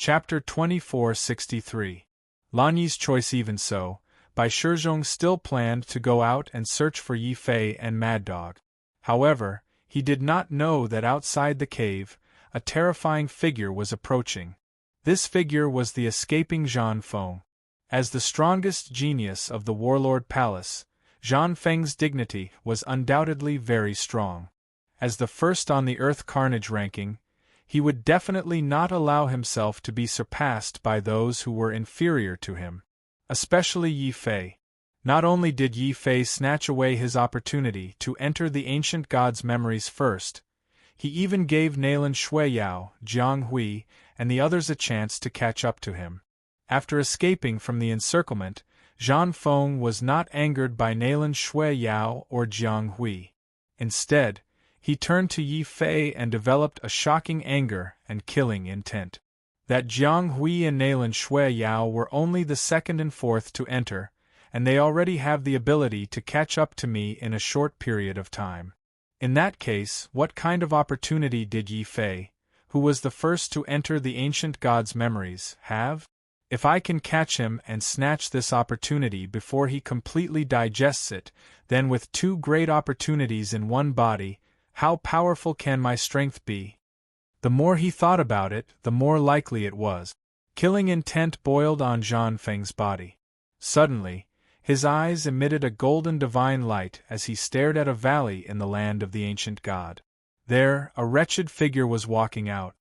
Chapter 2463. Lan Yi's choice. Even so, Bai Shizhong still planned to go out and search for Yi Fei and Mad Dog. However, he did not know that outside the cave, a terrifying figure was approaching. This figure was the escaping Zhan Feng. As the strongest genius of the Warlord Palace, Zhan Feng's dignity was undoubtedly very strong. As the first on the Earth Carnage ranking, he would definitely not allow himself to be surpassed by those who were inferior to him. Especially Yi Fei. Not only did Yi Fei snatch away his opportunity to enter the ancient god's memories first, he even gave Nalan Shuiyao, Jiang Hui, and the others a chance to catch up to him. After escaping from the encirclement, Zhan Feng was not angered by Nalan Shuiyao or Jiang Hui. Instead, he turned to Yi Fei and developed a shocking anger and killing intent. That Jiang Hui and Nalan Shuiyao were only the second and fourth to enter, and they already have the ability to catch up to me in a short period of time. In that case, what kind of opportunity did Yi Fei, who was the first to enter the ancient god's memories, have? If I can catch him and snatch this opportunity before he completely digests it, then with two great opportunities in one body, how powerful can my strength be? The more he thought about it, the more likely it was. Killing intent boiled on Zhan Feng's body. Suddenly, his eyes emitted a golden divine light as he stared at a valley in the land of the ancient god. There, a wretched figure was walking out.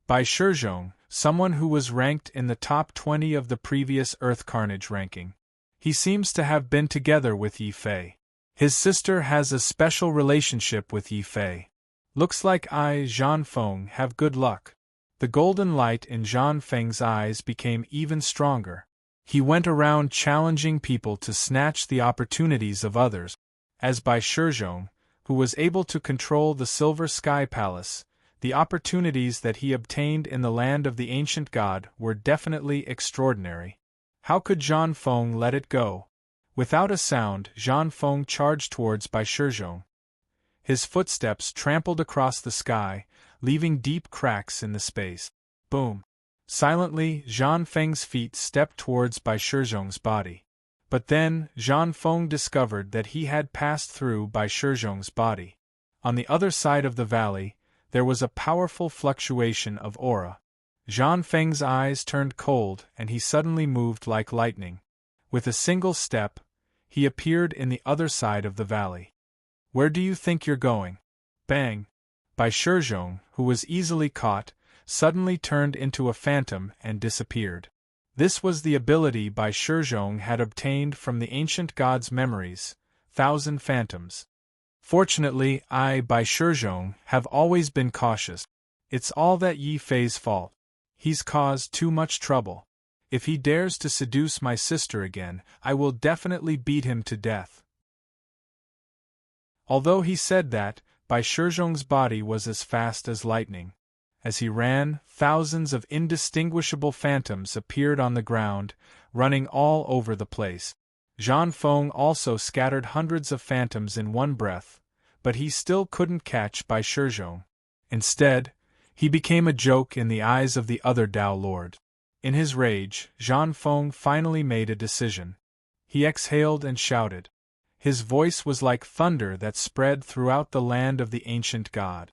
Bai Shizhong, someone who was ranked in the top 20 of the previous Earth Carnage ranking. He seems to have been together with Yi Fei. His sister has a special relationship with Yi Fei. Looks like Zhan Feng, have good luck. The golden light in Zhan Feng's eyes became even stronger. He went around challenging people to snatch the opportunities of others. As Bai Shizhong, who was able to control the Silver Sky Palace, the opportunities that he obtained in the land of the ancient god were definitely extraordinary. How could Zhan Feng let it go? Without a sound, Zhan Feng charged towards Bai Shizhong. His footsteps trampled across the sky, leaving deep cracks in the space. Boom! Silently, Zhan Feng's feet stepped towards Bai Shizhong's body. But then, Zhan Feng discovered that he had passed through Bai Shizhong's body. On the other side of the valley, there was a powerful fluctuation of aura. Zhan Feng's eyes turned cold and he suddenly moved like lightning. With a single step, he appeared in the other side of the valley. Where do you think you're going? Bang! Bai Shizhong, who was easily caught, suddenly turned into a phantom and disappeared. This was the ability Bai Shizhong had obtained from the ancient god's memories, 1,000 phantoms. Fortunately, Bai Shizhong, have always been cautious. It's all that Yi Fei's fault. He's caused too much trouble. If he dares to seduce my sister again, I will definitely beat him to death. Although he said that, Bai Shizhong's body was as fast as lightning. As he ran, thousands of indistinguishable phantoms appeared on the ground, running all over the place. Zhan Feng also scattered hundreds of phantoms in one breath, but he still couldn't catch Bai Shizhong. Instead, he became a joke in the eyes of the other Dao Lord. In his rage, Zhan Feng finally made a decision. He exhaled and shouted. His voice was like thunder that spread throughout the land of the ancient god.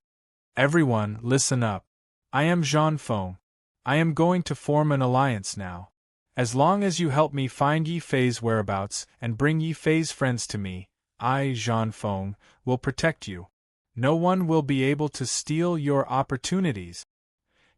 Everyone, listen up. I am Zhan Feng. I am going to form an alliance now. As long as you help me find Yi Fei's whereabouts and bring Yi Fei's friends to me, I, Zhan Feng, will protect you. No one will be able to steal your opportunities.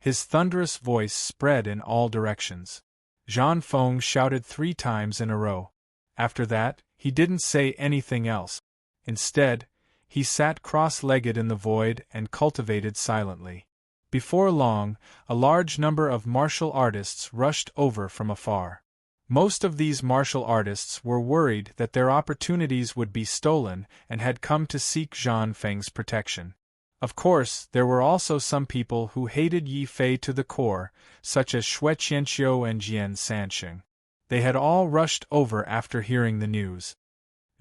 His thunderous voice spread in all directions. Zhan Feng shouted 3 times in a row. After that, he didn't say anything else. Instead, he sat cross-legged in the void and cultivated silently. Before long, a large number of martial artists rushed over from afar. Most of these martial artists were worried that their opportunities would be stolen and had come to seek Zhan Feng's protection. Of course, there were also some people who hated Yi Fei to the core, such as Xue Qianqiu and Jian Sansheng. They had all rushed over after hearing the news.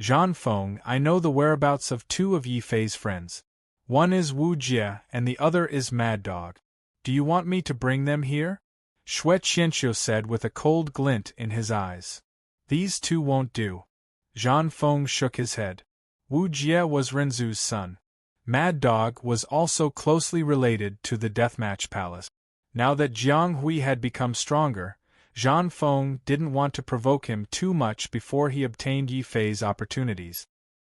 Zhan Feng, I know the whereabouts of 2 of Yi Fei's friends. One is Wu Jie and the other is Mad Dog. Do you want me to bring them here? Xue Qianqiu said with a cold glint in his eyes. These two won't do. Zhan Feng shook his head. Wu Jie was Renzu's son. Mad Dog was also closely related to the Deathmatch Palace. Now that Jiang Hui had become stronger, Zhan Feng didn't want to provoke him too much before he obtained Yi Fei's opportunities.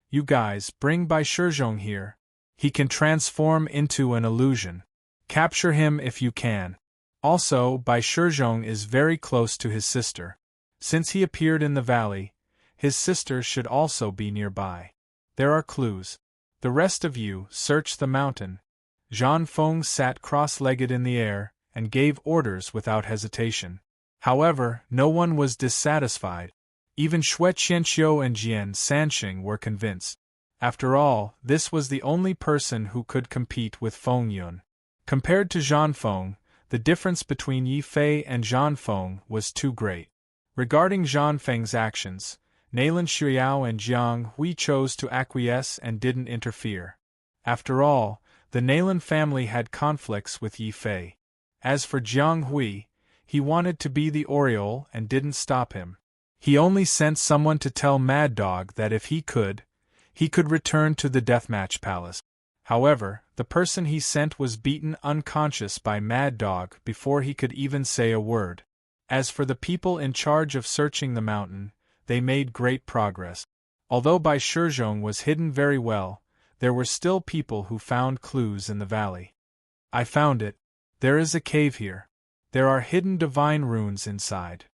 You guys, bring Bai Shizhong here. He can transform into an illusion. Capture him if you can. Also, Bai Shizhong is very close to his sister. Since he appeared in the valley, his sister should also be nearby. There are clues. The rest of you, search the mountain. Zhan Feng sat cross-legged in the air and gave orders without hesitation. However, no one was dissatisfied. Even Xue Qianqiu and Jian Sanxing were convinced. After all, this was the only person who could compete with Feng Yun. Compared to Zhan Feng, the difference between Yi Fei and Zhan Feng was too great. Regarding Zhan Feng's actions, Nailan Xiao and Jiang Hui chose to acquiesce and didn't interfere. After all, the Nailan family had conflicts with Yi Fei. As for Jiang Hui, he wanted to be the Oriole and didn't stop him. He only sent someone to tell Mad Dog that if he could return to the Deathmatch Palace. However, the person he sent was beaten unconscious by Mad Dog before he could even say a word. As for the people in charge of searching the mountain, they made great progress. Although Bai Shizhong was hidden very well, there were still people who found clues in the valley. I found it. There is a cave here. There are hidden divine runes inside.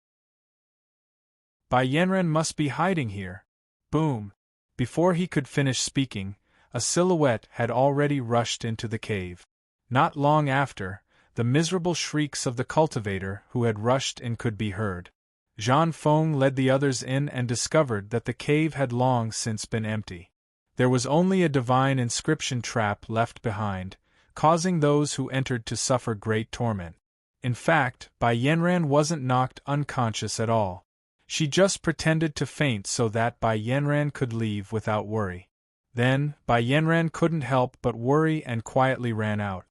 Bai Yanran must be hiding here. Boom! Before he could finish speaking, a silhouette had already rushed into the cave. Not long after, the miserable shrieks of the cultivator who had rushed in could be heard. Zhan Feng led the others in and discovered that the cave had long since been empty. There was only a divine inscription trap left behind, causing those who entered to suffer great torment. In fact, Bai Yanran wasn't knocked unconscious at all. She just pretended to faint so that Bai Yanran could leave without worry. Then, Bai Yanran couldn't help but worry and quietly ran out.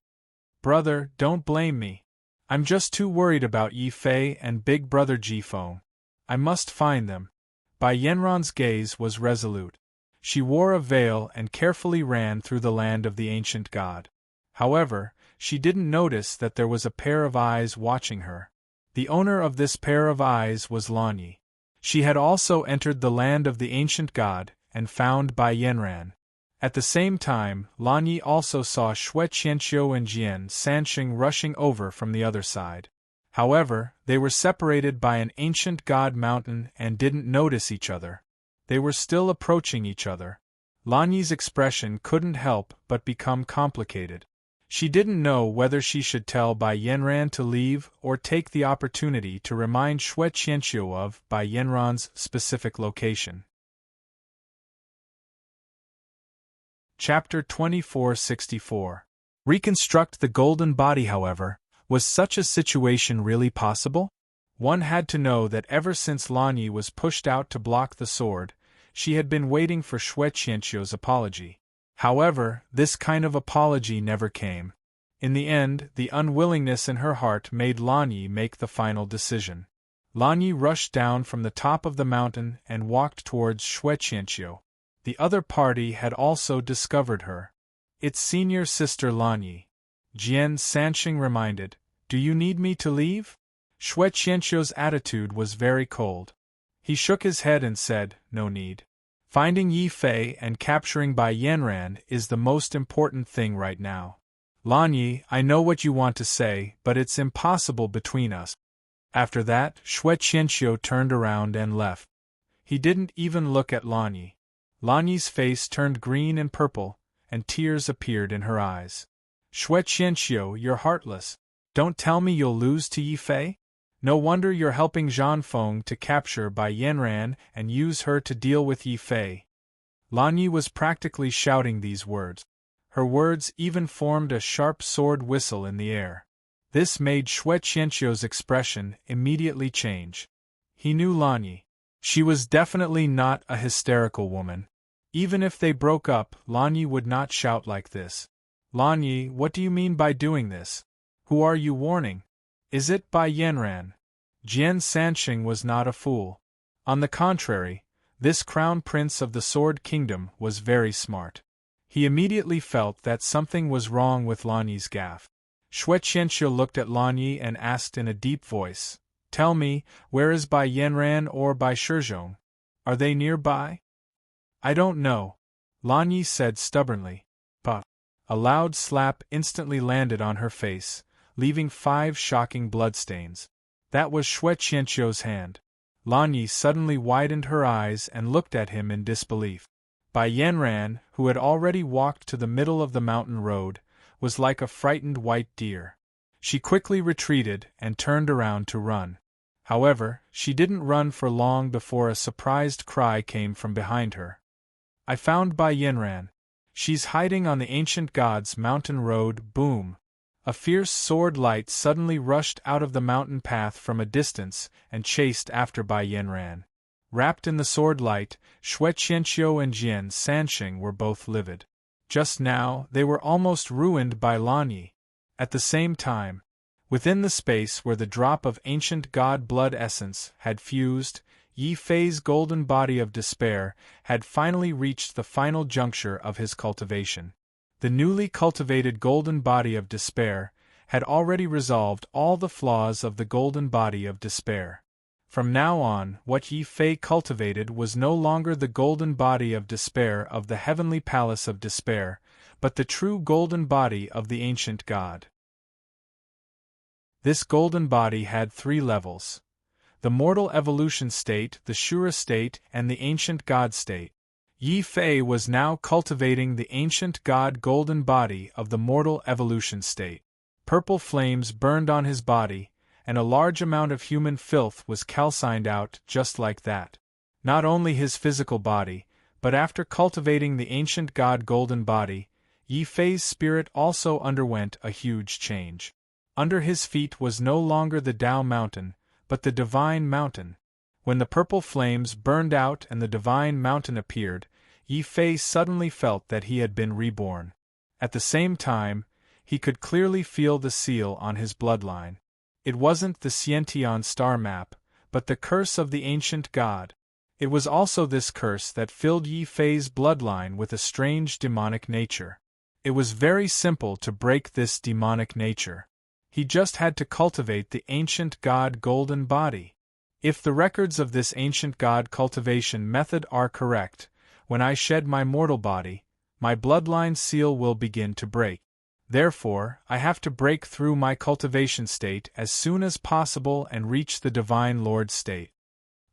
Brother, don't blame me. I'm just too worried about Yi Fei and Big Brother Jifeng. I must find them. Bai Yanran's gaze was resolute. She wore a veil and carefully ran through the land of the ancient god. However, she didn't notice that there was a pair of eyes watching her. The owner of this pair of eyes was Lanyi. She had also entered the land of the ancient god and found Bai Yanran. At the same time, Lanyi also saw Xue Qianqiu and Jian Sanxing rushing over from the other side. However, they were separated by an ancient god mountain and didn't notice each other. They were still approaching each other. Lanyi's expression couldn't help but become complicated. She didn't know whether she should tell Bai Yanran to leave or take the opportunity to remind Xue Qianqiu of Bai Yanran's specific location. Chapter 2464. Reconstruct the golden body. However, was such a situation really possible? One had to know that ever since Lanyi was pushed out to block the sword, she had been waiting for Xue Qianqiu's apology. However, this kind of apology never came. In the end, the unwillingness in her heart made Lanyi make the final decision. Lanyi rushed down from the top of the mountain and walked towards Xue Qianqiu. The other party had also discovered her. Its senior sister Lanyi. Jian Sanxing reminded, "Do you need me to leave?" Xue Qianqiu's attitude was very cold. He shook his head and said, "No need. Finding Yi Fei and capturing Bai Yanran is the most important thing right now. Lanyi, I know what you want to say, but it's impossible between us." After that, Xue Qianqiu turned around and left. He didn't even look at Lanyi. Lanyi's face turned green and purple, and tears appeared in her eyes. "Xue Qianqiu, you're heartless. Don't tell me you'll lose to Yi Fei? No wonder you're helping Zhan Feng to capture Bai Yanran and use her to deal with Yi Fei." Lanyi was practically shouting these words. Her words even formed a sharp sword whistle in the air. This made Xue Qianqiu's expression immediately change. He knew Lanyi. She was definitely not a hysterical woman. Even if they broke up, Lanyi would not shout like this. "Lanyi, what do you mean by doing this? Who are you warning? Is it Bai Yanran? Jian Sanxing was not a fool. On the contrary, this crown prince of the Sword Kingdom was very smart. He immediately felt that something was wrong with Lan Yi's gaffe. Xue Qianqiu looked at Lan Yi and asked in a deep voice, "Tell me, where is Bai Yanran or Bai Shizhong? Are they nearby?" "I don't know," Lan Yi said stubbornly. But a loud slap instantly landed on her face, leaving 5 shocking bloodstains. That was Xue Qianqiu's hand. Lan Yi suddenly widened her eyes and looked at him in disbelief. Bai Yanran, who had already walked to the middle of the mountain road, was like a frightened white deer. She quickly retreated and turned around to run. However, she didn't run for long before a surprised cry came from behind her. "I found Bai Yanran. She's hiding on the ancient god's mountain road." Boom! A fierce sword light suddenly rushed out of the mountain path from a distance and chased after Bai Yanran. Wrapped in the sword light, Xue Qianqiu and Jian Sanxing were both livid. Just now, they were almost ruined by Lan Yi. At the same time, within the space where the drop of ancient god blood essence had fused, Yi Fei's golden body of despair had finally reached the final juncture of his cultivation. The newly cultivated golden body of despair had already resolved all the flaws of the golden body of despair. From now on, what Yi Fei cultivated was no longer the golden body of despair of the heavenly palace of despair, but the true golden body of the ancient god. This golden body had 3 levels: the mortal evolution state, the Shura state, and the ancient god state. Yi Fei was now cultivating the ancient god golden body of the mortal evolution state. Purple flames burned on his body, and a large amount of human filth was calcined out just like that. Not only his physical body, but after cultivating the ancient god golden body, Yi Fei's spirit also underwent a huge change. Under his feet was no longer the Tao Mountain, but the Divine Mountain. When the purple flames burned out and the Divine Mountain appeared, Yi Fei suddenly felt that he had been reborn. At the same time, he could clearly feel the seal on his bloodline. It wasn't the Xiantian star map, but the curse of the ancient god. It was also this curse that filled Yi Fei's bloodline with a strange demonic nature. It was very simple to break this demonic nature. He just had to cultivate the ancient god golden body. If the records of this ancient god cultivation method are correct, when I shed my mortal body, my bloodline seal will begin to break. Therefore, I have to break through my cultivation state as soon as possible and reach the Divine Lord state.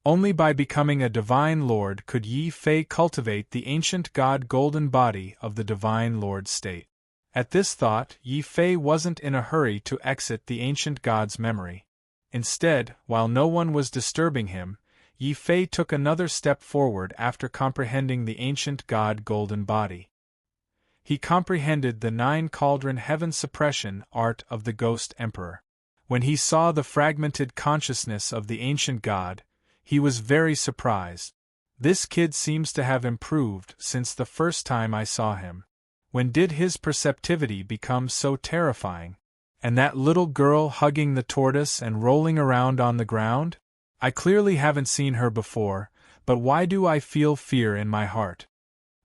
Only by becoming a Divine Lord could Yi Fei cultivate the ancient god golden body of the Divine Lord state. At this thought, Yi Fei wasn't in a hurry to exit the ancient god's memory. Instead, while no one was disturbing him, Yi Fei took another step forward after comprehending the ancient god golden body. He comprehended the 9 cauldron heaven suppression art of the Ghost Emperor. When he saw the fragmented consciousness of the ancient god, he was very surprised. This kid seems to have improved since the first time I saw him. When did his perceptivity become so terrifying? And that little girl hugging the tortoise and rolling around on the ground? I clearly haven't seen her before, but why do I feel fear in my heart?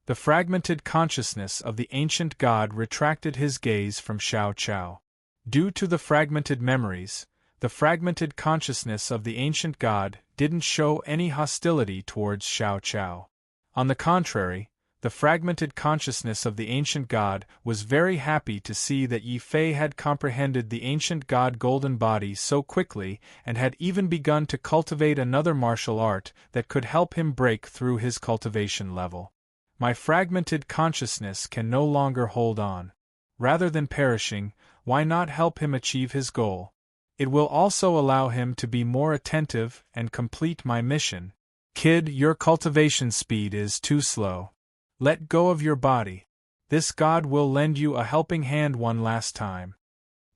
The fragmented consciousness of the ancient god retracted his gaze from Xiao Chao. Due to the fragmented memories, the fragmented consciousness of the ancient god didn't show any hostility towards Xiao Chao. On the contrary, the fragmented consciousness of the ancient god was very happy to see that Yi Fei had comprehended the ancient god golden body so quickly and had even begun to cultivate another martial art that could help him break through his cultivation level. My fragmented consciousness can no longer hold on. Rather than perishing, why not help him achieve his goal? It will also allow him to be more attentive and complete my mission. Kid, your cultivation speed is too slow. Let go of your body. This god will lend you a helping hand one last time.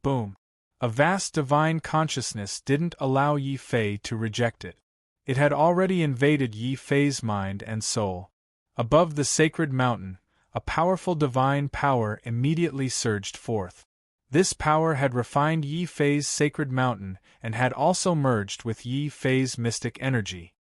Boom. A vast divine consciousness didn't allow Yi Fei to reject it. It had already invaded Yi Fei's mind and soul. Above the sacred mountain, a powerful divine power immediately surged forth. This power had refined Yi Fei's sacred mountain and had also merged with Yi Fei's mystic energy.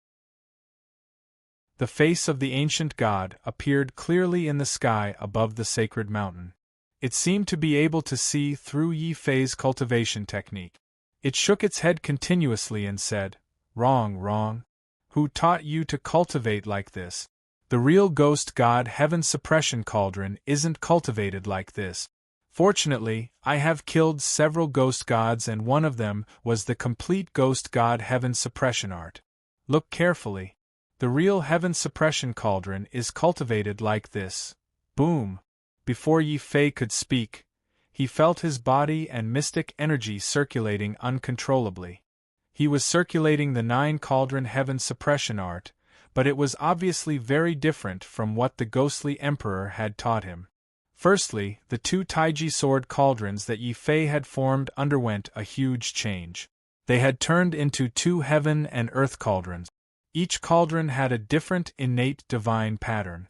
The face of the ancient god appeared clearly in the sky above the sacred mountain. It seemed to be able to see through Yi Fei's cultivation technique. It shook its head continuously and said, "Wrong, wrong. Who taught you to cultivate like this? The real ghost god heaven suppression cauldron isn't cultivated like this. Fortunately, I have killed several ghost gods and one of them was the complete ghost god heaven suppression art. Look carefully. The real heaven suppression cauldron is cultivated like this." Boom! Before Yi Fei could speak, he felt his body and mystic energy circulating uncontrollably. He was circulating the 9 cauldron heaven suppression art, but it was obviously very different from what the ghostly emperor had taught him. Firstly, the 2 Taiji sword cauldrons that Yi Fei had formed underwent a huge change. They had turned into 2 heaven and earth cauldrons. Each cauldron had a different innate divine pattern.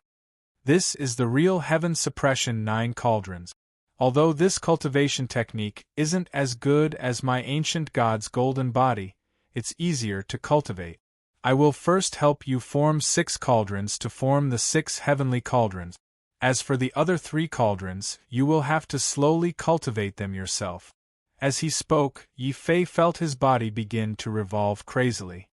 This is the real heaven suppression 9 cauldrons. Although this cultivation technique isn't as good as my ancient god's golden body, it's easier to cultivate. I will first help you form 6 cauldrons to form the 6 heavenly cauldrons. As for the other 3 cauldrons, you will have to slowly cultivate them yourself. As he spoke, Yi Fei felt his body begin to revolve crazily.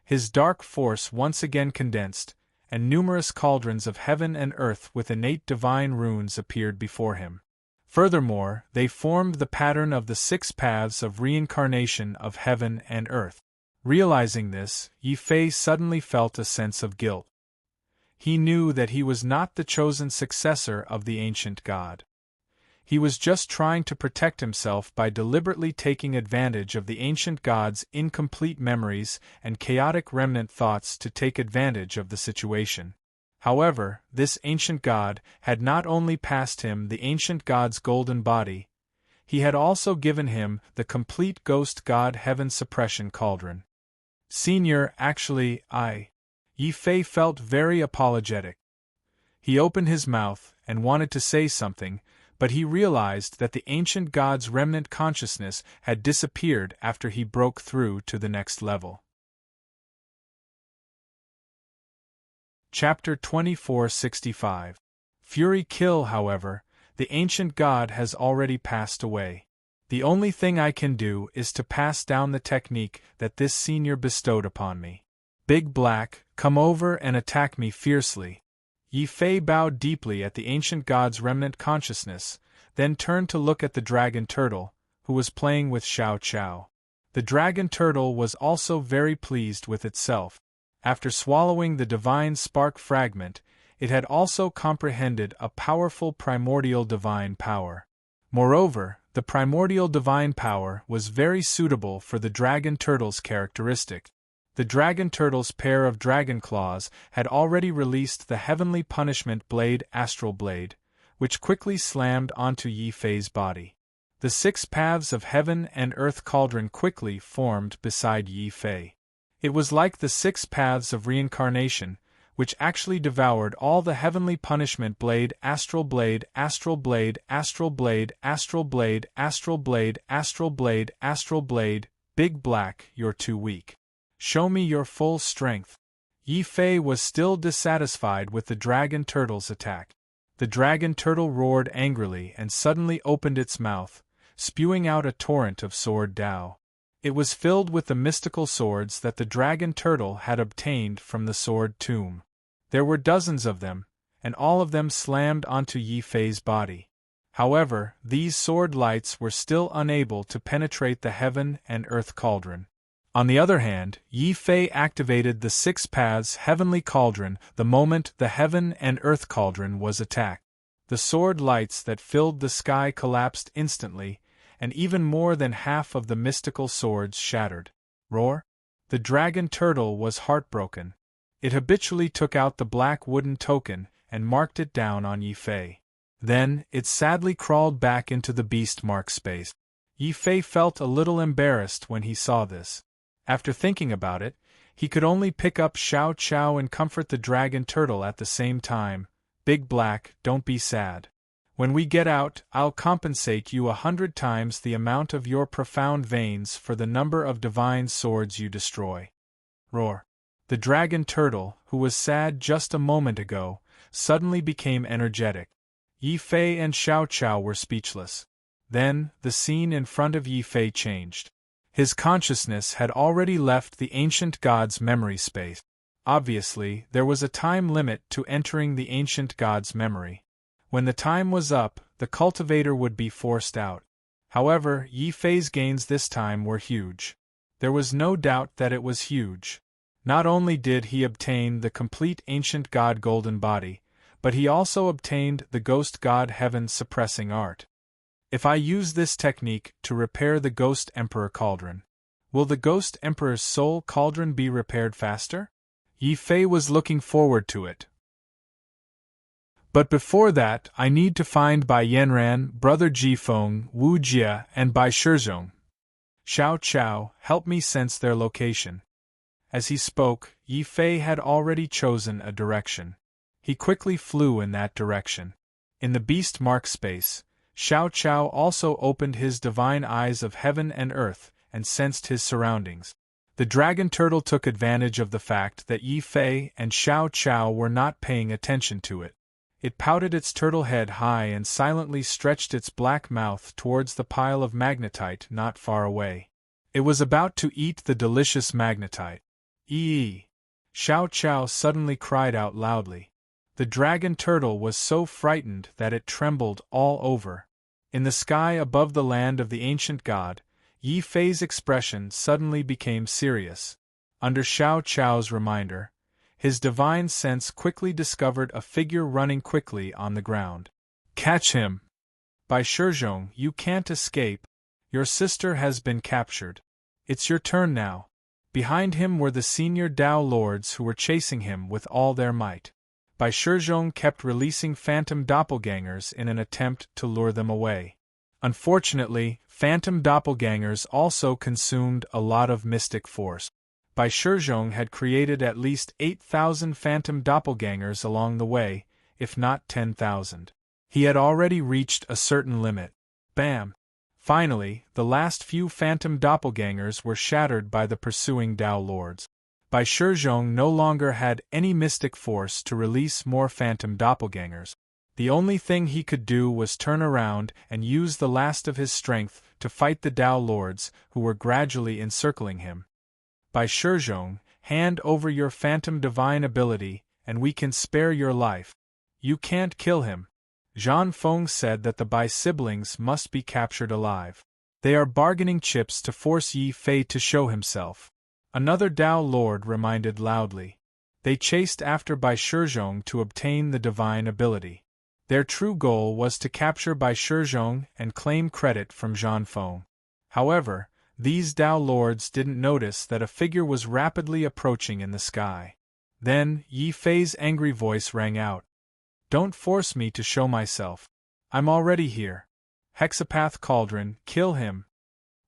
His dark force once again condensed, and numerous cauldrons of heaven and earth with innate divine runes appeared before him. Furthermore, they formed the pattern of the 6 paths of reincarnation of heaven and earth. Realizing this, Yi Fei suddenly felt a sense of guilt. He knew that he was not the chosen successor of the ancient god. He was just trying to protect himself by deliberately taking advantage of the ancient god's incomplete memories and chaotic remnant thoughts to take advantage of the situation. However, this ancient god had not only passed him the ancient god's golden body, he had also given him the complete ghost god heaven suppression cauldron. Senior, actually, Yi Fei felt very apologetic. He opened his mouth and wanted to say something, but he realized that the ancient god's remnant consciousness had disappeared after he broke through to the next level. Chapter 2465. Fury Kill. However, the ancient god has already passed away. The only thing I can do is to pass down the technique that this senior bestowed upon me. Big Black, come over and attack me fiercely. Yi Fei bowed deeply at the ancient god's remnant consciousness, then turned to look at the dragon turtle, who was playing with Xiao Qiao. The dragon turtle was also very pleased with itself. After swallowing the divine spark fragment, it had also comprehended a powerful primordial divine power. Moreover, the primordial divine power was very suitable for the dragon turtle's characteristic. The dragon turtle's pair of dragon claws had already released the heavenly punishment blade Astral Blade, which quickly slammed onto Yi Fei's body. The 6 paths of heaven and earth cauldron quickly formed beside Yi Fei. It was like the 6 paths of reincarnation, which actually devoured all the heavenly punishment blade Astral Blade, Astral Blade, Astral Blade, Astral Blade, Astral Blade, Astral Blade, Astral Blade. Big Black, you're too weak. Show me your full strength. Yi Fei was still dissatisfied with the dragon turtle's attack. The dragon turtle roared angrily and suddenly opened its mouth, spewing out a torrent of sword Dao. It was filled with the mystical swords that the dragon turtle had obtained from the sword tomb. There were dozens of them, and all of them slammed onto Yi Fei's body. However, these sword lights were still unable to penetrate the heaven and earth cauldron. On the other hand, Yi Fei activated the 6 paths heavenly cauldron the moment the heaven and earth cauldron was attacked. The sword lights that filled the sky collapsed instantly, and even more than half of the mystical swords shattered. Roar! The dragon turtle was heartbroken. It habitually took out the black wooden token and marked it down on Yi Fei. Then, it sadly crawled back into the beast mark space. Yi Fei felt a little embarrassed when he saw this. After thinking about it, he could only pick up Xiao Qiao and comfort the dragon turtle at the same time. Big Black, don't be sad. When we get out, I'll compensate you 100 times the amount of your profound veins for the number of divine swords you destroy. Roar. The dragon turtle, who was sad just a moment ago, suddenly became energetic. Yi Fei and Xiao Chao were speechless. Then, the scene in front of Yi Fei changed. His consciousness had already left the ancient god's memory space. Obviously, there was a time limit to entering the ancient god's memory. When the time was up, the cultivator would be forced out. However, Yi Fei's gains this time were huge. There was no doubt that it was huge. Not only did he obtain the complete ancient god golden body, but he also obtained the ghost god heaven suppressing art. If I use this technique to repair the Ghost Emperor cauldron, will the Ghost Emperor's soul cauldron be repaired faster? Yi Fei was looking forward to it. But before that, I need to find Bai Yanran, Brother Jifeng, Wu Jia, and Bai Shizhong. Xiao Chao, help me sense their location. As he spoke, Yi Fei had already chosen a direction. He quickly flew in that direction. In the beast mark space, Xiao Chao also opened his divine eyes of heaven and earth and sensed his surroundings. The dragon turtle took advantage of the fact that Yi Fei and Xiao Chao were not paying attention to it. It pouted its turtle head high and silently stretched its black mouth towards the pile of magnetite not far away. It was about to eat the delicious magnetite. Ee! Xiao Chao suddenly cried out loudly. The dragon turtle was so frightened that it trembled all over. In the sky above the land of the ancient god, Yi Fei's expression suddenly became serious. Under Xiao Chao's reminder, his divine sense quickly discovered a figure running quickly on the ground. Catch him! Bai Shizhong, you can't escape. Your sister has been captured. It's your turn now. Behind him were the senior Dao lords who were chasing him with all their might. Bai Shizhong kept releasing phantom doppelgangers in an attempt to lure them away. Unfortunately, phantom doppelgangers also consumed a lot of mystic force. Bai Shizhong had created at least 8,000 phantom doppelgangers along the way, if not 10,000. He had already reached a certain limit. Bam! Finally, the last few phantom doppelgangers were shattered by the pursuing Dao lords. Bai Shizhong no longer had any mystic force to release more phantom doppelgangers. The only thing he could do was turn around and use the last of his strength to fight the Dao lords who were gradually encircling him. Bai Shizhong, hand over your phantom divine ability, and we can spare your life. You can't kill him. Zhan Feng said that the Bai siblings must be captured alive. They are bargaining chips to force Yi Fei to show himself. Another Dao Lord reminded loudly. They chased after Bai Shizhong to obtain the divine ability. Their true goal was to capture Bai Shizhong and claim credit from Zhan Feng. However, these Dao Lords didn't notice that a figure was rapidly approaching in the sky. Then, Yi Fei's angry voice rang out. Don't force me to show myself. I'm already here. Hexapath Cauldron, kill him.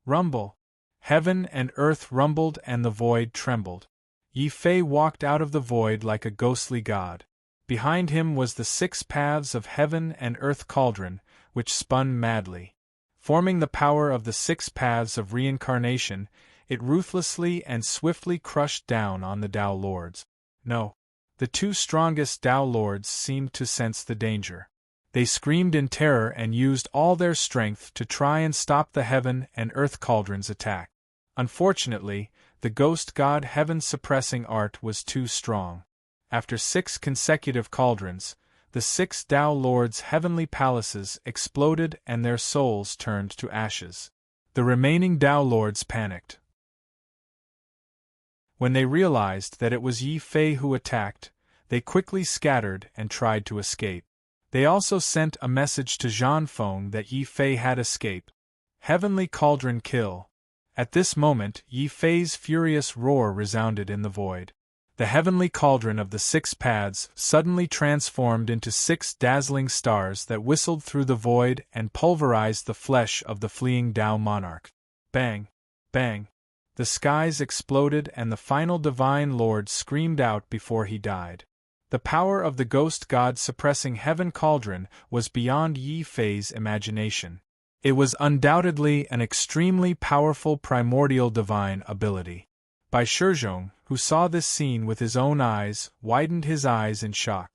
Rumble. Heaven and earth rumbled and the void trembled. Yi Fei walked out of the void like a ghostly god. Behind him was the 6 paths of heaven and earth cauldron, which spun madly. Forming the power of the 6 paths of reincarnation, it ruthlessly and swiftly crushed down on the Dao Lords. No. The 2 strongest Dao Lords seemed to sense the danger. They screamed in terror and used all their strength to try and stop the heaven and earth cauldron's attack. Unfortunately, the ghost god heaven's suppressing art was too strong. After 6 consecutive cauldrons, the 6 Dao Lords' heavenly palaces exploded and their souls turned to ashes. The remaining Dao Lords panicked. When they realized that it was Yi Fei who attacked, they quickly scattered and tried to escape. They also sent a message to Zhan Feng that Yi Fei had escaped. Heavenly Cauldron kill. At this moment, Yi Fei's furious roar resounded in the void. The heavenly cauldron of the 6 paths suddenly transformed into 6 dazzling stars that whistled through the void and pulverized the flesh of the fleeing Dao monarch. Bang! Bang! The skies exploded and the final divine lord screamed out before he died. The power of the ghost god suppressing heaven cauldron was beyond Yi Fei's imagination. It was undoubtedly an extremely powerful primordial divine ability. Bai Shizhong, who saw this scene with his own eyes, widened his eyes in shock.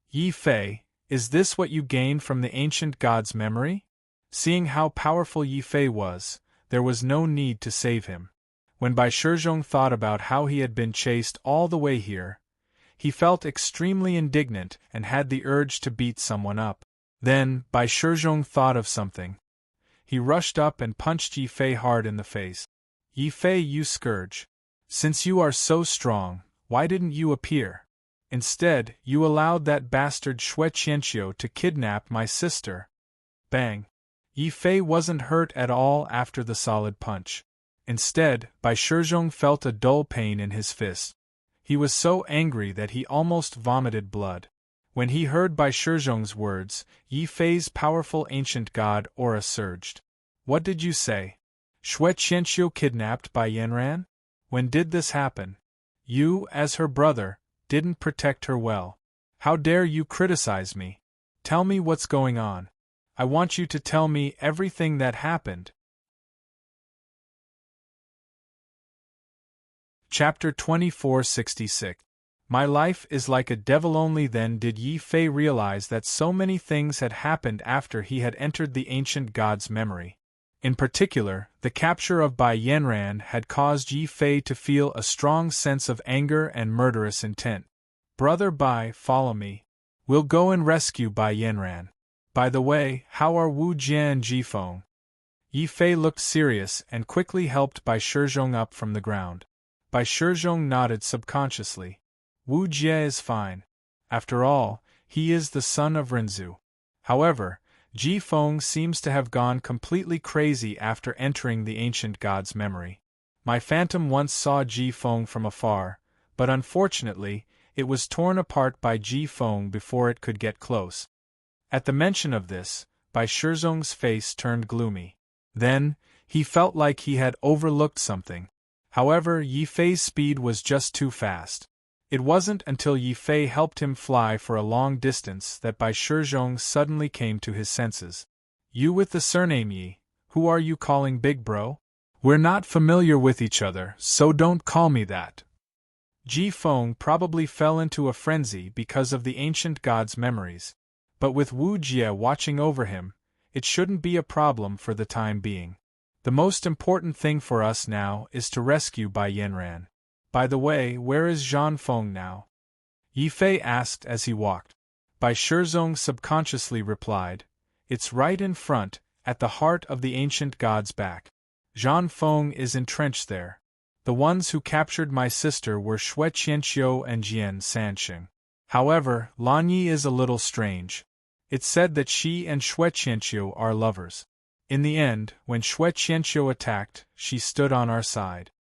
Yi Fei, is this what you gained from the ancient god's memory? Seeing how powerful Yi Fei was, there was no need to save him. When Bai Shizhong thought about how he had been chased all the way here, he felt extremely indignant and had the urge to beat someone up. Then, Bai Shizhong thought of something. He rushed up and punched Yi Fei hard in the face. Yi Fei, you scourge. Since you are so strong, why didn't you appear? Instead, you allowed that bastard Xue Qianqiu to kidnap my sister. Bang. Yi Fei wasn't hurt at all after the solid punch. Instead, Bai Shizhong felt a dull pain in his fist. He was so angry that he almost vomited blood. When he heard Bai Shizhong's words, Yi Fei's powerful ancient god aura surged. What did you say? Xue Qianqiu kidnapped by Yanran? When did this happen? You, as her brother, didn't protect her well. How dare you criticize me? Tell me what's going on. I want you to tell me everything that happened. Chapter 2466. My life is like a devil. Only then did Yi Fei realize that so many things had happened after he had entered the ancient god's memory. In particular, the capture of Bai Yanran had caused Yi Fei to feel a strong sense of anger and murderous intent. Brother Bai, follow me. We'll go and rescue Bai Yanran. By the way, how are Wu Jie and Ji Feng? Yi Fei looked serious and quickly helped Bai Shizhong up from the ground. Bai Shizhong nodded subconsciously. Wu Jie is fine. After all, he is the son of Renzu. However, Ji Feng seems to have gone completely crazy after entering the ancient god's memory. My phantom once saw Ji Feng from afar, but unfortunately, it was torn apart by Ji Feng before it could get close. At the mention of this, Bai Shizhong's face turned gloomy. Then, he felt like he had overlooked something. However, Yi Fei's speed was just too fast. It wasn't until Yi Fei helped him fly for a long distance that Bai Shizhong suddenly came to his senses. You with the surname Yi, who are you calling big bro? We're not familiar with each other, so don't call me that. Ji Feng probably fell into a frenzy because of the ancient god's memories. But with Wu Jie watching over him, it shouldn't be a problem for the time being. The most important thing for us now is to rescue Bai Yanran. By the way, where is Zhan Feng now? Yi Fei asked as he walked. Bai Shizhong subconsciously replied, It's right in front, at the heart of the ancient god's back. Zhan Feng is entrenched there. The ones who captured my sister were Xue Qianqiu and Jian Sanxing. However, Lan Yi is a little strange. It's said that she and Xue Qianqiu are lovers. In the end, when Xue Qianqiu attacked, she stood on our side.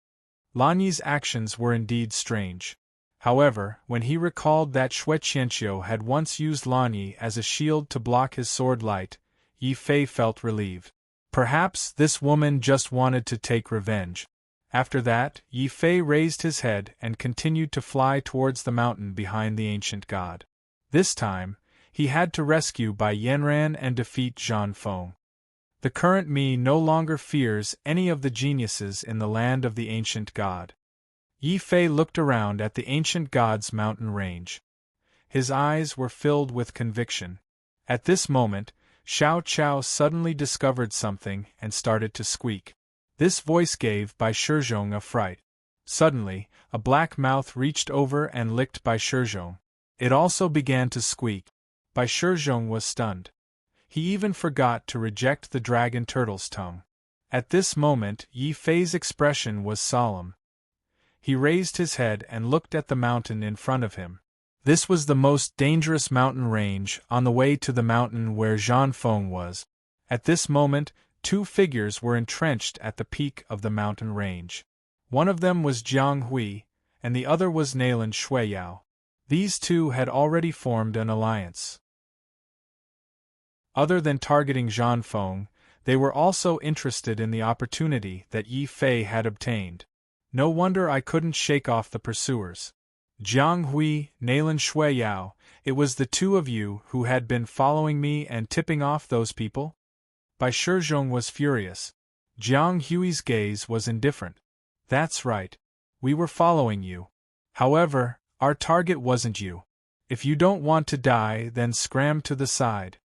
Lan Yi's actions were indeed strange. However, when he recalled that Xue Qianqiu had once used Lan Yi as a shield to block his sword light, Yi Fei felt relieved. Perhaps this woman just wanted to take revenge. After that, Yi Fei raised his head and continued to fly towards the mountain behind the ancient god. This time, he had to rescue Bai Yanran and defeat Zhan Feng. The current me no longer fears any of the geniuses in the land of the ancient god. Yi Fei looked around at the ancient god's mountain range. His eyes were filled with conviction. At this moment, Xiao Chao suddenly discovered something and started to squeak. This voice gave Bai Shizhong a fright. Suddenly, a black mouth reached over and licked Bai Shizhong. It also began to squeak. Bai Shizhong was stunned. He even forgot to reject the dragon turtle's tongue. At this moment, Yi Fei's expression was solemn. He raised his head and looked at the mountain in front of him. This was the most dangerous mountain range on the way to the mountain where Zhan Feng was. At this moment, two figures were entrenched at the peak of the mountain range. One of them was Jiang Hui, and the other was Nalan Shuiyao. These two had already formed an alliance. Other than targeting Zhan Feng, they were also interested in the opportunity that Yi Fei had obtained. No wonder I couldn't shake off the pursuers. Jiang Hui, Nalan Shui Yao, it was the two of you who had been following me and tipping off those people? Bai Shizhong was furious. Jiang Hui's gaze was indifferent. That's right. We were following you. However, our target wasn't you. If you don't want to die, then scram to the side.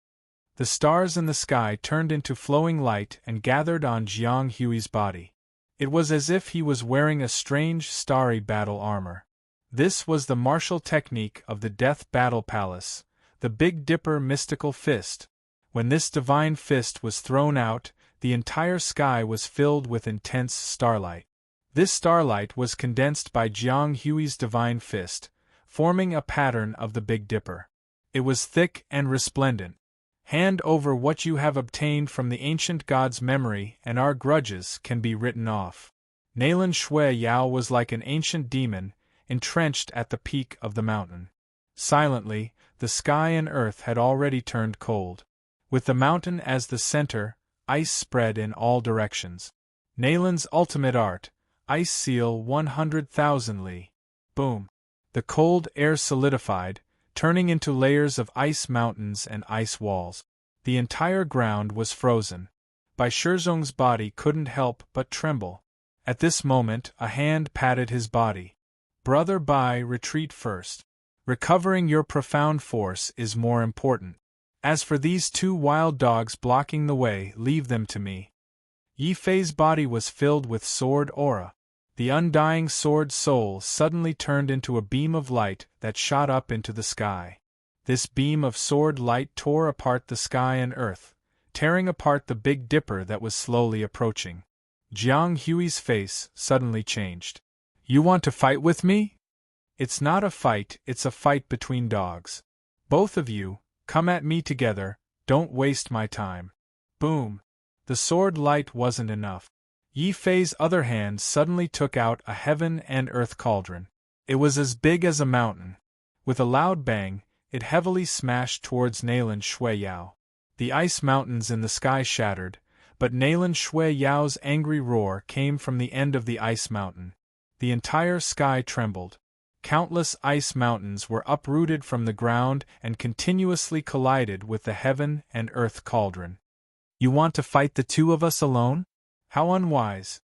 The stars in the sky turned into flowing light and gathered on Jiang Hui's body. It was as if he was wearing a strange, starry battle armor. This was the martial technique of the Death Battle Palace, the Big Dipper mystical fist. When this divine fist was thrown out, the entire sky was filled with intense starlight. This starlight was condensed by Jiang Hui's divine fist, forming a pattern of the Big Dipper. It was thick and resplendent. Hand over what you have obtained from the ancient god's memory, and our grudges can be written off. Nalan Shui Yao was like an ancient demon, entrenched at the peak of the mountain. Silently, the sky and earth had already turned cold. With the mountain as the center, ice spread in all directions. Nalan's ultimate art, Ice Seal 100,000 Li. Boom. The cold air solidified, turning into layers of ice mountains and ice walls. The entire ground was frozen. Bai Shizhong's body couldn't help but tremble. At this moment, a hand patted his body. Brother Bai, retreat first. Recovering your profound force is more important. As for these two wild dogs blocking the way, leave them to me. Yi Fei's body was filled with sword aura. The undying sword soul suddenly turned into a beam of light that shot up into the sky. This beam of sword light tore apart the sky and earth, tearing apart the Big Dipper that was slowly approaching. Jiang Hui's face suddenly changed. You want to fight with me? It's not a fight, it's a fight between dogs. Both of you, come at me together, don't waste my time. Boom. The sword light wasn't enough. Yi Fei's other hand suddenly took out a heaven and earth cauldron. It was as big as a mountain. With a loud bang, it heavily smashed towards Nalan Shui Yao. The ice mountains in the sky shattered, but Nalan Shui Yao's angry roar came from the end of the ice mountain. The entire sky trembled. Countless ice mountains were uprooted from the ground and continuously collided with the heaven and earth cauldron. You want to fight the two of us alone? How unwise,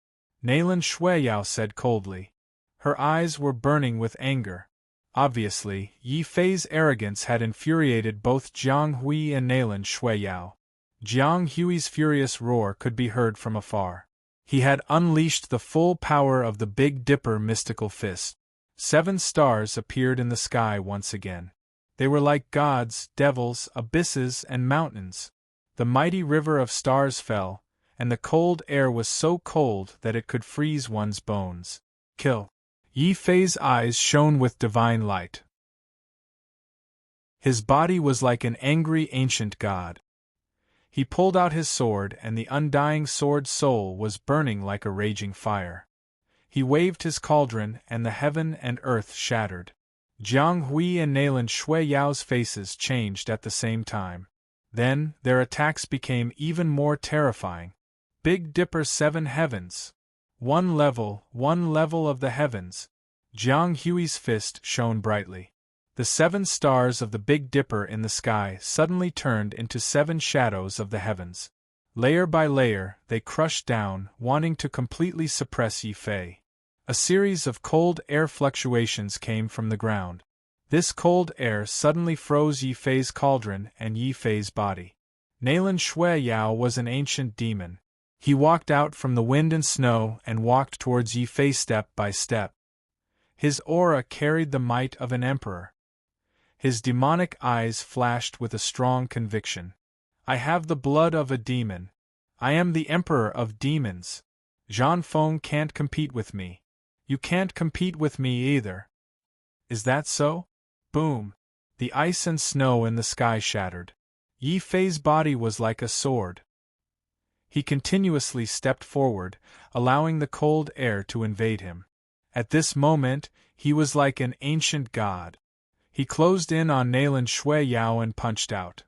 Nalan Shui Yao said coldly. Her eyes were burning with anger. Obviously, Yi Fei's arrogance had infuriated both Jiang Hui and Nalan Shui Yao. Jiang Hui's furious roar could be heard from afar. He had unleashed the full power of the Big Dipper mystical fist. 7 stars appeared in the sky once again. They were like gods, devils, abysses, and mountains. The mighty river of stars fell, and the cold air was so cold that it could freeze one's bones. Kill. Yi Fei's eyes shone with divine light. His body was like an angry ancient god. He pulled out his sword, and the undying sword soul was burning like a raging fire. He waved his cauldron, and the heaven and earth shattered. Jiang Hui and Nalan Shui Yao's faces changed at the same time. Then, their attacks became even more terrifying. Big Dipper 7 heavens. One level of the heavens. Jiang Hui's fist shone brightly. The 7 stars of the Big Dipper in the sky suddenly turned into 7 shadows of the heavens. Layer by layer, they crushed down, wanting to completely suppress Yi Fei. A series of cold air fluctuations came from the ground. This cold air suddenly froze Yi Fei's cauldron and Yi Fei's body. Nalan Shui Yao was an ancient demon. He walked out from the wind and snow and walked towards Yi Fei step by step. His aura carried the might of an emperor. His demonic eyes flashed with a strong conviction. I have the blood of a demon. I am the emperor of demons. Zhan Feng can't compete with me. You can't compete with me either. Is that so? Boom. The ice and snow in the sky shattered. Yi Fei's body was like a sword. He continuously stepped forward, allowing the cold air to invade him. At this moment, he was like an ancient god. He closed in on Nalan Shui Yao and punched out.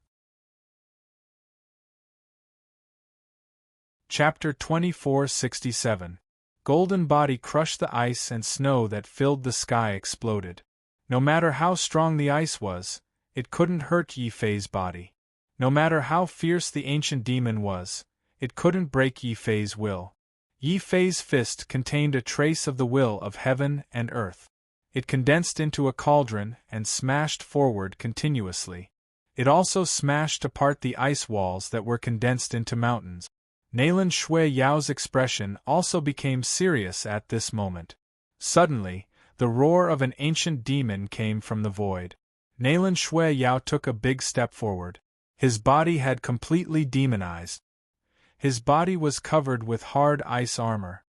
Chapter 2467. Golden body crushed the ice and snow that filled the sky exploded. No matter how strong the ice was, it couldn't hurt Yi Fei's body. No matter how fierce the ancient demon was, it couldn't break Yi Fei's will. Yi Fei's fist contained a trace of the will of heaven and earth. It condensed into a cauldron and smashed forward continuously. It also smashed apart the ice walls that were condensed into mountains. Nalan Shui Yao's expression also became serious at this moment. Suddenly, the roar of an ancient demon came from the void. Nalan Shui Yao took a big step forward. His body had completely demonized. His body was covered with hard ice armor.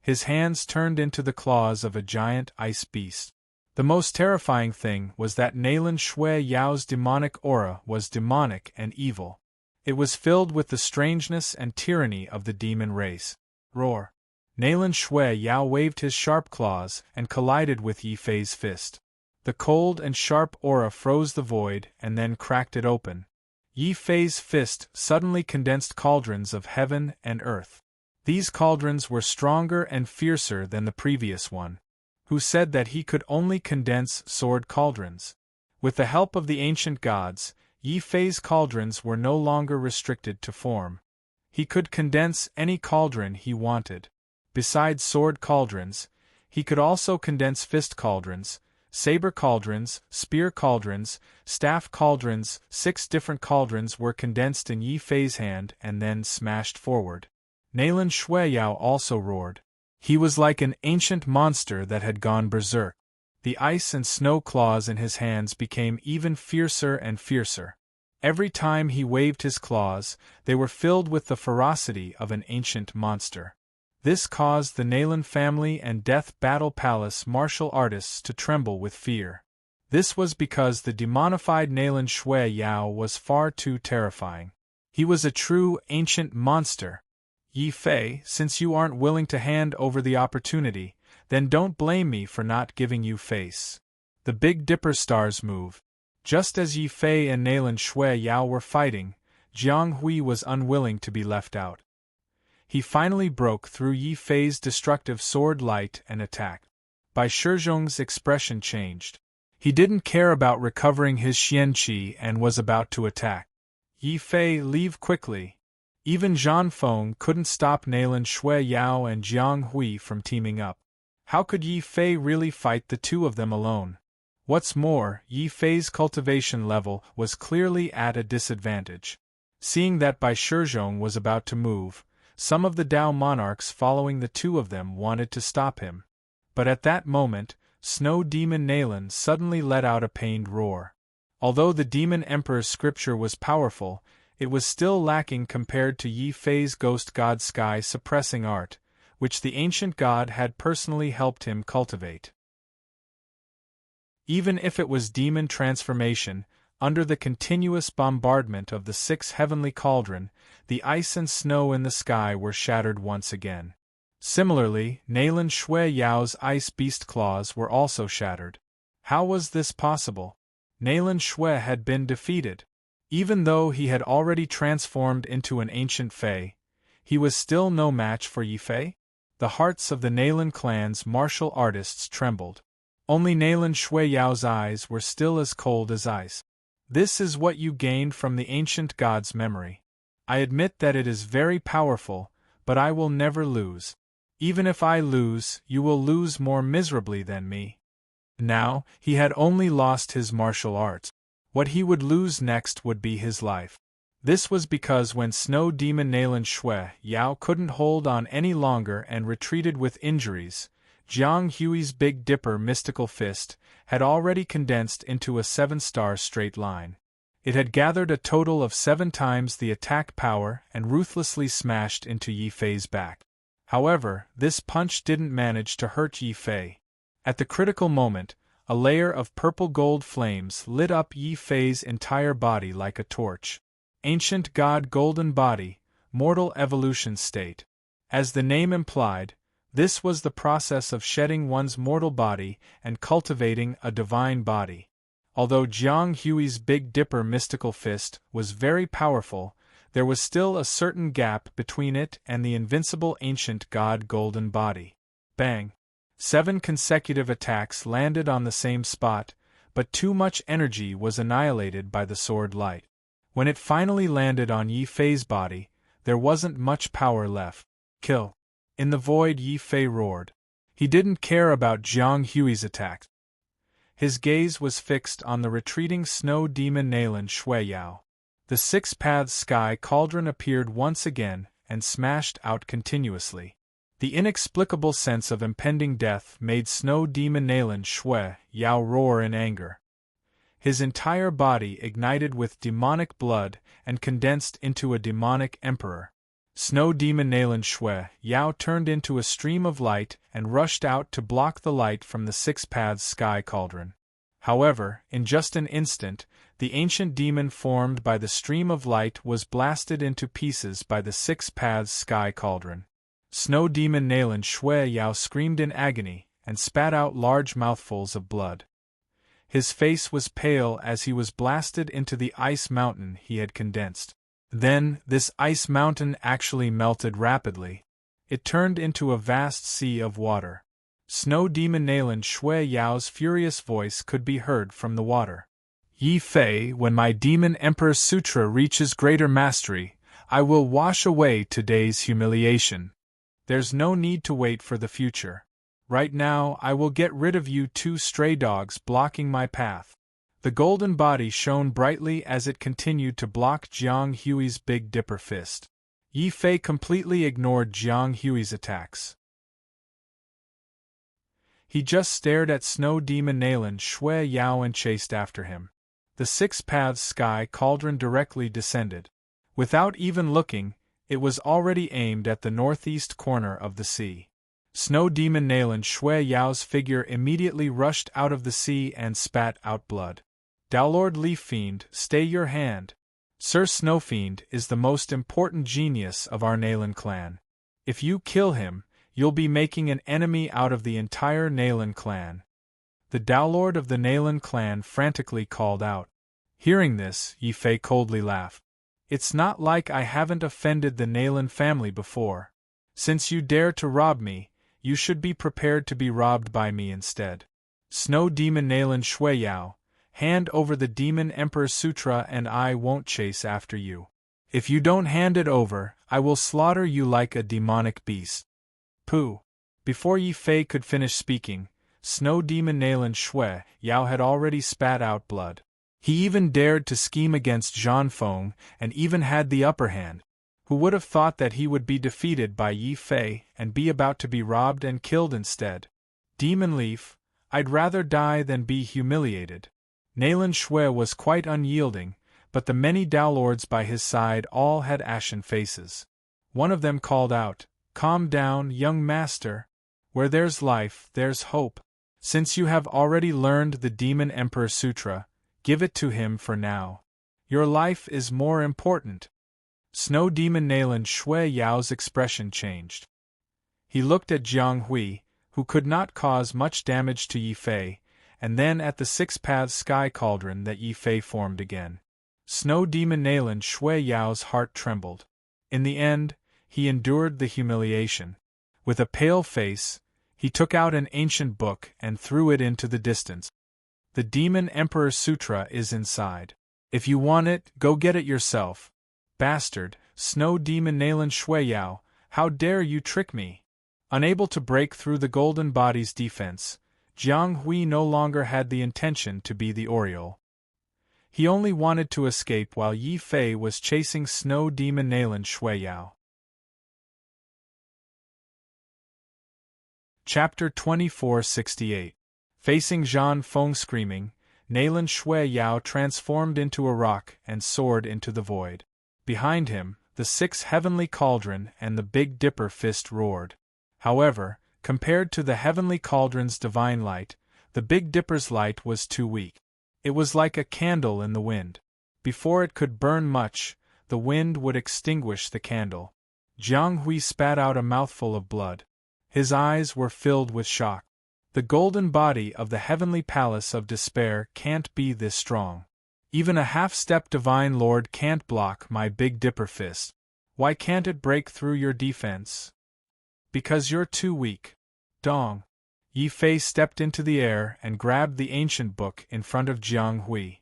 His hands turned into the claws of a giant ice beast. The most terrifying thing was that Nalan Shui Yao's demonic aura was demonic and evil. It was filled with the strangeness and tyranny of the demon race. Roar! Nalan Shui Yao waved his sharp claws and collided with Yi Fei's fist. The cold and sharp aura froze the void and then cracked it open. Yi Fei's fist suddenly condensed cauldrons of heaven and earth. These cauldrons were stronger and fiercer than the previous one. Who said that he could only condense sword cauldrons? With the help of the ancient gods, Yi Fei's cauldrons were no longer restricted to form. He could condense any cauldron he wanted. Besides sword cauldrons, he could also condense fist cauldrons, saber cauldrons, spear cauldrons, staff cauldrons. 6 different cauldrons were condensed in Yi Fei's hand and then smashed forward. Nalan Shui Yao also roared. He was like an ancient monster that had gone berserk. The ice and snow claws in his hands became even fiercer and fiercer. Every time he waved his claws, they were filled with the ferocity of an ancient monster. This caused the Nalan family and Death Battle Palace martial artists to tremble with fear. This was because the demonified Nalan Shui Yao was far too terrifying. He was a true ancient monster. Yi Fei, since you aren't willing to hand over the opportunity, then don't blame me for not giving you face. The Big Dipper stars move. Just as Yi Fei and Nalan Shui Yao were fighting, Jiang Hui was unwilling to be left out. He finally broke through Yi Fei's destructive sword light and attacked. Bai Shizhong's expression changed. He didn't care about recovering his xianqi and was about to attack. Yi Fei, leave quickly. Even Zhan Feng couldn't stop Nalan Shui Yao and Jiang Hui from teaming up. How could Yi Fei really fight the two of them alone? What's more, Yi Fei's cultivation level was clearly at a disadvantage. Seeing that Bai Shizhong was about to move, some of the Dao monarchs following the two of them wanted to stop him. But at that moment, Snow Demon Nalan suddenly let out a pained roar. Although the Demon Emperor's scripture was powerful, it was still lacking compared to Yi Fei's Ghost God Sky suppressing art, which the ancient god had personally helped him cultivate. Even if it was demon transformation, under the continuous bombardment of the 6 heavenly cauldron, the ice and snow in the sky were shattered once again. Similarly, Nalan Shui Yao's ice beast claws were also shattered. How was this possible? Nalan Shui had been defeated. Even though he had already transformed into an ancient Fei, he was still no match for Yi Fei? The hearts of the Nalan clan's martial artists trembled. Only Nalan Shui Yao's eyes were still as cold as ice. This is what you gained from the ancient god's memory. I admit that it is very powerful, but I will never lose. Even if I lose, you will lose more miserably than me. Now, he had only lost his martial arts. What he would lose next would be his life. This was because when Snow Demon Nalan Shui Yao couldn't hold on any longer and retreated with injuries, Jiang Hui's Big Dipper mystical fist had already condensed into a 7-star straight line. It had gathered a total of 7 times the attack power and ruthlessly smashed into Yi Fei's back. However, this punch didn't manage to hurt Yi Fei. At the critical moment, a layer of purple gold flames lit up Yi Fei's entire body like a torch. Ancient God Golden Body, Mortal Evolution State. As the name implied, this was the process of shedding one's mortal body and cultivating a divine body. Although Jiang Hui's Big Dipper mystical fist was very powerful, there was still a certain gap between it and the invincible ancient God Golden Body. Bang! 7 consecutive attacks landed on the same spot, but too much energy was annihilated by the sword light. When it finally landed on Yi Fei's body, there wasn't much power left. Kill. In the void, Yi Fei roared. He didn't care about Jiang Hui's attack. His gaze was fixed on the retreating snow demon Nalan Shui Yao. The 6-paths sky cauldron appeared once again and smashed out continuously. The inexplicable sense of impending death made snow demon Nalan Shui Yao roar in anger. His entire body ignited with demonic blood and condensed into a demonic emperor. Snow demon Nalan Shui Yao turned into a stream of light and rushed out to block the light from the 6-paths sky cauldron. However, in just an instant, the ancient demon formed by the stream of light was blasted into pieces by the 6-paths sky cauldron. Snow demon Nalan Shui Yao screamed in agony and spat out large mouthfuls of blood. His face was pale as he was blasted into the ice mountain he had condensed. Then, this ice mountain actually melted rapidly. It turned into a vast sea of water. Snow demon Nalan Shui Yao's furious voice could be heard from the water. Yi Fei, when my Demon Emperor Sutra reaches greater mastery, I will wash away today's humiliation. There's no need to wait for the future. Right now, I will get rid of you 2 stray dogs blocking my path. The golden body shone brightly as it continued to block Jiang Hui's Big Dipper fist. Yi Fei completely ignored Jiang Hui's attacks. He just stared at snow demon Nalan Shui Yao and chased after him. The 6-paths sky cauldron directly descended. Without even looking, it was already aimed at the northeast corner of the sea. Snow demon Nalan Shui Yao's figure immediately rushed out of the sea and spat out blood. Downlord Leaf Fiend, stay your hand. Sir Snowfiend is the most important genius of our Nalan clan. If you kill him, you'll be making an enemy out of the entire Nalan clan. The Downlord of the Nalan clan frantically called out. Hearing this, Yi Fei coldly laughed. It's not like I haven't offended the Nalan family before. Since you dare to rob me, you should be prepared to be robbed by me instead. Snow demon Nalan Shui Yao, hand over the Demon Emperor Sutra and I won't chase after you. If you don't hand it over, I will slaughter you like a demonic beast. Pooh! Before Yi Fei could finish speaking, Snow demon Nalan Shui Yao had already spat out blood. He even dared to scheme against Zhan Feng and even had the upper hand. Who would have thought that he would be defeated by Yi Fei and be about to be robbed and killed instead? Demon Leaf, I'd rather die than be humiliated. Nalan Shui was quite unyielding, but the many Downlords by his side all had ashen faces. One of them called out, "Calm down, young master. Where there's life, there's hope. Since you have already learned the Demon Emperor Sutra, give it to him for now. Your life is more important." Snow demon Nalan Shui Yao's expression changed. He looked at Jiang Hui, who could not cause much damage to Yi Fei, and then at the 6-paths sky cauldron that Yi Fei formed again. Snow demon Nalan Shui Yao's heart trembled. In the end, he endured the humiliation. With a pale face, he took out an ancient book and threw it into the distance. The Demon Emperor Sutra is inside. If you want it, go get it yourself. Bastard, Snow demon Nalan Shui Yao, how dare you trick me? Unable to break through the golden body's defense, Jiang Hui no longer had the intention to be the Oriole. He only wanted to escape while Yi Fei was chasing Snow demon Nalan Shui Yao. Chapter 2468. Facing Zhan Feng screaming, Nalan Shui Yao transformed into a rock and soared into the void. Behind him, the 6 heavenly cauldron and the Big Dipper fist roared. However, compared to the heavenly cauldron's divine light, the Big Dipper's light was too weak. It was like a candle in the wind. Before it could burn much, the wind would extinguish the candle. Jiang Hui spat out a mouthful of blood. His eyes were filled with shock. The golden body of the heavenly palace of despair can't be this strong. Even a half-step divine lord can't block my Big Dipper fist. Why can't it break through your defense? Because you're too weak. Dong. Yi Fei stepped into the air and grabbed the ancient book in front of Jiang Hui.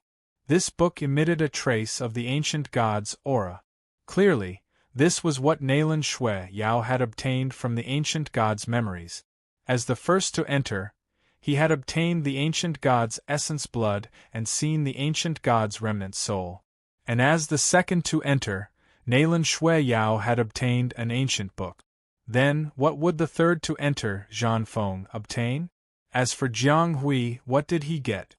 This book emitted a trace of the ancient god's aura. Clearly, this was what Naylan Shui Yao had obtained from the ancient god's memories. As the first to enter, he had obtained the ancient god's essence blood and seen the ancient god's remnant soul. And as the second to enter, Naylan Shui Yao had obtained an ancient book. Then, what would the third to enter, Zhan Feng, obtain? As for Jiang Hui, what did he get?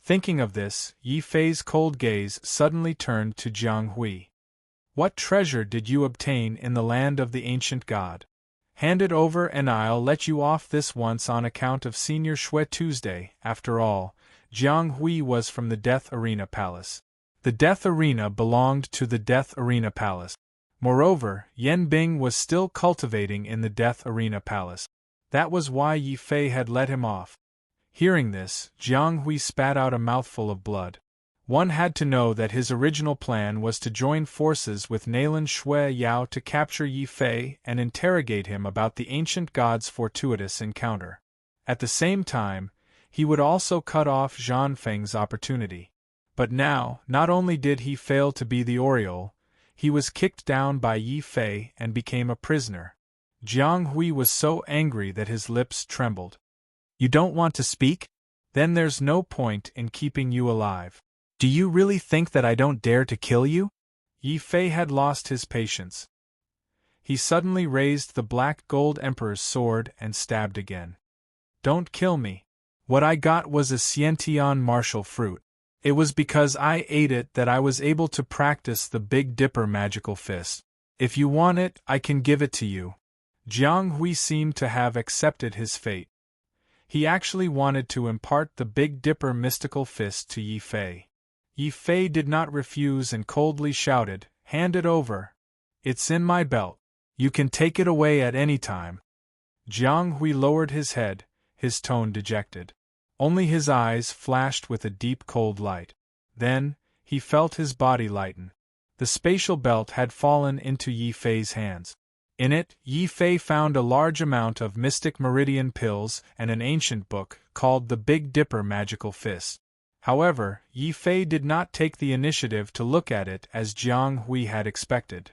Thinking of this, Yi Fei's cold gaze suddenly turned to Jiang Hui. What treasure did you obtain in the land of the ancient god? Hand it over and I'll let you off this once on account of Senior Shui Tuesday. After all, Jiang Hui was from the Death Arena Palace. The Death Arena belonged to the Death Arena Palace. Moreover, Yan Bing was still cultivating in the Death Arena Palace. That was why Yi Fei had let him off. Hearing this, Jiang Hui spat out a mouthful of blood. One had to know that his original plan was to join forces with Naylan Shui Yao to capture Yi Fei and interrogate him about the ancient god's fortuitous encounter. At the same time, he would also cut off Zhan Feng's opportunity. But now, not only did he fail to be the Oriole, he was kicked down by Yi Fei and became a prisoner. Jiang Hui was so angry that his lips trembled. You don't want to speak? Then there's no point in keeping you alive. Do you really think that I don't dare to kill you? Yi Fei had lost his patience. He suddenly raised the black gold emperor's sword and stabbed again. Don't kill me. What I got was a Xiantian martial fruit. It was because I ate it that I was able to practice the Big Dipper magical fist. If you want it, I can give it to you. Jiang Hui seemed to have accepted his fate. He actually wanted to impart the Big Dipper mystical fist to Yi Fei. Yi Fei did not refuse and coldly shouted, "Hand it over. It's in my belt. You can take it away at any time." Jiang Hui lowered his head, his tone dejected. Only his eyes flashed with a deep cold light. Then, he felt his body lighten. The spatial belt had fallen into Yi Fei's hands. In it, Yi Fei found a large amount of mystic meridian pills and an ancient book called the Big Dipper Magical Fist. However, Yi Fei did not take the initiative to look at it as Jiang Hui had expected.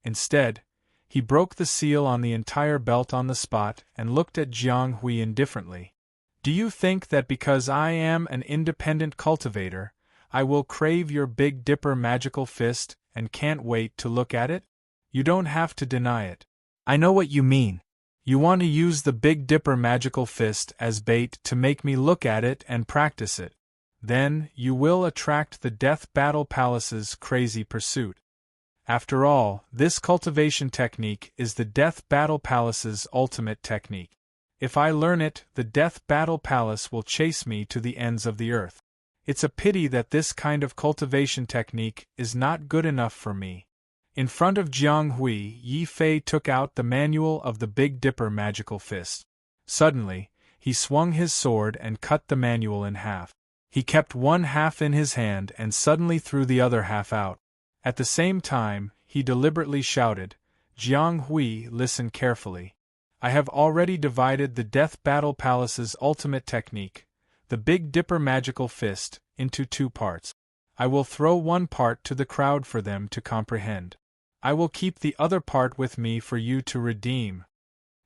Instead, he broke the seal on the entire belt on the spot and looked at Jiang Hui indifferently. Do you think that because I am an independent cultivator, I will crave your Big Dipper magical fist and can't wait to look at it? You don't have to deny it. I know what you mean. You want to use the Big Dipper magical fist as bait to make me look at it and practice it. Then, you will attract the Death Battle Palace's crazy pursuit. After all, this cultivation technique is the Death Battle Palace's ultimate technique. If I learn it, the Death Battle Palace will chase me to the ends of the earth. It's a pity that this kind of cultivation technique is not good enough for me. In front of Jiang Hui, Yi Fei took out the manual of the Big Dipper magical fist. Suddenly, he swung his sword and cut the manual in half. He kept one half in his hand and suddenly threw the other half out. At the same time, he deliberately shouted, "Jiang Hui, listen carefully. I have already divided the Death Battle Palace's ultimate technique, the Big Dipper magical fist, into two parts. I will throw one part to the crowd for them to comprehend. I will keep the other part with me for you to redeem.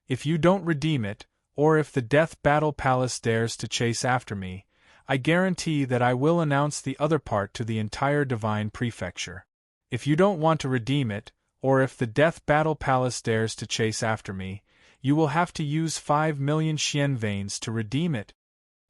If you don't redeem it, or if the Death Battle Palace dares to chase after me, I guarantee that I will announce the other part to the entire Divine Prefecture. If you don't want to redeem it, or if the Death Battle Palace dares to chase after me, you will have to use 5 million Xian veins to redeem it."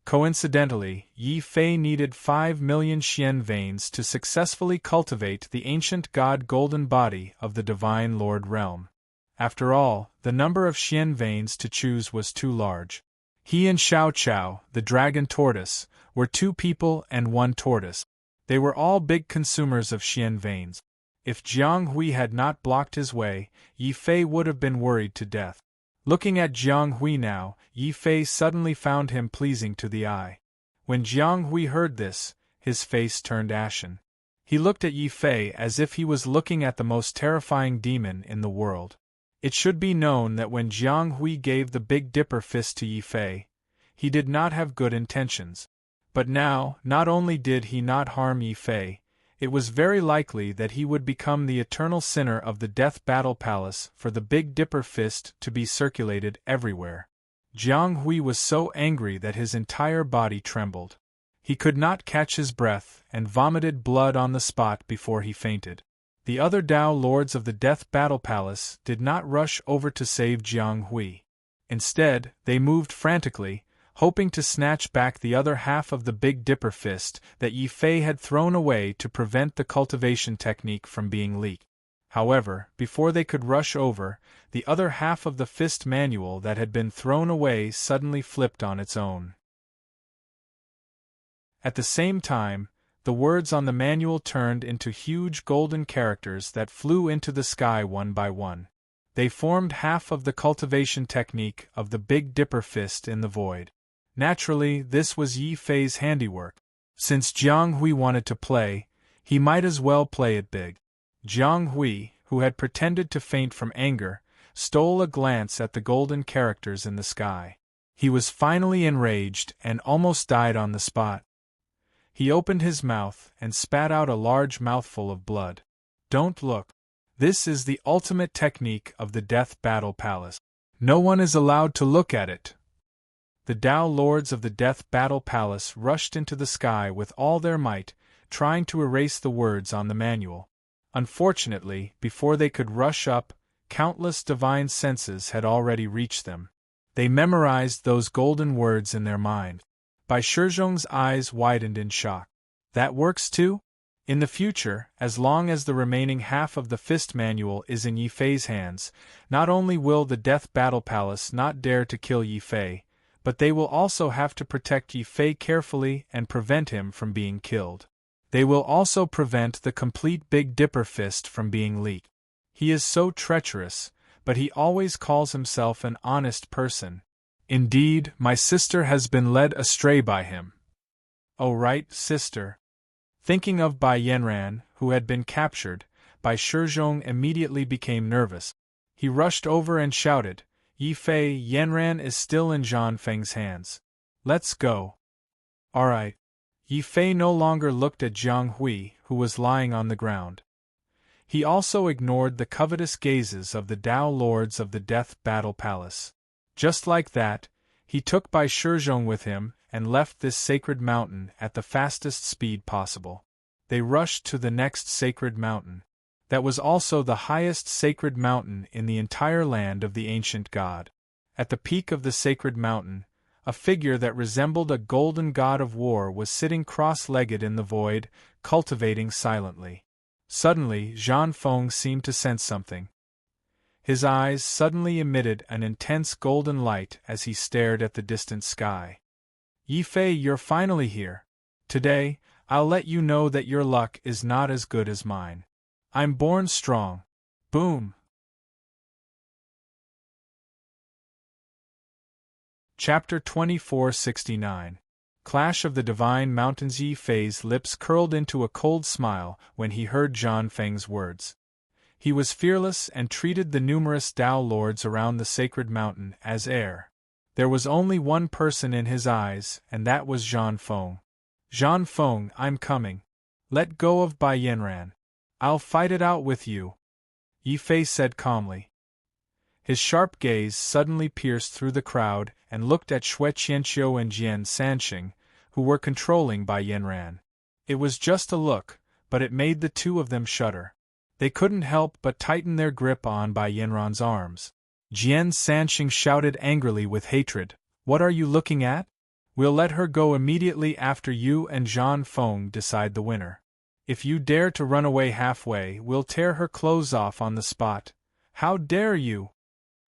Coincidentally, Yi Fei needed 5 million Xian veins to successfully cultivate the ancient god golden body of the Divine Lord Realm. After all, the number of Xian veins to choose was too large. He and Xiao Chao, the dragon tortoise, were 2 people and 1 tortoise. They were all big consumers of Xian veins. If Jiang Hui had not blocked his way, Yi Fei would have been worried to death. Looking at Jiang Hui now, Yi Fei suddenly found him pleasing to the eye. When Jiang Hui heard this, his face turned ashen. He looked at Yi Fei as if he was looking at the most terrifying demon in the world. It should be known that when Jiang Hui gave the Big Dipper fist to Yi Fei, he did not have good intentions. But now, not only did he not harm Yi Fei, it was very likely that he would become the eternal sinner of the Death Battle Palace for the Big Dipper fist to be circulated everywhere. Jiang Hui was so angry that his entire body trembled. He could not catch his breath and vomited blood on the spot before he fainted. The other Tao lords of the Death Battle Palace did not rush over to save Jiang Hui. Instead, they moved frantically, hoping to snatch back the other half of the Big Dipper fist that Yi Fei had thrown away to prevent the cultivation technique from being leaked. However, before they could rush over, the other half of the fist manual that had been thrown away suddenly flipped on its own. At the same time, the words on the manual turned into huge golden characters that flew into the sky one by one. They formed half of the cultivation technique of the Big Dipper fist in the void. Naturally, this was Yi Fei's handiwork. Since Jiang Hui wanted to play, he might as well play it big. Jiang Hui, who had pretended to faint from anger, stole a glance at the golden characters in the sky. He was finally enraged and almost died on the spot. He opened his mouth and spat out a large mouthful of blood. Don't look. This is the ultimate technique of the Death Battle Palace. No one is allowed to look at it. The Tao lords of the Death Battle Palace rushed into the sky with all their might, trying to erase the words on the manual. Unfortunately, before they could rush up, countless divine senses had already reached them. They memorized those golden words in their mind. Bai Shizhong's eyes widened in shock. That works too? In the future, as long as the remaining half of the fist manual is in Yi Fei's hands, not only will the Death Battle Palace not dare to kill Yi Fei, but they will also have to protect Yi Fei carefully and prevent him from being killed. They will also prevent the complete Big Dipper fist from being leaked. He is so treacherous, but he always calls himself an honest person. Indeed, my sister has been led astray by him. Oh right, sister. Thinking of Bai Yanran, who had been captured, Bai Shizhong immediately became nervous. He rushed over and shouted, Yi Fei, Yanran is still in Zhang Feng's hands. Let's go. Alright. Yi Fei no longer looked at Jiang Hui, who was lying on the ground. He also ignored the covetous gazes of the Tao lords of the Death Battle Palace. Just like that, he took Bai Shizhong with him and left this sacred mountain at the fastest speed possible. They rushed to the next sacred mountain. That was also the highest sacred mountain in the entire land of the ancient god. At the peak of the sacred mountain, a figure that resembled a golden god of war was sitting cross-legged in the void, cultivating silently. Suddenly, Zhang Feng seemed to sense something. His eyes suddenly emitted an intense golden light as he stared at the distant sky. Yi Fei, you're finally here. Today, I'll let you know that your luck is not as good as mine. I'm born strong. Boom! Chapter 2469. Clash of the Divine Mountains. Yi Fei's lips curled into a cold smile when he heard Zhang Feng's words. He was fearless and treated the numerous Tao lords around the sacred mountain as air. There was only one person in his eyes, and that was Zhang Feng. Zhang Feng, I'm coming. Let go of Bai Yanran. I'll fight it out with you, Yi Fei said calmly. His sharp gaze suddenly pierced through the crowd and looked at Xue Qianqiu and Jian Sanxing, who were controlling Bai Yanran. It was just a look, but it made the two of them shudder. They couldn't help but tighten their grip on Bai Yanran's arms. Jian Sanxing shouted angrily with hatred, "What are you looking at? We'll let her go immediately after you and Zhang Feng decide the winner. If you dare to run away halfway, we'll tear her clothes off on the spot. How dare you?"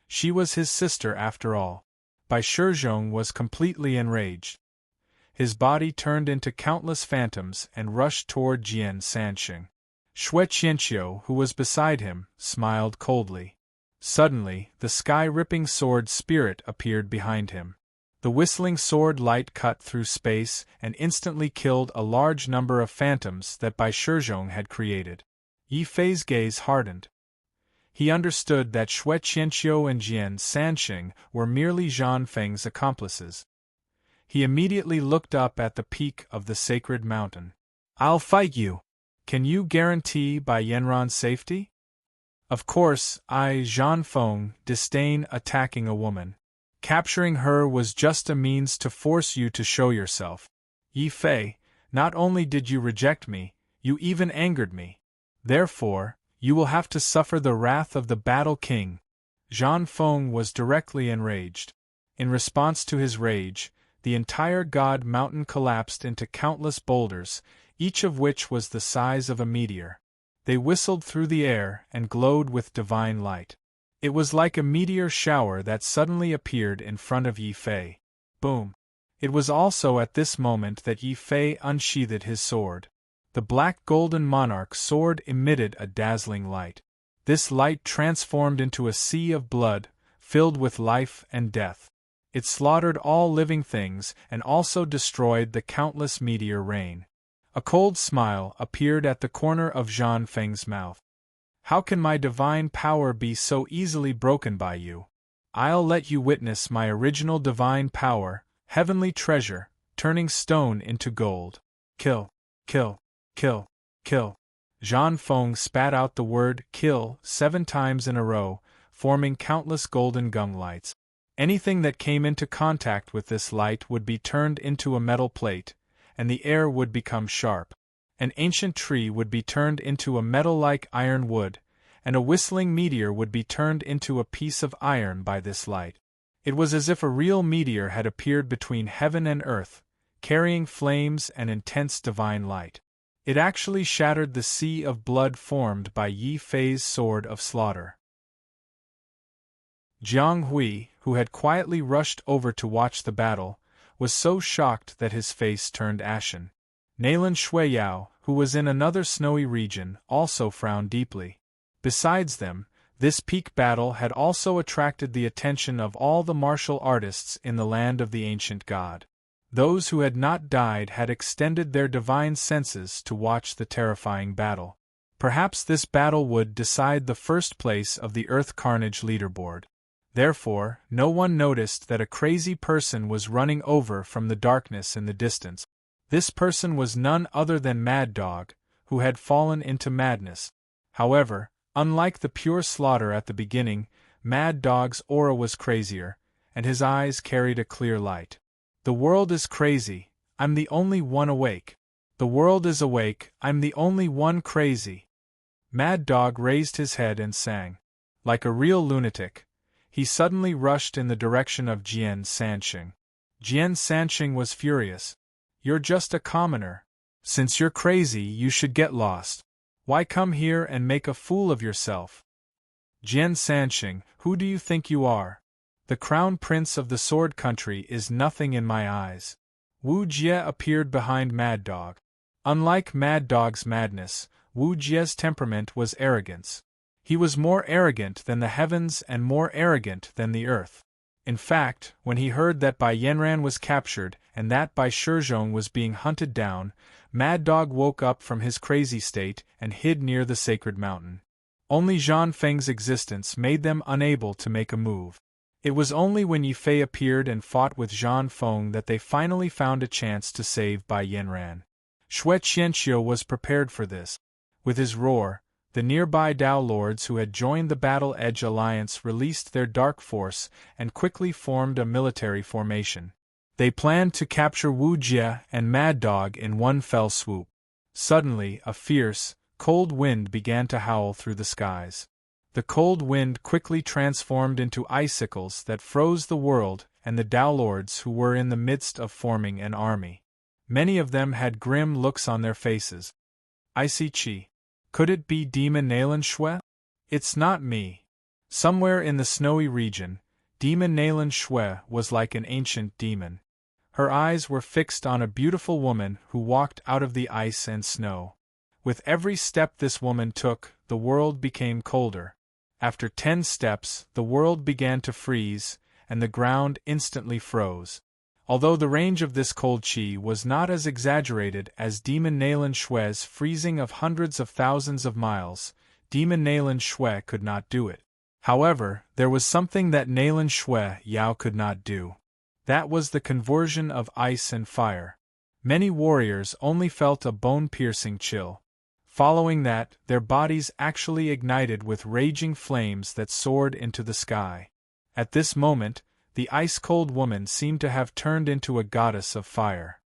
She was his sister after all. Bai Shizhong was completely enraged. His body turned into countless phantoms and rushed toward Jian Sanxing. Xue Qianqiu, who was beside him, smiled coldly. Suddenly, the sky-ripping sword spirit appeared behind him. The whistling sword light cut through space and instantly killed a large number of phantoms that Bai Shizhong had created. Yi Fei's gaze hardened. He understood that Shui Qianqiu and Jian Sanxing were merely Zhang Feng's accomplices. He immediately looked up at the peak of the sacred mountain. "I'll fight you. Can you guarantee Bai Yanran's safety?" "Of course, Zhang Feng, disdain attacking a woman. Capturing her was just a means to force you to show yourself. Yi Fei, not only did you reject me, you even angered me. Therefore, you will have to suffer the wrath of the Battle King." Zhang Feng was directly enraged. In response to his rage, the entire God Mountain collapsed into countless boulders, each of which was the size of a meteor. They whistled through the air and glowed with divine light. It was like a meteor shower that suddenly appeared in front of Yi Fei. Boom! It was also at this moment that Yi Fei unsheathed his sword. The black golden monarch sword emitted a dazzling light. This light transformed into a sea of blood, filled with life and death. It slaughtered all living things and also destroyed the countless meteor rain. A cold smile appeared at the corner of Zhang Feng's mouth. "How can my divine power be so easily broken by you? I'll let you witness my original divine power, heavenly treasure, turning stone into gold. Kill, kill, kill, kill." Zhang Feng spat out the word "kill" 7 times in a row, forming countless golden gung lights. Anything that came into contact with this light would be turned into a metal plate, and the air would become sharp. An ancient tree would be turned into a metal-like iron wood, and a whistling meteor would be turned into a piece of iron by this light. It was as if a real meteor had appeared between heaven and earth, carrying flames and intense divine light. It actually shattered the sea of blood formed by Yi Fei's sword of slaughter. Jiang Hui, who had quietly rushed over to watch the battle, was so shocked that his face turned ashen. Nalan Shuiyao, who was in another snowy region, also frowned deeply. Besides them, this peak battle had also attracted the attention of all the martial artists in the land of the ancient god. Those who had not died had extended their divine senses to watch the terrifying battle. Perhaps this battle would decide the first place of the Earth Carnage leaderboard. Therefore, no one noticed that a crazy person was running over from the darkness in the distance. This person was none other than Mad Dog, who had fallen into madness. However, unlike the pure slaughter at the beginning, Mad Dog's aura was crazier, and his eyes carried a clear light. "The world is crazy, I'm the only one awake. The world is awake, I'm the only one crazy." Mad Dog raised his head and sang. Like a real lunatic, he suddenly rushed in the direction of Jian Sanxing. Jian Sanxing was furious. "You're just a commoner. Since you're crazy, you should get lost. Why come here and make a fool of yourself?" "Jian Sanxing, who do you think you are? The crown prince of the Sword Country is nothing in my eyes." Wu Jie appeared behind Mad Dog. Unlike Mad Dog's madness, Wu Jie's temperament was arrogance. He was more arrogant than the heavens and more arrogant than the earth. In fact, when he heard that Bai Yanran was captured and that Bai Shizhong was being hunted down, Mad Dog woke up from his crazy state and hid near the sacred mountain. Only Zhang Feng's existence made them unable to make a move. It was only when Yi Fei appeared and fought with Zhang Feng that they finally found a chance to save Bai Yanran. Shui Qianqiu was prepared for this. With his roar, the nearby Dao Lords who had joined the Battle Edge Alliance released their dark force and quickly formed a military formation. They planned to capture Wu Jie and Mad Dog in one fell swoop. Suddenly, a fierce, cold wind began to howl through the skies. The cold wind quickly transformed into icicles that froze the world and the Dao Lords who were in the midst of forming an army. Many of them had grim looks on their faces. "Icy Chi. Could it be Demon Nalan Shui? It's not me." Somewhere in the snowy region, Demon Nalan Shui was like an ancient demon. Her eyes were fixed on a beautiful woman who walked out of the ice and snow. With every step this woman took, the world became colder. After 10 steps, the world began to freeze, and the ground instantly froze. Although the range of this cold chi was not as exaggerated as Demon Nalan Shui's freezing of hundreds of thousands of miles, demon Nalan Shui could not do it. However, there was something that Nalan Shui Yao could not do. That was the conversion of ice and fire. Many warriors only felt a bone-piercing chill. Following that, their bodies actually ignited with raging flames that soared into the sky. At this moment, the ice-cold woman seemed to have turned into a goddess of fire.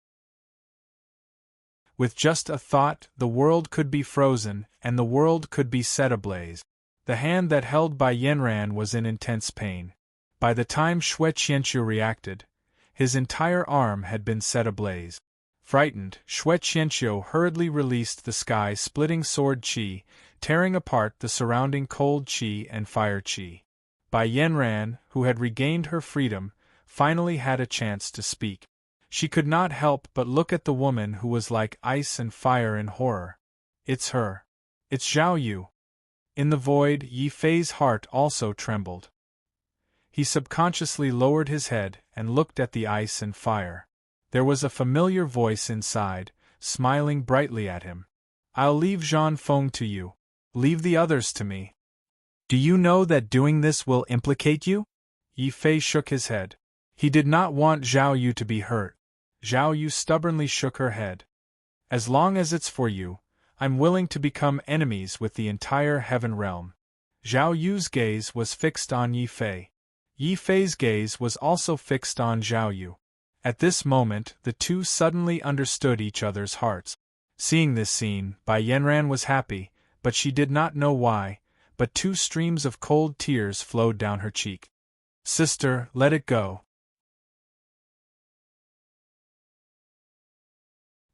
With just a thought, the world could be frozen, and the world could be set ablaze. The hand that held Bai Yanran was in intense pain. By the time Shui Qianqiu reacted, his entire arm had been set ablaze. Frightened, Shui Qianqiu hurriedly released the sky-splitting sword qi, tearing apart the surrounding cold qi and fire qi. Bai Yanran, who had regained her freedom, finally had a chance to speak. She could not help but look at the woman who was like ice and fire in horror. It's her. It's Zhao Yu. In the void, Yi Fei's heart also trembled. He subconsciously lowered his head and looked at the ice and fire. There was a familiar voice inside, smiling brightly at him. I'll leave Zhang Feng to you. Leave the others to me. Do you know that doing this will implicate you? Yi Fei shook his head. He did not want Zhao Yu to be hurt. Zhao Yu stubbornly shook her head. As long as it's for you, I'm willing to become enemies with the entire heaven realm. Zhao Yu's gaze was fixed on Yi Fei. Yi Fei's gaze was also fixed on Zhao Yu. At this moment, the two suddenly understood each other's hearts. Seeing this scene, Bai Yanran was happy, but she did not know why, but 2 streams of cold tears flowed down her cheek. Sister, let it go.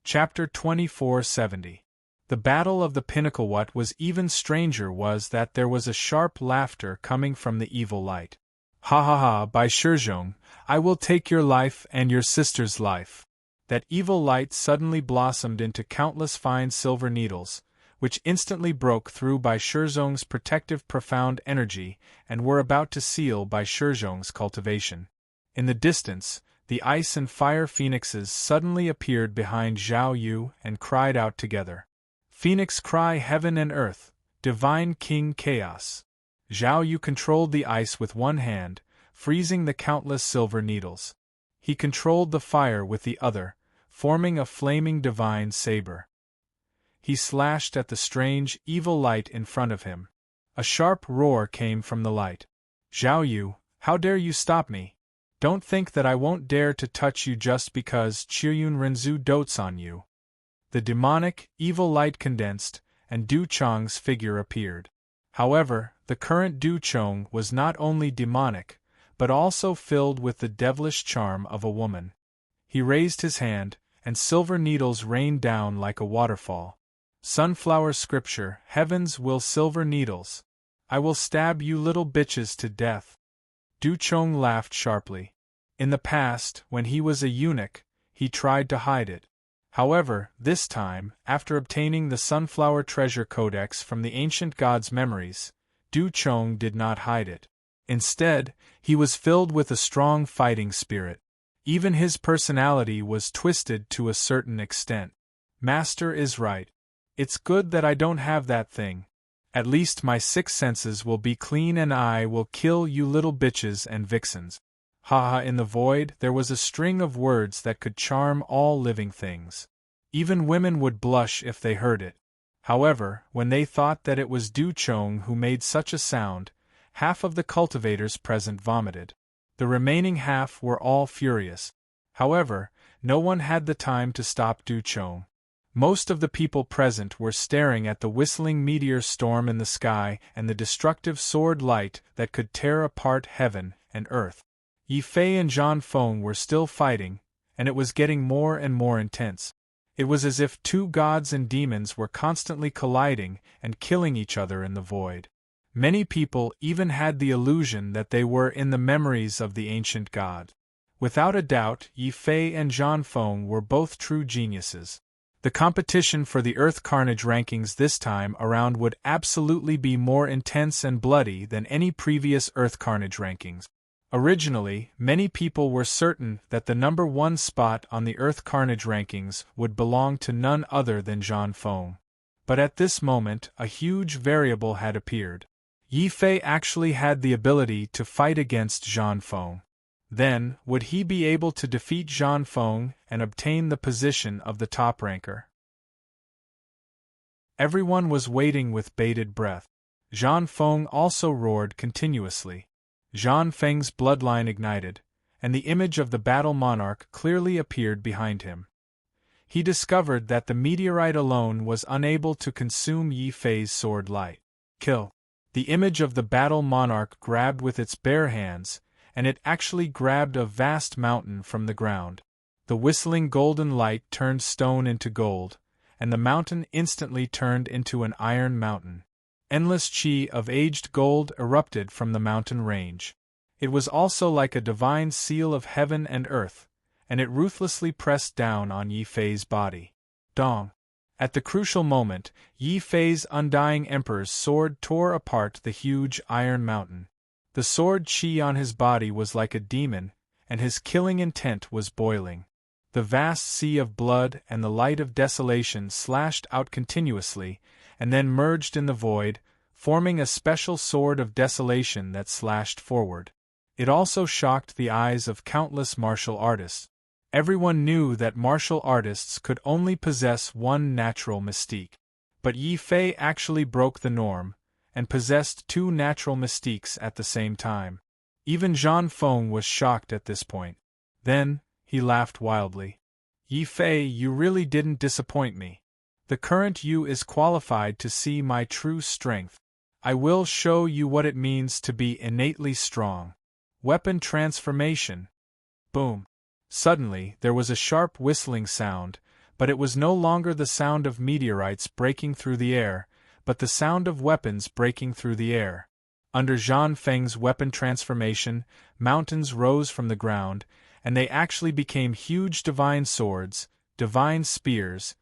Chapter 2470. The Battle of the Pinnacle. What was even stranger was that there was a sharp laughter coming from the evil light. Ha ha ha, Bai Shizhong, I will take your life and your sister's life. That evil light suddenly blossomed into countless fine silver needles, which instantly broke through Bai Shizhong's protective profound energy and were about to seal Bai Shizhong's cultivation. In the distance, the ice and fire phoenixes suddenly appeared behind Zhao Yu and cried out together. Phoenix cry heaven and earth, divine king chaos. Zhao Yu controlled the ice with one hand, freezing the countless silver needles. He controlled the fire with the other, forming a flaming divine saber. He slashed at the strange, evil light in front of him. A sharp roar came from the light. Zhao Yu, how dare you stop me? Don't think that I won't dare to touch you just because Qiyun Renzu dotes on you. The demonic, evil light condensed, and Du Chong's figure appeared. However, the current Du Chong was not only demonic, but also filled with the devilish charm of a woman. He raised his hand, and silver needles rained down like a waterfall. Sunflower scripture, heavens will silver needles. I will stab you little bitches to death. Du Chong laughed sharply. In the past, when he was a eunuch, he tried to hide it. However, this time, after obtaining the Sunflower Treasure Codex from the ancient god's memories, Du Chong did not hide it. Instead, he was filled with a strong fighting spirit. Even his personality was twisted to a certain extent. Master is right. It's good that I don't have that thing. At least my 6 senses will be clean and I will kill you little bitches and vixens. Ha ha, in the void there was a string of words that could charm all living things. Even women would blush if they heard it. However, when they thought that it was Du Chong who made such a sound, half of the cultivators present vomited. The remaining half were all furious. However, no one had the time to stop Du Chong. Most of the people present were staring at the whistling meteor storm in the sky and the destructive sword light that could tear apart heaven and earth. Yi Fei and Zhang Feng were still fighting, and it was getting more and more intense. It was as if 2 gods and demons were constantly colliding and killing each other in the void. Many people even had the illusion that they were in the memories of the ancient god. Without a doubt, Yi Fei and Zhang Feng were both true geniuses. The competition for the Earth Carnage rankings this time around would absolutely be more intense and bloody than any previous Earth Carnage rankings. Originally, many people were certain that the number 1 spot on the Earth Carnage rankings would belong to none other than Zhang Feng. But at this moment, a huge variable had appeared. Yi Fei actually had the ability to fight against Zhang Feng. Then, would he be able to defeat Zhang Feng and obtain the position of the top ranker? Everyone was waiting with bated breath. Zhang Feng also roared continuously. Zhang Feng's bloodline ignited, and the image of the battle monarch clearly appeared behind him. He discovered that the meteorite alone was unable to consume Yi Fei's sword light. Kill. The image of the battle monarch grabbed with its bare hands, and it actually grabbed a vast mountain from the ground. The whistling golden light turned stone into gold, and the mountain instantly turned into an iron mountain. Endless chi of aged gold erupted from the mountain range. It was also like a divine seal of heaven and earth, and it ruthlessly pressed down on Yi Fei's body. Dong! At the crucial moment, Yi Fei's undying emperor's sword tore apart the huge iron mountain. The sword chi on his body was like a demon, and his killing intent was boiling. The vast sea of blood and the light of desolation slashed out continuously, and then merged in the void, forming a special sword of desolation that slashed forward. It also shocked the eyes of countless martial artists. Everyone knew that martial artists could only possess one natural mystique. But Yi Fei actually broke the norm, and possessed two natural mystiques at the same time. Even Zhang Feng was shocked at this point. Then, he laughed wildly. Yi Fei, you really didn't disappoint me. The current you is qualified to see my true strength. I will show you what it means to be innately strong. Weapon transformation. Boom. Suddenly, there was a sharp whistling sound, but it was no longer the sound of meteorites breaking through the air, but the sound of weapons breaking through the air. Under Zhang Feng's weapon transformation, mountains rose from the ground, and they actually became huge divine swords, divine spears,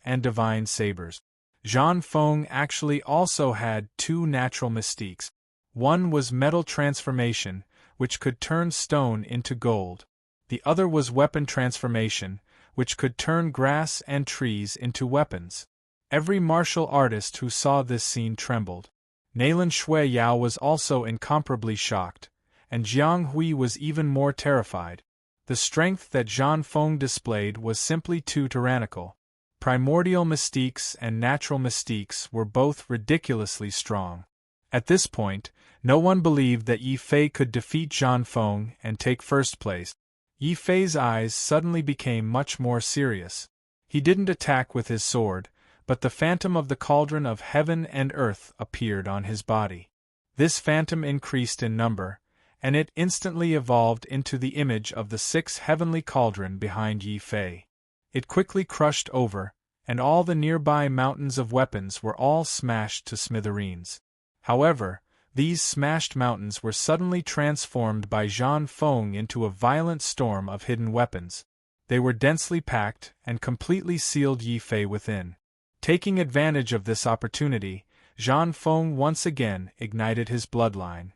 and divine sabers. Zhang Feng actually also had two natural mystiques. One was metal transformation, which could turn stone into gold. The other was weapon transformation, which could turn grass and trees into weapons. Every martial artist who saw this scene trembled. Naylan Shuiyao was also incomparably shocked, and Jiang Hui was even more terrified. The strength that Zhang Feng displayed was simply too tyrannical. Primordial mystiques and natural mystiques were both ridiculously strong. At this point, no one believed that Yi Fei could defeat Zhang Feng and take first place. Yi Fei's eyes suddenly became much more serious. He didn't attack with his sword, but the phantom of the cauldron of heaven and earth appeared on his body. This phantom increased in number, and it instantly evolved into the image of the 6 heavenly cauldron behind Yi Fei. It quickly crushed over, and all the nearby mountains of weapons were all smashed to smithereens. However, these smashed mountains were suddenly transformed by Zhang Feng into a violent storm of hidden weapons. They were densely packed and completely sealed Yi Fei within. Taking advantage of this opportunity, Zhang Feng once again ignited his bloodline.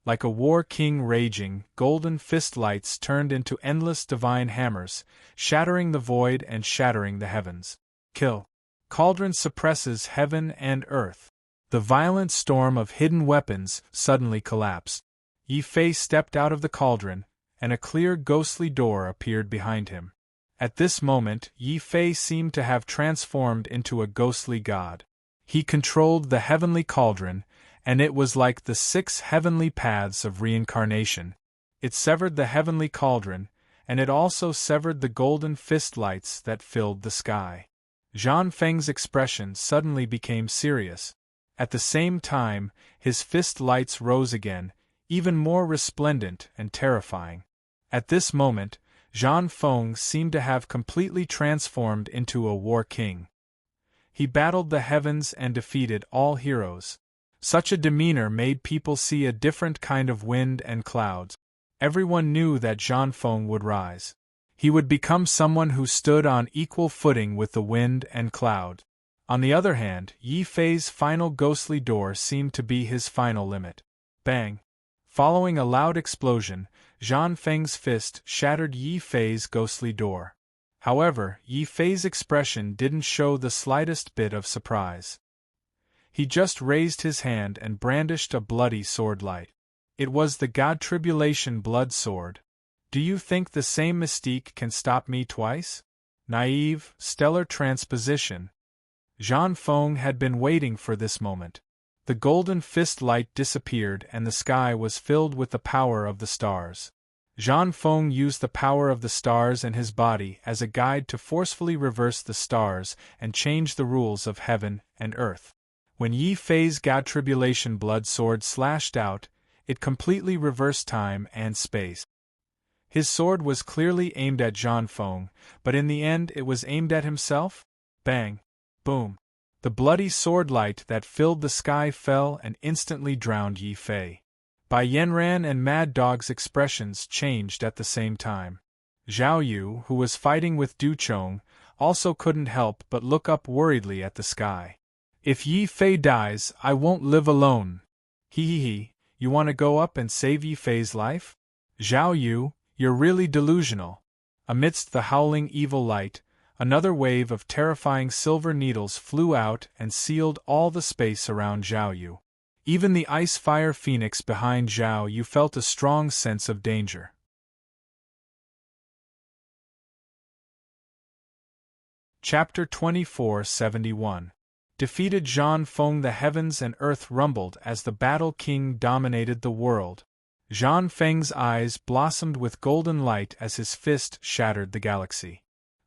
Like a war king raging, golden fist lights turned into endless divine hammers, shattering the void and shattering the heavens. Kill. Cauldron suppresses heaven and earth. The violent storm of hidden weapons suddenly collapsed. Yi Fei stepped out of the cauldron, and a clear ghostly door appeared behind him. At this moment, Yi Fei seemed to have transformed into a ghostly god. He controlled the heavenly cauldron, and it was like the 6 heavenly paths of reincarnation. It severed the heavenly cauldron, and it also severed the golden fist lights that filled the sky. Zhang Feng's expression suddenly became serious. At the same time, his fist lights rose again, even more resplendent and terrifying. At this moment, Zhang Feng seemed to have completely transformed into a war king. He battled the heavens and defeated all heroes. Such a demeanor made people see a different kind of wind and clouds. Everyone knew that Zhang Feng would rise. He would become someone who stood on equal footing with the wind and cloud. On the other hand, Yi Fei's final ghostly door seemed to be his final limit. Bang! Following a loud explosion, Zhang Feng's fist shattered Yi Fei's ghostly door. However, Yi Fei's expression didn't show the slightest bit of surprise. He just raised his hand and brandished a bloody sword light. It was the God Tribulation blood sword. Do you think the same mystique can stop me twice? Naive, stellar transposition. Zhang Feng had been waiting for this moment. The golden fist light disappeared and the sky was filled with the power of the stars. Zhang Feng used the power of the stars and his body as a guide to forcefully reverse the stars and change the rules of heaven and earth. When Yi Fei's God Tribulation blood sword slashed out, it completely reversed time and space. His sword was clearly aimed at Zhang Feng, but in the end it was aimed at himself? Bang! Boom! The bloody sword light that filled the sky fell and instantly drowned Yi Fei. Bai Yanran and Mad Dog's expressions changed at the same time. Zhao Yu, who was fighting with Du Chong, also couldn't help but look up worriedly at the sky. If Yi Fei dies, I won't live alone. He, you want to go up and save Yi Fei's life? Zhao Yu, you're really delusional. Amidst the howling evil light, another wave of terrifying silver needles flew out and sealed all the space around Zhao Yu. Even the ice-fire phoenix behind Zhao Yu felt a strong sense of danger. Chapter 2471. Defeated Zhang Feng. The heavens and earth rumbled as the Battle King dominated the world. Zhang Feng's eyes blossomed with golden light as his fist shattered the galaxy.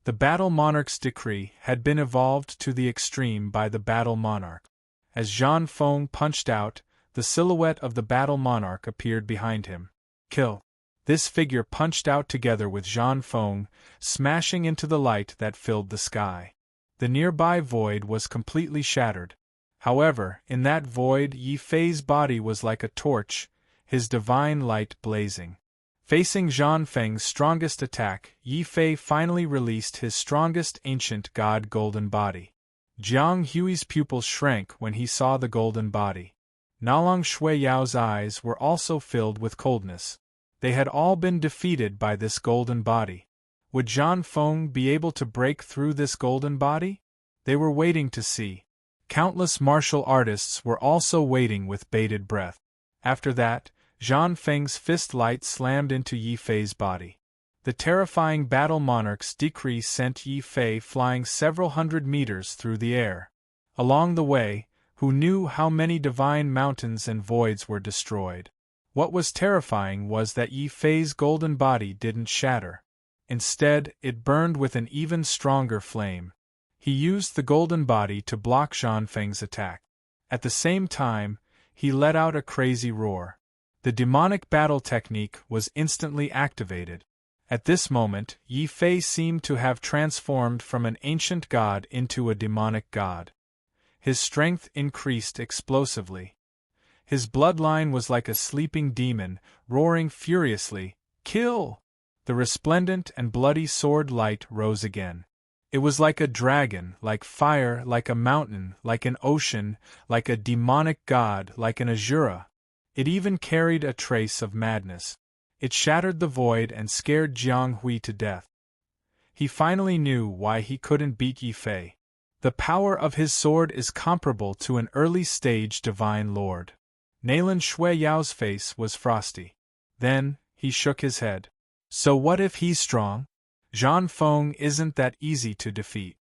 The Battle Monarch's decree had been evolved to the extreme by the Battle Monarch. As Zhang Feng punched out, the silhouette of the Battle Monarch appeared behind him. Kill! This figure punched out together with Zhang Feng, smashing into the light that filled the sky. The nearby void was completely shattered. However, in that void Yi Fei's body was like a torch, his divine light blazing. Facing Zhang Feng's strongest attack, Yi Fei finally released his strongest ancient god golden body. Jiang Hui's pupils shrank when he saw the golden body. Nalong Shuiyao's eyes were also filled with coldness. They had all been defeated by this golden body. Would Zhang Feng be able to break through this golden body? They were waiting to see. Countless martial artists were also waiting with bated breath. After that, Zhang Feng's fist light slammed into Yi Fei's body. The terrifying Battle Monarch's decree sent Yi Fei flying several hundred meters through the air. Along the way, who knew how many divine mountains and voids were destroyed? What was terrifying was that Yi Fei's golden body didn't shatter. Instead, it burned with an even stronger flame. He used the golden body to block Zhang Feng's attack. At the same time, he let out a crazy roar. The demonic battle technique was instantly activated. At this moment, Yi Fei seemed to have transformed from an ancient god into a demonic god. His strength increased explosively. His bloodline was like a sleeping demon, roaring furiously, "Kill!" The resplendent and bloody sword light rose again. It was like a dragon, like fire, like a mountain, like an ocean, like a demonic god, like an Asura. It even carried a trace of madness. It shattered the void and scared Jiang Hui to death. He finally knew why he couldn't beat Yi Fei. The power of his sword is comparable to an early-stage divine lord. Nalan Shuiyao's face was frosty. Then, he shook his head. So what if he's strong? Zhang Feng isn't that easy to defeat.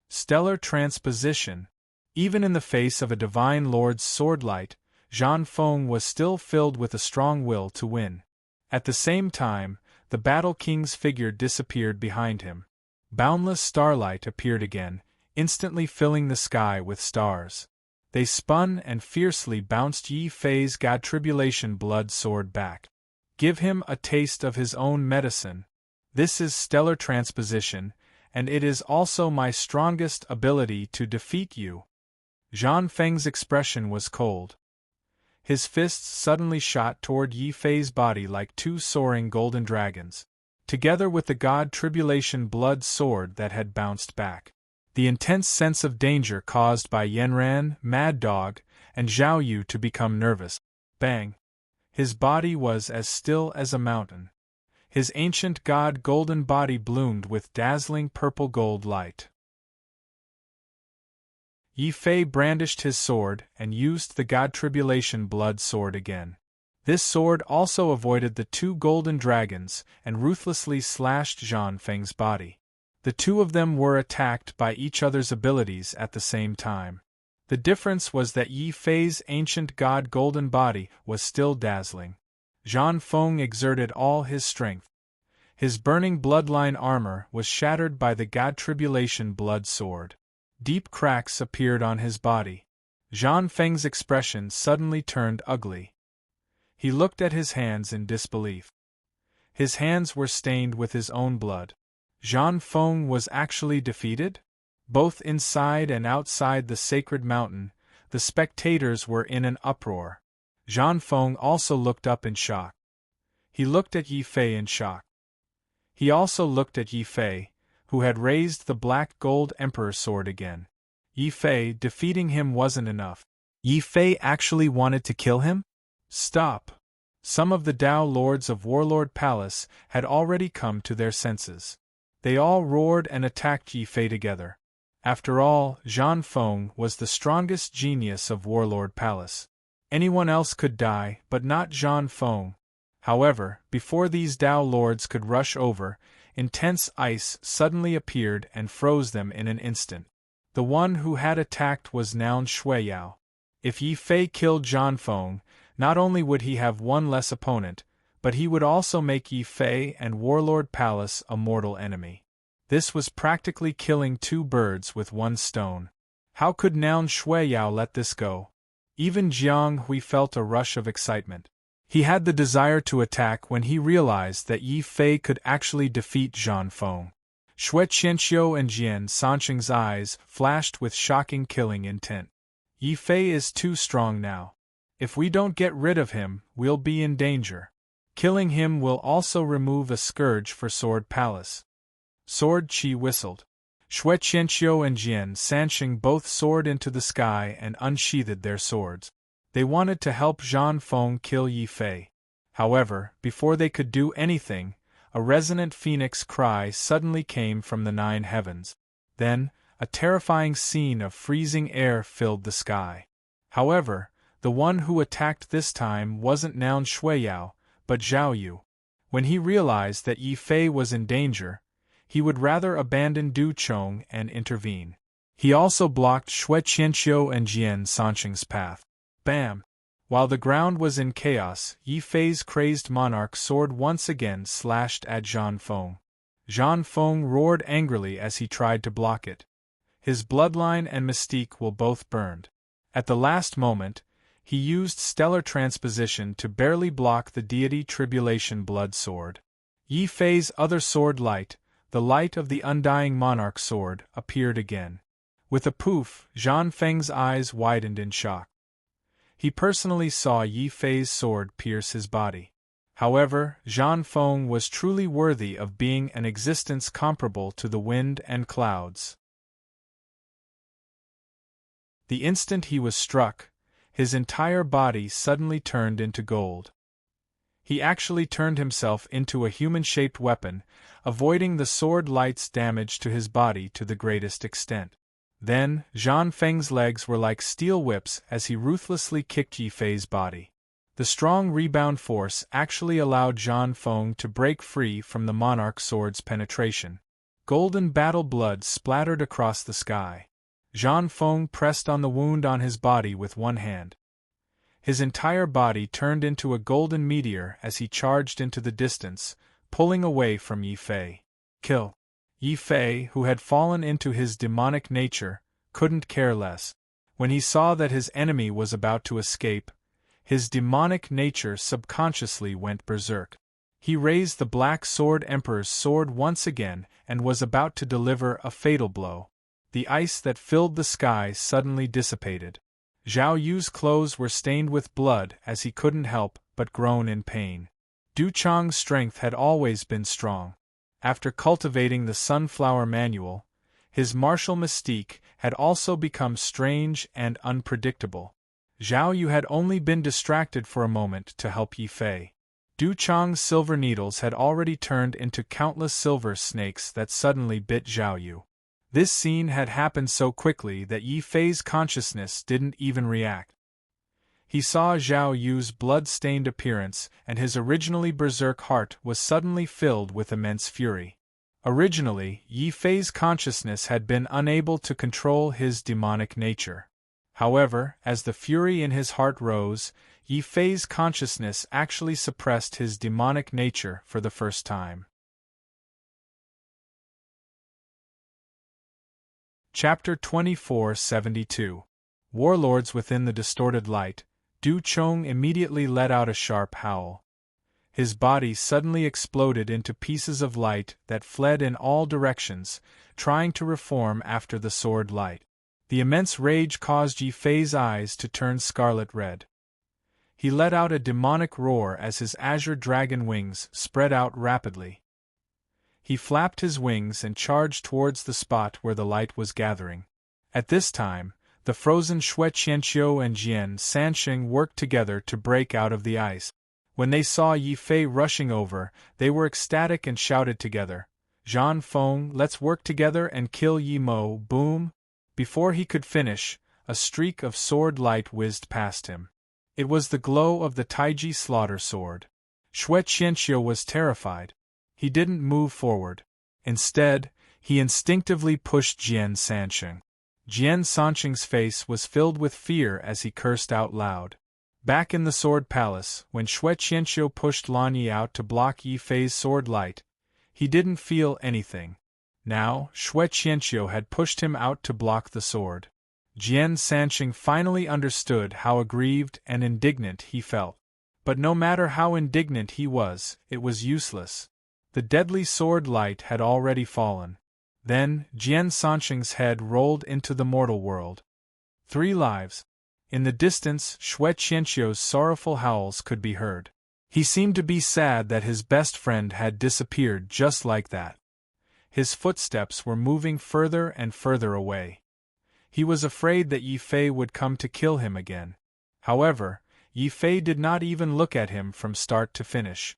Stellar transposition. Even in the face of a divine lord's sword light, Zhang Feng was still filled with a strong will to win. At the same time, the Battle King's figure disappeared behind him. Boundless starlight appeared again, instantly filling the sky with stars. They spun and fiercely bounced Yi Fei's God Tribulation blood sword back. Give him a taste of his own medicine. This is stellar transposition, and it is also my strongest ability to defeat you. Zhang Feng's expression was cold. His fists suddenly shot toward Yi Fei's body like two soaring golden dragons, together with the God Tribulation blood sword that had bounced back. The intense sense of danger caused by Yanran, Mad Dog, and Zhao Yu to become nervous. Bang! His body was as still as a mountain. His ancient god golden body bloomed with dazzling purple gold light. Yi Fei brandished his sword and used the god tribulation blood sword again. This sword also avoided the two golden dragons and ruthlessly slashed Zhang Feng's body. The two of them were attacked by each other's abilities at the same time. The difference was that Yi Fei's ancient god golden body was still dazzling. Zhang Feng exerted all his strength. His burning bloodline armor was shattered by the god tribulation blood sword. Deep cracks appeared on his body. Zhang Feng's expression suddenly turned ugly. He looked at his hands in disbelief. His hands were stained with his own blood. Zhang Feng was actually defeated? Both inside and outside the sacred mountain, the spectators were in an uproar. Zhang Feng also looked up in shock. He looked at Yi Fei in shock. He also looked at Yi Fei, who had raised the black gold emperor sword again. Yi Fei defeating him wasn't enough. Yi Fei actually wanted to kill him? Stop! Some of the Tao lords of Warlord Palace had already come to their senses. They all roared and attacked Yi Fei together. After all, Zhang Feng was the strongest genius of Warlord Palace. Anyone else could die, but not Zhang Feng. However, before these Tao lords could rush over, intense ice suddenly appeared and froze them in an instant. The one who had attacked was Naon Shuiyao. If Yi Fei killed Zhang Feng, not only would he have one less opponent, but he would also make Yi Fei and Warlord Palace a mortal enemy. This was practically killing two birds with one stone. How could Naon Shuiyao let this go? Even Jiang Hui felt a rush of excitement. He had the desire to attack when he realized that Yi Fei could actually defeat Zhang Feng. Xue Qianqiu and Jian Sanqing's eyes flashed with shocking killing intent. Yi Fei is too strong now. If we don't get rid of him, we'll be in danger. Killing him will also remove a scourge for Sword Palace. Sword Qi whistled. Xue Qianqiu and Jian Sanqing both soared into the sky and unsheathed their swords. They wanted to help Zhang Feng kill Yi Fei. However, before they could do anything, a resonant phoenix cry suddenly came from the 9 heavens. Then, a terrifying scene of freezing air filled the sky. However, the one who attacked this time wasn't Naon Shuiyao, but Zhao Yu. When he realized that Yi Fei was in danger, he would rather abandon Du Chong and intervene. He also blocked Xue Qianqiu and Jian Sanqing's path. Bam! While the ground was in chaos, Yi Fei's crazed monarch sword once again slashed at Zhang Feng. Zhang Feng roared angrily as he tried to block it. His bloodline and mystique were both burned. At the last moment, he used stellar transposition to barely block the deity tribulation blood sword. Yi Fei's other sword light, the light of the undying monarch sword, appeared again. With a poof, Zhang Feng's eyes widened in shock. He personally saw Yi Fei's sword pierce his body. However, Zhang Feng was truly worthy of being an existence comparable to the wind and clouds. The instant he was struck, his entire body suddenly turned into gold. He actually turned himself into a human-shaped weapon, avoiding the sword light's damage to his body to the greatest extent. Then, Zhang Feng's legs were like steel whips as he ruthlessly kicked Yi Fei's body. The strong rebound force actually allowed Zhang Feng to break free from the monarch sword's penetration. Golden battle blood splattered across the sky. Zhang Feng pressed on the wound on his body with one hand. His entire body turned into a golden meteor as he charged into the distance, pulling away from Yi Fei. Kill! Yi Fei, who had fallen into his demonic nature, couldn't care less. When he saw that his enemy was about to escape, his demonic nature subconsciously went berserk. He raised the Black Sword Emperor's sword once again and was about to deliver a fatal blow. The ice that filled the sky suddenly dissipated. Zhao Yu's clothes were stained with blood as he couldn't help but groan in pain. Du Chang's strength had always been strong. After cultivating the Sunflower Manual, his martial mystique had also become strange and unpredictable. Zhao Yu had only been distracted for a moment to help Yi Fei. Du Chang's silver needles had already turned into countless silver snakes that suddenly bit Zhao Yu. This scene had happened so quickly that Yi Fei's consciousness didn't even react. He saw Zhao Yu's blood-stained appearance, and his originally berserk heart was suddenly filled with immense fury. Originally, Yi Fei's consciousness had been unable to control his demonic nature. However, as the fury in his heart rose, Yi Fei's consciousness actually suppressed his demonic nature for the first time. Chapter 2472. Warlords within the distorted light. Du Chong immediately let out a sharp howl. His body suddenly exploded into pieces of light that fled in all directions, trying to reform after the sword light. The immense rage caused Yi Fei's eyes to turn scarlet red. He let out a demonic roar as his azure dragon wings spread out rapidly. He flapped his wings and charged towards the spot where the light was gathering. At this time, the frozen Xue Qianqiu and Jian Sansheng worked together to break out of the ice. When they saw Yi Fei rushing over, they were ecstatic and shouted together, "Zhan Feng, let's work together and kill Yi Mo!" Boom! Before he could finish, a streak of sword light whizzed past him. It was the glow of the Taiji slaughter sword. Xue Qianqiu was terrified. He didn't move forward. Instead, he instinctively pushed Jian Sansheng. Jian Sansheng's face was filled with fear as he cursed out loud. Back in the Sword Palace, when Xue Qianqiu pushed Lan Yi out to block Yi Fei's sword light, he didn't feel anything. Now, Xue Qianqiu had pushed him out to block the sword. Jian Sansheng finally understood how aggrieved and indignant he felt. But no matter how indignant he was, it was useless. The deadly sword light had already fallen. Then, Jian Sansheng's head rolled into the mortal world. 3 lives. In the distance, Xue Qianqiu's sorrowful howls could be heard. He seemed to be sad that his best friend had disappeared just like that. His footsteps were moving further and further away. He was afraid that Yi Fei would come to kill him again. However, Yi Fei did not even look at him from start to finish.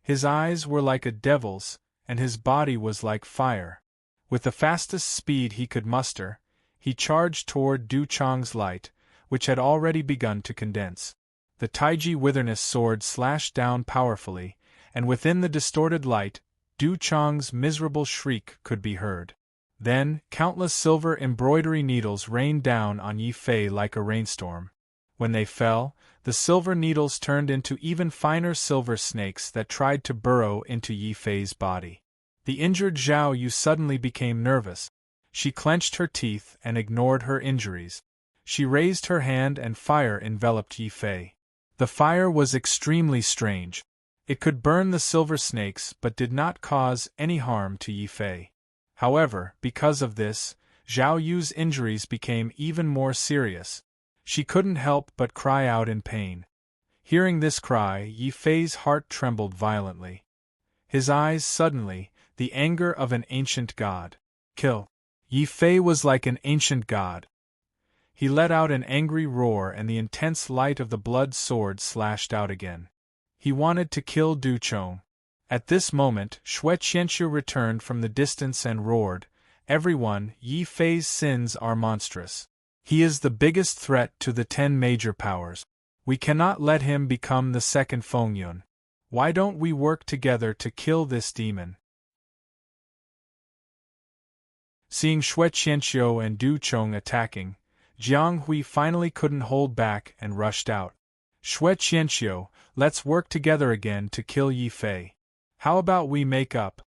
His eyes were like a devil's, and his body was like fire. With the fastest speed he could muster, he charged toward Du Chang's light, which had already begun to condense. The Taiji Witherness sword slashed down powerfully, and within the distorted light, Du Chang's miserable shriek could be heard. Then, countless silver embroidery needles rained down on Yi Fei like a rainstorm. When they fell, the silver needles turned into even finer silver snakes that tried to burrow into Yi Fei's body. The injured Zhao Yu suddenly became nervous. She clenched her teeth and ignored her injuries. She raised her hand and fire enveloped Yi Fei. The fire was extremely strange. It could burn the silver snakes but did not cause any harm to Yi Fei. However, because of this, Zhao Yu's injuries became even more serious. She couldn't help but cry out in pain. Hearing this cry, Yi Fei's heart trembled violently. His eyes suddenly, the anger of an ancient god. Kill. Yi Fei was like an ancient god. He let out an angry roar and the intense light of the blood sword slashed out again. He wanted to kill Du Chong. At this moment, Xue Qianqiu returned from the distance and roared, "Everyone, Yi Fei's sins are monstrous. He is the biggest threat to the 10 major powers. We cannot let him become the second Fengyun. Why don't we work together to kill this demon?" Seeing Xue Qianqiu and Du Chong attacking, Jiang Hui finally couldn't hold back and rushed out. "Xue Qianqiu, let's work together again to kill Yi Fei. How about we make up?"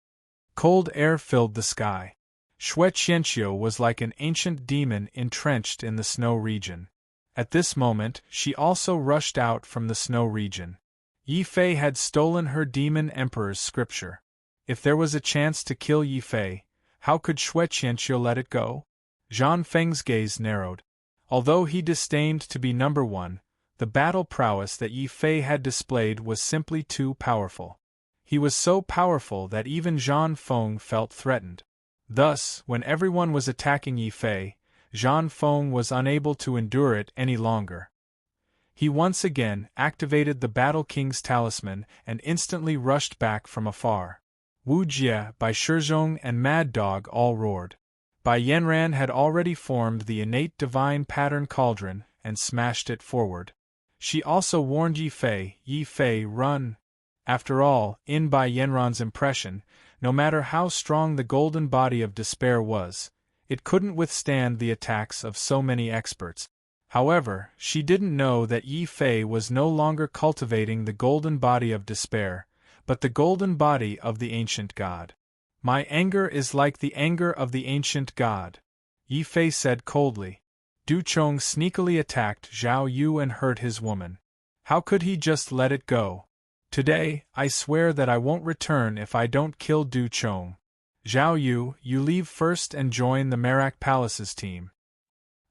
Cold air filled the sky. Xue Qianqiu was like an ancient demon entrenched in the snow region. At this moment, she also rushed out from the snow region. Yi Fei had stolen her demon emperor's scripture. If there was a chance to kill Yi Fei, how could Xue Qianqiu let it go? Zhan Feng's gaze narrowed. Although he disdained to be number 1, the battle prowess that Yi Fei had displayed was simply too powerful. He was so powerful that even Zhan Feng felt threatened. Thus, when everyone was attacking Yi Fei, Zhan Feng was unable to endure it any longer. He once again activated the Battle King's talisman and instantly rushed back from afar. Wu Jie, Bai Shizhong and Mad Dog all roared. Bai Yanran had already formed the innate divine pattern cauldron and smashed it forward. She also warned Yi Fei, run. After all, in Bai Yanran's impression, no matter how strong the golden body of despair was, it couldn't withstand the attacks of so many experts. However, she didn't know that Yi Fei was no longer cultivating the golden body of despair, but the golden body of the ancient god. My anger is like the anger of the ancient god, Yi Fei said coldly. Du Chong sneakily attacked Zhao Yu and hurt his woman. How could he just let it go? Today, I swear that I won't return if I don't kill Du Chong. Zhao Yu, you leave first and join the Merak Palace's team.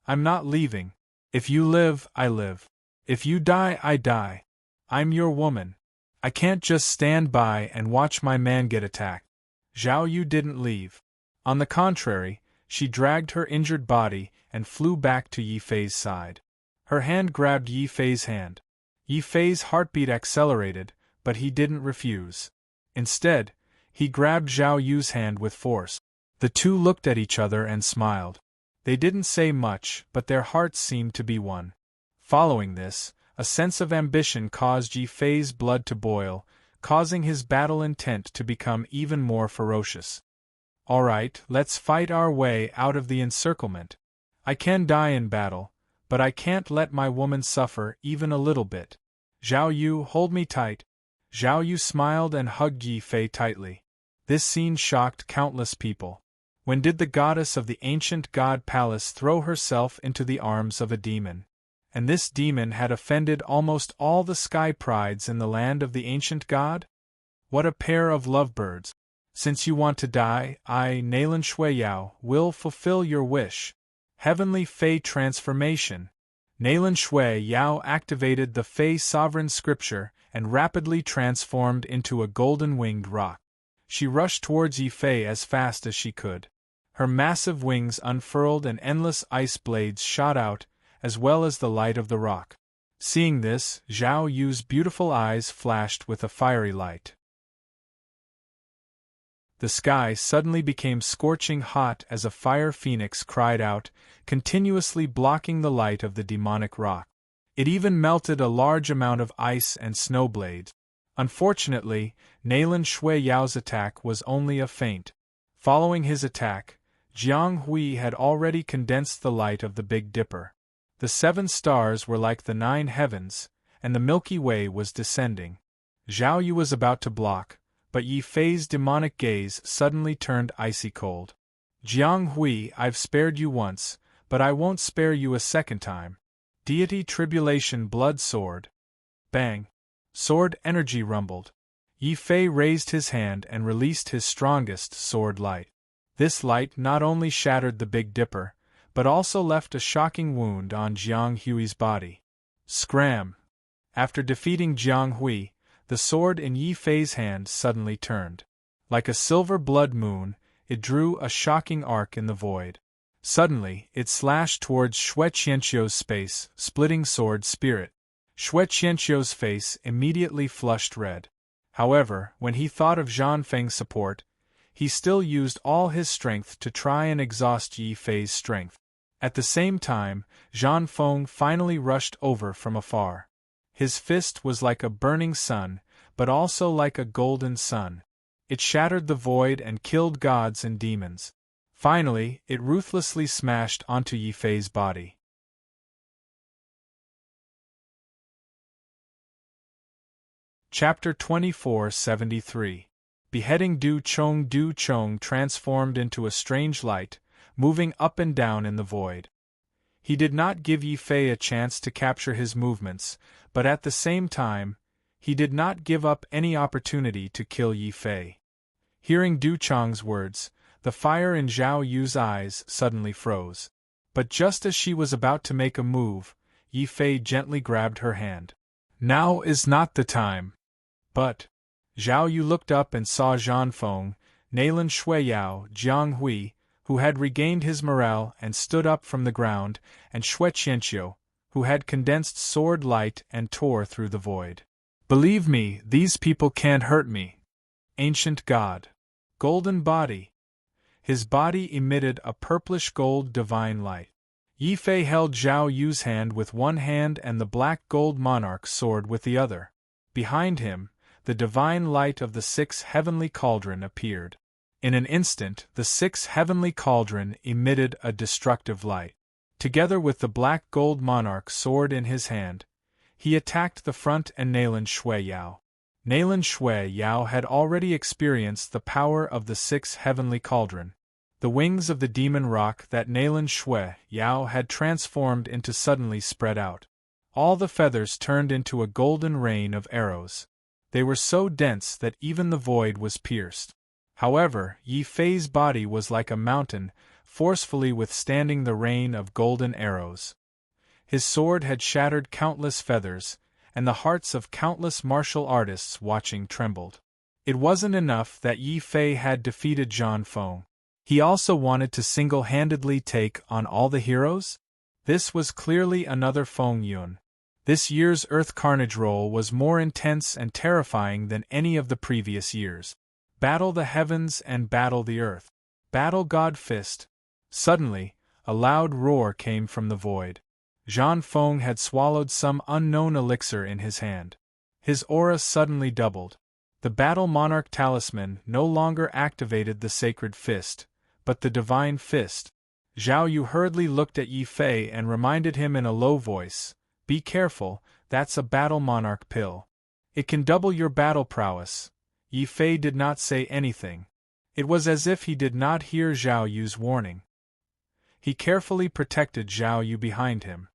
I'm not leaving. If you live, I live. If you die, I die. I'm your woman. I can't just stand by and watch my man get attacked. Zhao Yu didn't leave. On the contrary, she dragged her injured body and flew back to Yi Fei's side. Her hand grabbed Yi Fei's hand. Yi Fei's heartbeat accelerated, but he didn't refuse. Instead, he grabbed Zhao Yu's hand with force. The two looked at each other and smiled. They didn't say much, but their hearts seemed to be one. Following this, a sense of ambition caused Yi Fei's blood to boil, causing his battle intent to become even more ferocious. All right, let's fight our way out of the encirclement. I can die in battle, but I can't let my woman suffer even a little bit. Zhao Yu, hold me tight. Zhao Yu smiled and hugged Yi Fei tightly. This scene shocked countless people. When did the goddess of the ancient god palace throw herself into the arms of a demon? And this demon had offended almost all the sky prides in the land of the ancient god? What a pair of lovebirds! Since you want to die, I, Nalan Shuiyao, will fulfill your wish. Heavenly Fei transformation. Nalan Shuiyao activated the Fei sovereign scripture and rapidly transformed into a golden-winged roc. She rushed towards Yi Fei as fast as she could. Her massive wings unfurled and endless ice blades shot out, as well as the light of the roc. Seeing this, Zhao Yu's beautiful eyes flashed with a fiery light. The sky suddenly became scorching hot as a fire phoenix cried out, continuously blocking the light of the demonic roc. It even melted a large amount of ice and snow blades. Unfortunately, Nalan Shuiyao's attack was only a feint. Following his attack, Jiang Hui had already condensed the light of the Big Dipper. The 7 stars were like the 9 heavens, and the Milky Way was descending. Zhao Yu was about to block, but Yi Fei's demonic gaze suddenly turned icy cold. Jiang Hui, I've spared you once, but I won't spare you a second time. Deity Tribulation Blood Sword. Bang! Sword energy rumbled. Yi Fei raised his hand and released his strongest sword light. This light not only shattered the Big Dipper, but also left a shocking wound on Jiang Hui's body. Scram! After defeating Jiang Hui, the sword in Yi Fei's hand suddenly turned. Like a silver blood moon, it drew a shocking arc in the void. Suddenly, it slashed towards Xue Qianqiu's space, splitting sword spirit. Xue Qianqiu's face immediately flushed red. However, when he thought of Zhan Feng's support, he still used all his strength to try and exhaust Yi Fei's strength. At the same time, Zhan Feng finally rushed over from afar. His fist was like a burning sun, but also like a golden sun. It shattered the void and killed gods and demons. Finally, it ruthlessly smashed onto Yi Fei's body. Chapter 2473. Beheading Du Chong transformed into a strange light, moving up and down in the void. He did not give Yi Fei a chance to capture his movements, but at the same time, he did not give up any opportunity to kill Yi Fei. Hearing Du Chong's words, the fire in Zhao Yu's eyes suddenly froze. But just as she was about to make a move, Yi Fei gently grabbed her hand. Now is not the time. But Zhao Yu looked up and saw Zhan Feng, Nalan Shuiyao, Jiang Hui, who had regained his morale and stood up from the ground, and Xue Qianqiu, who had condensed sword light and tore through the void. Believe me, these people can't hurt me. Ancient God. Golden body. His body emitted a purplish gold divine light. Yi Fei held Zhao Yu's hand with one hand and the black gold monarch's sword with the other. Behind him, the divine light of the six heavenly cauldron appeared. In an instant, the six heavenly cauldron emitted a destructive light. Together with the black gold monarch's sword in his hand, he attacked the front and Nalan Shui Yao. Nalan Shui Yao had already experienced the power of the six heavenly cauldron. The wings of the demon rock that Nalan Shui Yao had transformed into suddenly spread out. All the feathers turned into a golden rain of arrows. They were so dense that even the void was pierced. However, Yi Fei's body was like a mountain, forcefully withstanding the rain of golden arrows. His sword had shattered countless feathers, and the hearts of countless martial artists watching trembled. It wasn't enough that Yi Fei had defeated Zhang Feng. He also wanted to single-handedly take on all the heroes? This was clearly another Feng Yun. This year's Earth Carnage roll was more intense and terrifying than any of the previous years. Battle the heavens and battle the earth. Battle God Fist. Suddenly, a loud roar came from the void. Zhang Feng had swallowed some unknown elixir in his hand. His aura suddenly doubled. The Battle Monarch talisman no longer activated the sacred fist, but the divine fist. Zhao Yu hurriedly looked at Yi Fei and reminded him in a low voice, "Be careful, that's a Battle Monarch pill. It can double your battle prowess." Yi Fei did not say anything. It was as if he did not hear Zhao Yu's warning. He carefully protected Zhao Yu behind him.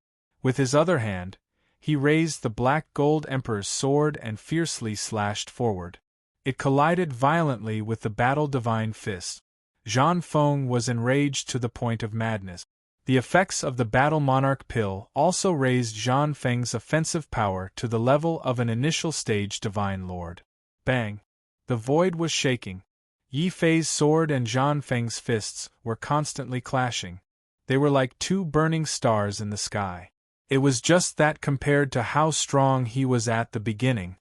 With his other hand, he raised the black gold emperor's sword and fiercely slashed forward. It collided violently with the battle divine fist. Zhang Feng was enraged to the point of madness. The effects of the Battle Monarch pill also raised Zhang Feng's offensive power to the level of an initial stage divine lord. Bang! The void was shaking. Yi Fei's sword and Zhang Feng's fists were constantly clashing. They were like two burning stars in the sky. It was just that compared to how strong he was at the beginning.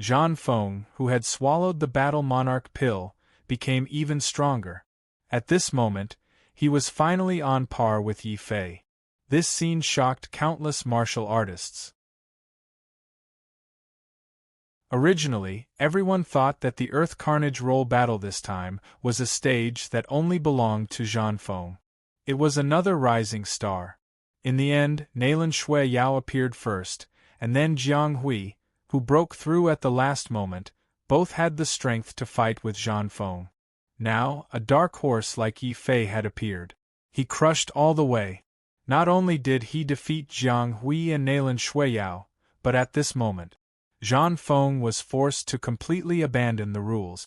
Zhang Feng, who had swallowed the Battle Monarch pill, became even stronger. At this moment, he was finally on par with Yi Fei. This scene shocked countless martial artists. Originally, everyone thought that the Earth Carnage roll battle this time was a stage that only belonged to Zhang Feng. It was another rising star. In the end, Nalan Shui Yao appeared first, and then Jiang Hui, who broke through at the last moment. Both had the strength to fight with Zhang Feng. Now, a dark horse like Yi Fei had appeared. He crushed all the way. Not only did he defeat Jiang Hui and Nalan Shui Yao, but at this moment, Zhang Feng was forced to completely abandon the rules.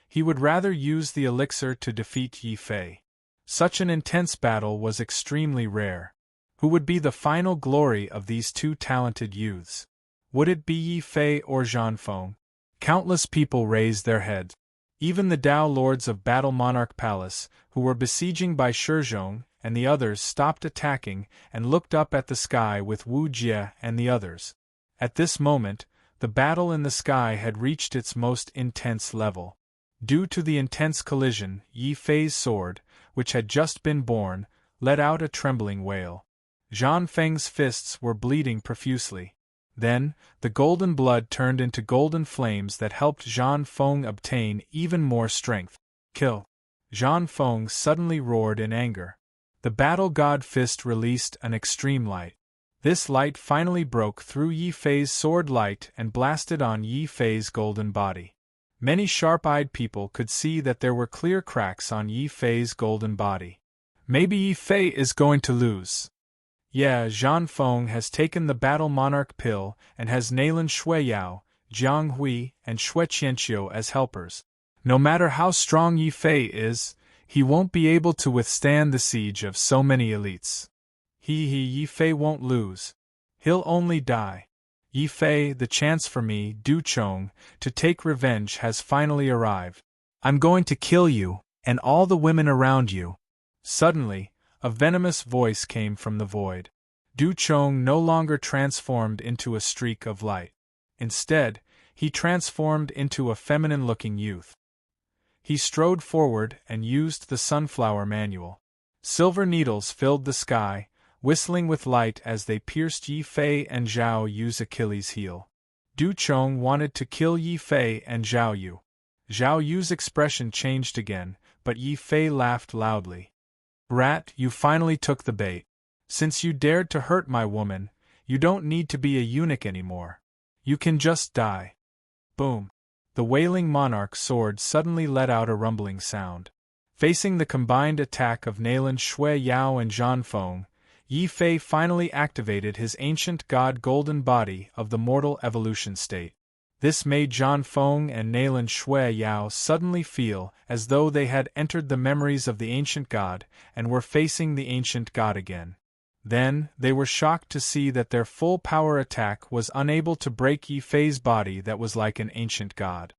He would rather use the elixir to defeat Yi Fei. Such an intense battle was extremely rare. Who would be the final glory of these two talented youths? Would it be Yi Fei or Zhang Feng? Countless people raised their heads. Even the Dao Lords of Battle Monarch Palace, who were besieging by Shizhong and the others, stopped attacking and looked up at the sky with Wu Jie and the others. At this moment, the battle in the sky had reached its most intense level. Due to the intense collision, Yi Fei's sword, which had just been born, let out a trembling wail. Zhang Feng's fists were bleeding profusely. Then, the golden blood turned into golden flames that helped Zhang Feng obtain even more strength. Kill! Zhang Feng suddenly roared in anger. The battle god fist released an extreme light. This light finally broke through Yi Fei's sword light and blasted on Yi Fei's golden body. Many sharp-eyed people could see that there were clear cracks on Yi Fei's golden body. Maybe Yi Fei is going to lose. Yeah, Zhang Feng has taken the Battle Monarch pill and has Nalan Shui Yao, Jiang Hui, and Xue Qianqiu as helpers. No matter how strong Yi Fei is, he won't be able to withstand the siege of so many elites. Yi Fei won't lose. He'll only die. Yi Fei, the chance for me, Du Chong, to take revenge has finally arrived. I'm going to kill you, and all the women around you. Suddenly, a venomous voice came from the void. Du Chong no longer transformed into a streak of light. Instead, he transformed into a feminine-looking youth. He strode forward and used the sunflower manual. Silver needles filled the sky, whistling with light as they pierced Yi Fei and Zhao Yu's Achilles heel. Du Chong wanted to kill Yi Fei and Zhao Yu. Zhao Yu's expression changed again, but Yi Fei laughed loudly. Rat, you finally took the bait. Since you dared to hurt my woman, you don't need to be a eunuch anymore. You can just die. Boom. The wailing monarch's sword suddenly let out a rumbling sound. Facing the combined attack of Nailan Shui Yao and Zhan Feng, Yi Fei finally activated his ancient god golden body of the mortal evolution state. This made Zhan Feng and Nailan Shui Yao suddenly feel as though they had entered the memories of the ancient god and were facing the ancient god again. Then, they were shocked to see that their full power attack was unable to break Yi Fei's body that was like an ancient god.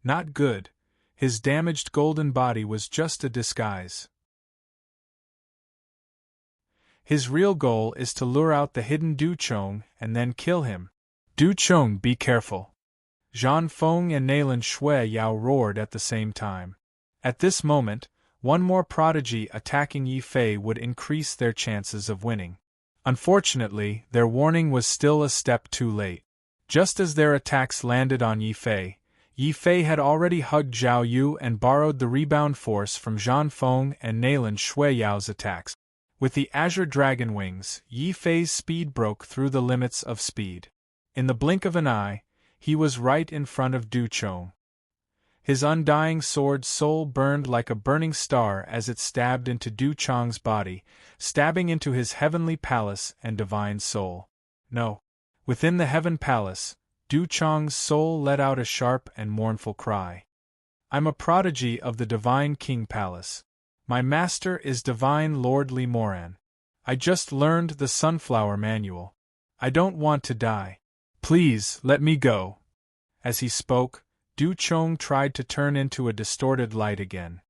Not good. His damaged golden body was just a disguise. His real goal is to lure out the hidden Du Chong and then kill him. Du Chong, be careful. Zhan Feng and Nailan Shui Yao roared at the same time. At this moment, one more prodigy attacking Yi Fei would increase their chances of winning. Unfortunately, their warning was still a step too late. Just as their attacks landed on Yi Fei had already hugged Zhao Yu and borrowed the rebound force from Zhan Feng and Nailan Shui Yao's attacks. With the azure dragon wings, Yi Fei's speed broke through the limits of speed. In the blink of an eye, he was right in front of Du Chong. His undying sword's soul burned like a burning star as it stabbed into Du Chong's body, stabbing into his heavenly palace and divine soul. No. Within the heaven palace, Du Chong's soul let out a sharp and mournful cry. I'm a prodigy of the divine king palace. My master is divine Lord Li Moran. I just learned the sunflower manual. I don't want to die. Please, let me go. As he spoke, Du Chong tried to turn into a distorted light again.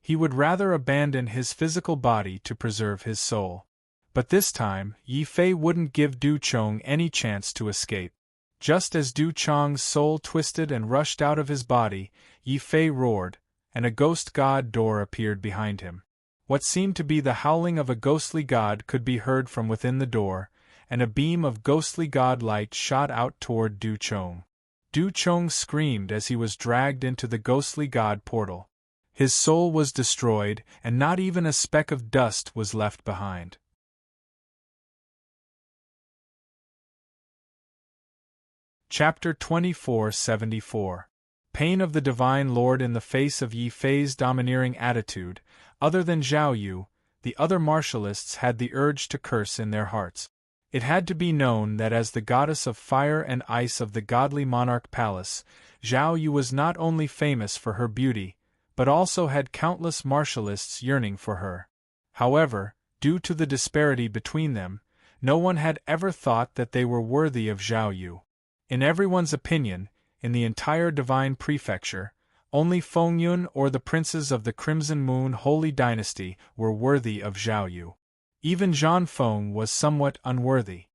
He would rather abandon his physical body to preserve his soul. But this time, Yi Fei wouldn't give Du Chong any chance to escape. Just as Du Chong's soul twisted and rushed out of his body, Yi Fei roared, and a ghost god door appeared behind him. What seemed to be the howling of a ghostly god could be heard from within the door, and a beam of ghostly god light shot out toward Du Chong. Du Chong screamed as he was dragged into the ghostly god portal. His soul was destroyed, and not even a speck of dust was left behind. Chapter 2474. Pain of the Divine Lord. In the face of Yi Fei's domineering attitude, other than Zhao Yu, the other martialists had the urge to curse in their hearts. It had to be known that as the goddess of fire and ice of the godly monarch palace, Zhao Yu was not only famous for her beauty, but also had countless martialists yearning for her. However, due to the disparity between them, no one had ever thought that they were worthy of Zhao Yu. In everyone's opinion, in the entire divine prefecture, only Fengyun or the princes of the Crimson Moon Holy Dynasty were worthy of Zhao Yu. Even Zhan Feng was somewhat unworthy.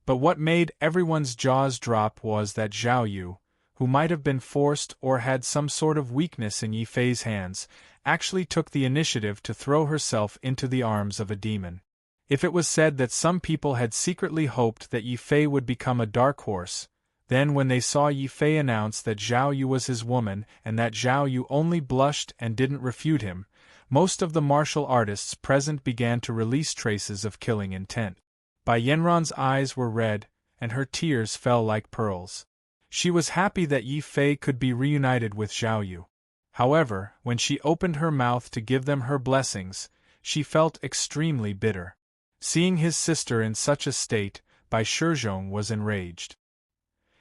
But what made everyone's jaws drop was that Zhao Yu, who might have been forced or had some sort of weakness in Yi Fei's hands, actually took the initiative to throw herself into the arms of a demon. If it was said that some people had secretly hoped that Yi Fei would become a dark horse, then when they saw Yi Fei announce that Zhao Yu was his woman and that Zhao Yu only blushed and didn't refute him, most of the martial artists present began to release traces of killing intent. Bai Yanran's eyes were red, and her tears fell like pearls. She was happy that Yi Fei could be reunited with Zhao Yu. However, when she opened her mouth to give them her blessings, she felt extremely bitter. Seeing his sister in such a state, Bai Shizhong was enraged.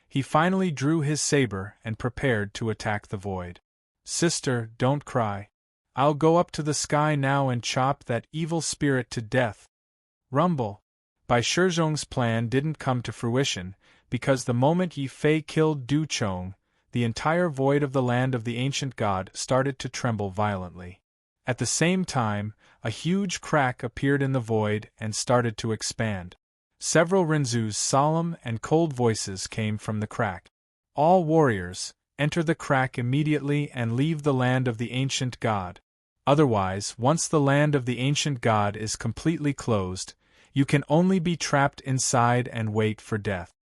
He finally drew his saber and prepared to attack the void. Sister, don't cry. I'll go up to the sky now and chop that evil spirit to death. Rumble. Bai Shizhong's plan didn't come to fruition, because the moment Yi Fei killed Du Chong, the entire void of the land of the ancient god started to tremble violently. At the same time, a huge crack appeared in the void and started to expand. Several Rinzu's solemn and cold voices came from the crack. All warriors, enter the crack immediately and leave the land of the ancient god. Otherwise, once the land of the ancient god is completely closed, you can only be trapped inside and wait for death.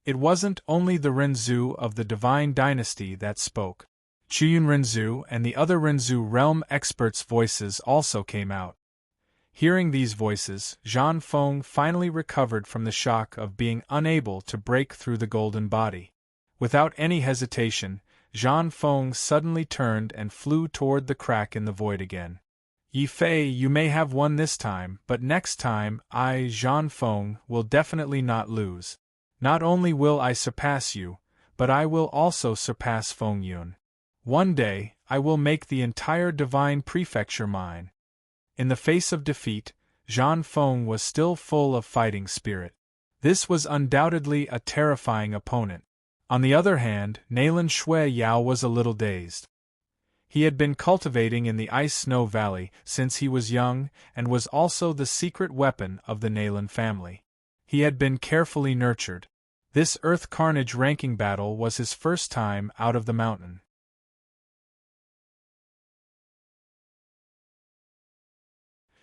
It wasn't only the Rinzu of the divine dynasty that spoke. Chuyun Rinzu and the other Rinzu realm experts' voices also came out. Hearing these voices, Zhang Feng finally recovered from the shock of being unable to break through the golden body. Without any hesitation, Zhang Feng suddenly turned and flew toward the crack in the void again. Yi Fei, you may have won this time, but next time I, Zhang Feng, will definitely not lose. Not only will I surpass you, but I will also surpass Feng Yun. One day, I will make the entire divine prefecture mine. In the face of defeat, Zhang Feng was still full of fighting spirit. This was undoubtedly a terrifying opponent. On the other hand, Nalan Shui Yao was a little dazed. He had been cultivating in the Ice Snow Valley since he was young and was also the secret weapon of the Nalan family. He had been carefully nurtured. This Earth Carnage ranking battle was his first time out of the mountain.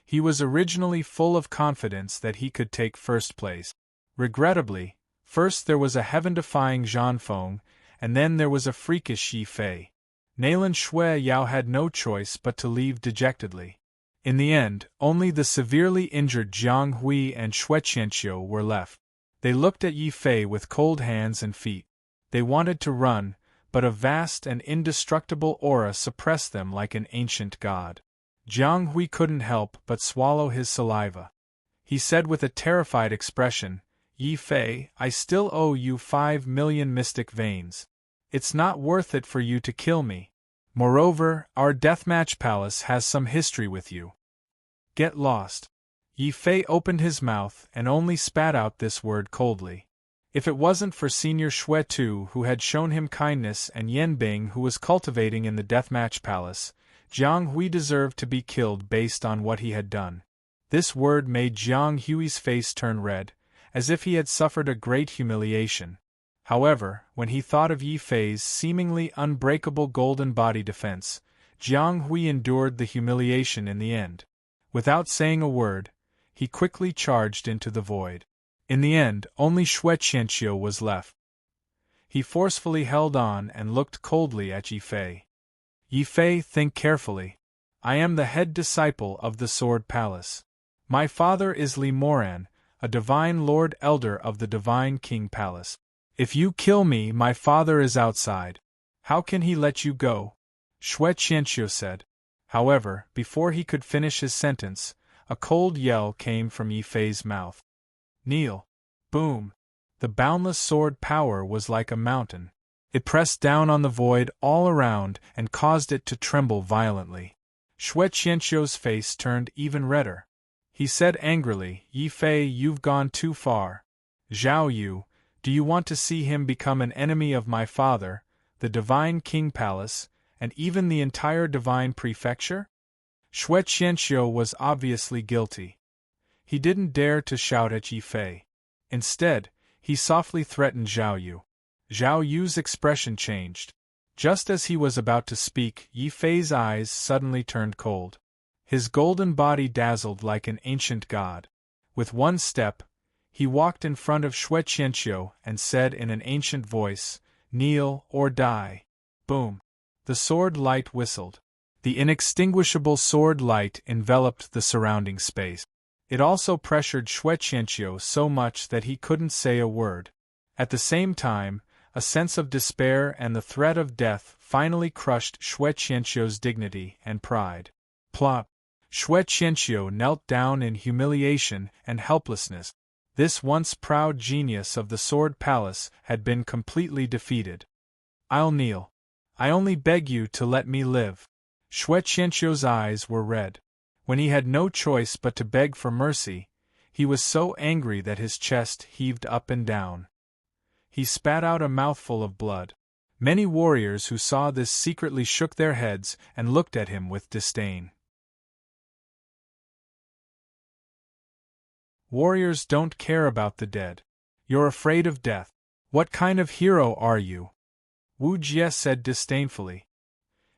He was originally full of confidence that he could take first place. Regrettably, first there was a heaven-defying Zhang Feng, and then there was a freakish Yi Fei. Nalan Shui Yao had no choice but to leave dejectedly. In the end, only the severely injured Jiang Hui and Shui Qianqiu were left. They looked at Yi Fei with cold hands and feet. They wanted to run, but a vast and indestructible aura suppressed them like an ancient god. Jiang Hui couldn't help but swallow his saliva. He said with a terrified expression, Yi Fei, I still owe you 5 million mystic veins. It's not worth it for you to kill me. Moreover, our deathmatch palace has some history with you. Get lost. Yi Fei opened his mouth and only spat out this word coldly. If it wasn't for Senior Shui Tu who had shown him kindness and Yan Bing who was cultivating in the deathmatch palace, Jiang Hui deserved to be killed based on what he had done. This word made Jiang Hui's face turn red, as if he had suffered a great humiliation. However, when he thought of Yi Fei's seemingly unbreakable golden body defense, Jiang Hui endured the humiliation in the end. Without saying a word, he quickly charged into the void. In the end, only Shui Qianqiu was left. He forcefully held on and looked coldly at Yi Fei. Yi Fei, think carefully. I am the head disciple of the Sword Palace. My father is Li Moran, a divine lord elder of the divine king palace. If you kill me, my father is outside. How can he let you go? Shui Qianqiu said. However, before he could finish his sentence, a cold yell came from Yi Fei's mouth. Kneel. Boom. The boundless sword power was like a mountain. It pressed down on the void all around and caused it to tremble violently. Shui Qianqiu's face turned even redder. He said angrily, Yi Fei, you've gone too far. Zhao Yu, do you want to see him become an enemy of my father, the divine king palace, and even the entire divine prefecture? Shui Qianqiu was obviously guilty. He didn't dare to shout at Yi Fei. Instead, he softly threatened Zhao Yu. Zhao Yu's expression changed. Just as he was about to speak, Yi Fei's eyes suddenly turned cold. His golden body dazzled like an ancient god. With one step, he walked in front of Shui Qianqiu and said in an ancient voice, Kneel or die. Boom. The sword light whistled. The inextinguishable sword light enveloped the surrounding space. It also pressured Shui Qianqiu so much that he couldn't say a word. At the same time, a sense of despair and the threat of death finally crushed Shui Qianqiu's dignity and pride. Plop! Shui Qianqiu knelt down in humiliation and helplessness. This once proud genius of the Sword Palace had been completely defeated. I'll kneel. I only beg you to let me live. Shui Qianqiu's eyes were red. When he had no choice but to beg for mercy, he was so angry that his chest heaved up and down. He spat out a mouthful of blood. Many warriors who saw this secretly shook their heads and looked at him with disdain. Warriors don't care about the dead. You're afraid of death. What kind of hero are you? Wu Jie said disdainfully.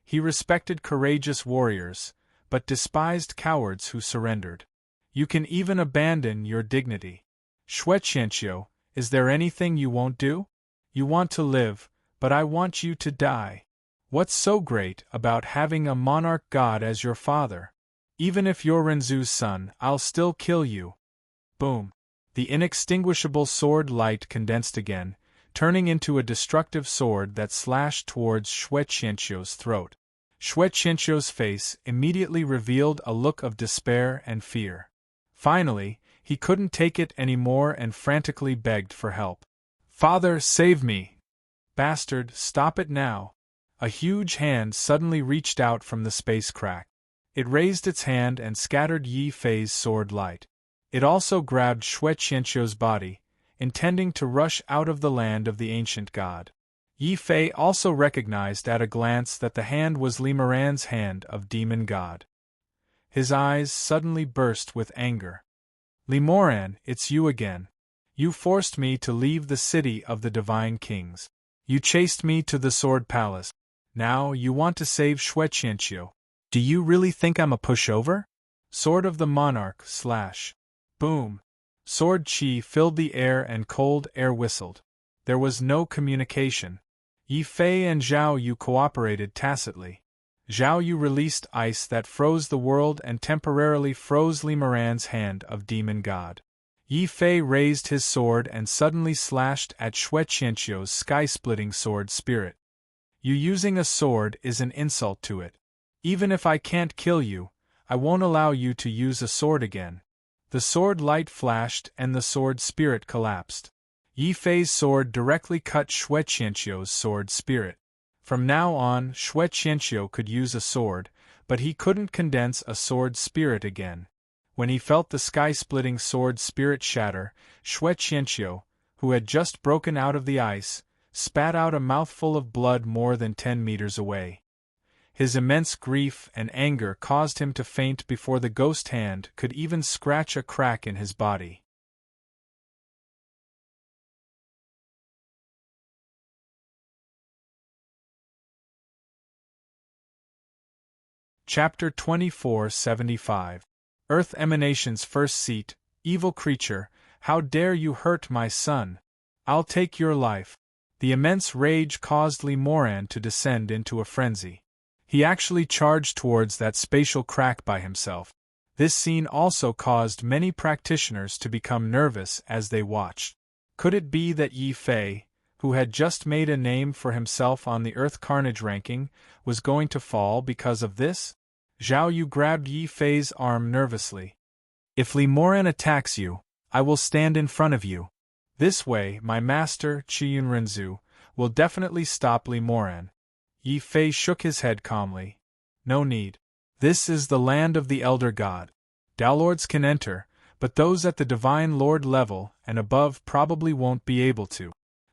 He respected courageous warriors, but despised cowards who surrendered. You can even abandon your dignity. Xue Qianqiu, is there anything you won't do? You want to live, but I want you to die. What's so great about having a monarch god as your father? Even if you're Renzu's son, I'll still kill you. Boom. The inextinguishable sword light condensed again, turning into a destructive sword that slashed towards Xue Qianqiu's throat. Xue Qianqiu's face immediately revealed a look of despair and fear. Finally, he couldn't take it anymore and frantically begged for help. Father, save me! Bastard, stop it now! A huge hand suddenly reached out from the space crack. It raised its hand and scattered Yi Fei's sword light. It also grabbed Xue Qianqiu's body, intending to rush out of the land of the ancient god. Yi Fei also recognized at a glance that the hand was Li Moran's hand of demon god. His eyes suddenly burst with anger. Li Moran, it's you again. You forced me to leave the city of the divine kings. You chased me to the sword palace. Now you want to save Xue Qianqiu. Do you really think I'm a pushover? Sword of the monarch / Boom. Sword chi filled the air and cold air whistled. There was no communication. Yi Fei and Zhao Yu cooperated tacitly. Zhao Yu released ice that froze the world and temporarily froze Li Moran's hand of demon god. Yi Fei raised his sword and suddenly slashed at Xue Qianqiu's sky-splitting sword spirit. You using a sword is an insult to it. Even if I can't kill you, I won't allow you to use a sword again. The sword light flashed and the sword spirit collapsed. Yi Fei's sword directly cut Xue Qianqiu's sword spirit. From now on, Xue Qianqiu could use a sword, but he couldn't condense a sword spirit again. When he felt the sky-splitting sword spirit shatter, Xue Qianqiu, who had just broken out of the ice, spat out a mouthful of blood more than 10 meters away. His immense grief and anger caused him to faint before the ghost hand could even scratch a crack in his body. Chapter 2475. Earth Emanation's First Seat. Evil creature, how dare you hurt my son? I'll take your life. The immense rage caused Li Moran to descend into a frenzy. He actually charged towards that spatial crack by himself. This scene also caused many practitioners to become nervous as they watched. Could it be that Yi Fei, who had just made a name for himself on the Earth Carnage ranking, was going to fall because of this? Zhao Yu grabbed Yi Fei's arm nervously. If Li Moran attacks you, I will stand in front of you. This way, my master, Qiyun Renzu, will definitely stop Li Moran. Yi Fei shook his head calmly. No need. This is the land of the Elder God. Downlords can enter, but those at the Divine Lord level and above probably won't be able to.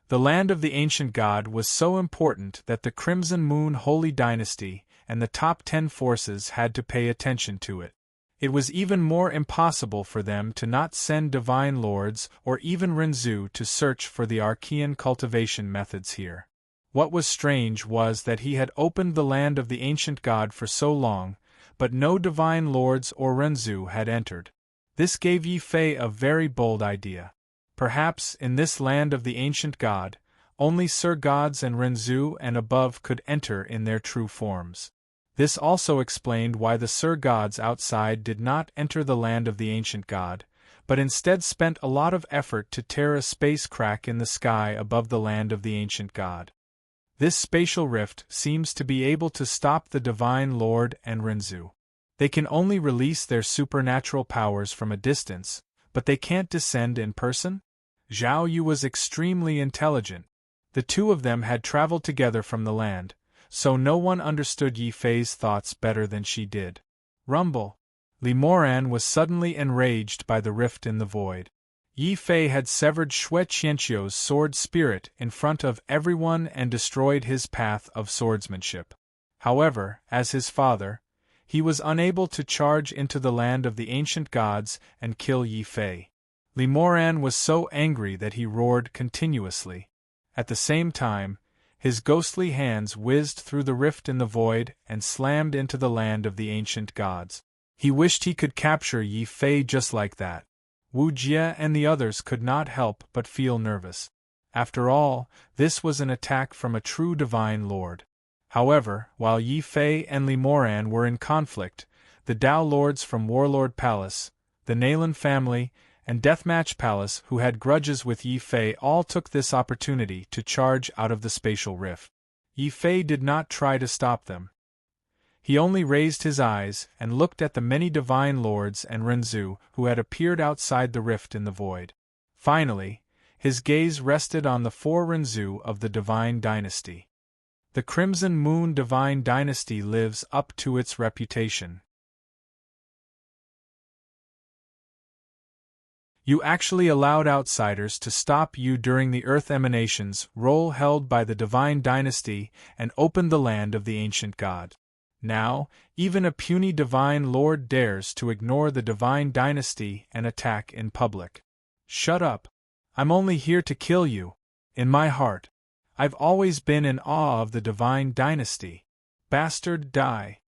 The land of the Ancient God was so important that the Crimson Moon Holy Dynasty and the top 10 forces had to pay attention to it. It was even more impossible for them to not send Divine Lords or even Renzu to search for the Archean cultivation methods here. What was strange was that he had opened the land of the Ancient God for so long, but no Divine Lords or Renzu had entered. This gave Yi Fei a very bold idea. Perhaps in this land of the Ancient God, only Sir Gods and Renzu and above could enter in their true forms. This also explained why the Sir Gods outside did not enter the land of the Ancient God, but instead spent a lot of effort to tear a space crack in the sky above the land of the Ancient God. This spatial rift seems to be able to stop the Divine Lord and Renzu. They can only release their supernatural powers from a distance, but they can't descend in person? Zhao Yu was extremely intelligent. The two of them had traveled together from the land, so no one understood Yi Fei's thoughts better than she did. Rumble. Li Moran was suddenly enraged by the rift in the void. Yi Fei had severed Xue Qianqiu's sword spirit in front of everyone and destroyed his path of swordsmanship. However, as his father, he was unable to charge into the land of the ancient gods and kill Yi Fei. Lemoran was so angry that he roared continuously. At the same time, his ghostly hands whizzed through the rift in the void and slammed into the land of the ancient gods. He wished he could capture Yi Fei just like that. Wu Jie and the others could not help but feel nervous. After all, this was an attack from a true divine lord. However, while Yi Fei and Lemoran were in conflict, the Dao lords from Warlord Palace, the Nalan family, and Deathmatch Palace who had grudges with Yi Fei all took this opportunity to charge out of the spatial rift. Yi Fei did not try to stop them. He only raised his eyes and looked at the many divine lords and Renzu who had appeared outside the rift in the void. Finally, his gaze rested on the 4 Renzu of the Divine Dynasty. The Crimson Moon Divine Dynasty lives up to its reputation. You actually allowed outsiders to stop you during the Earth Emanations role held by the Divine Dynasty and opened the land of the ancient god. Now, even a puny Divine Lord dares to ignore the Divine Dynasty and attack in public. Shut up. I'm only here to kill you. In my heart, I've always been in awe of the Divine Dynasty. Bastard, die.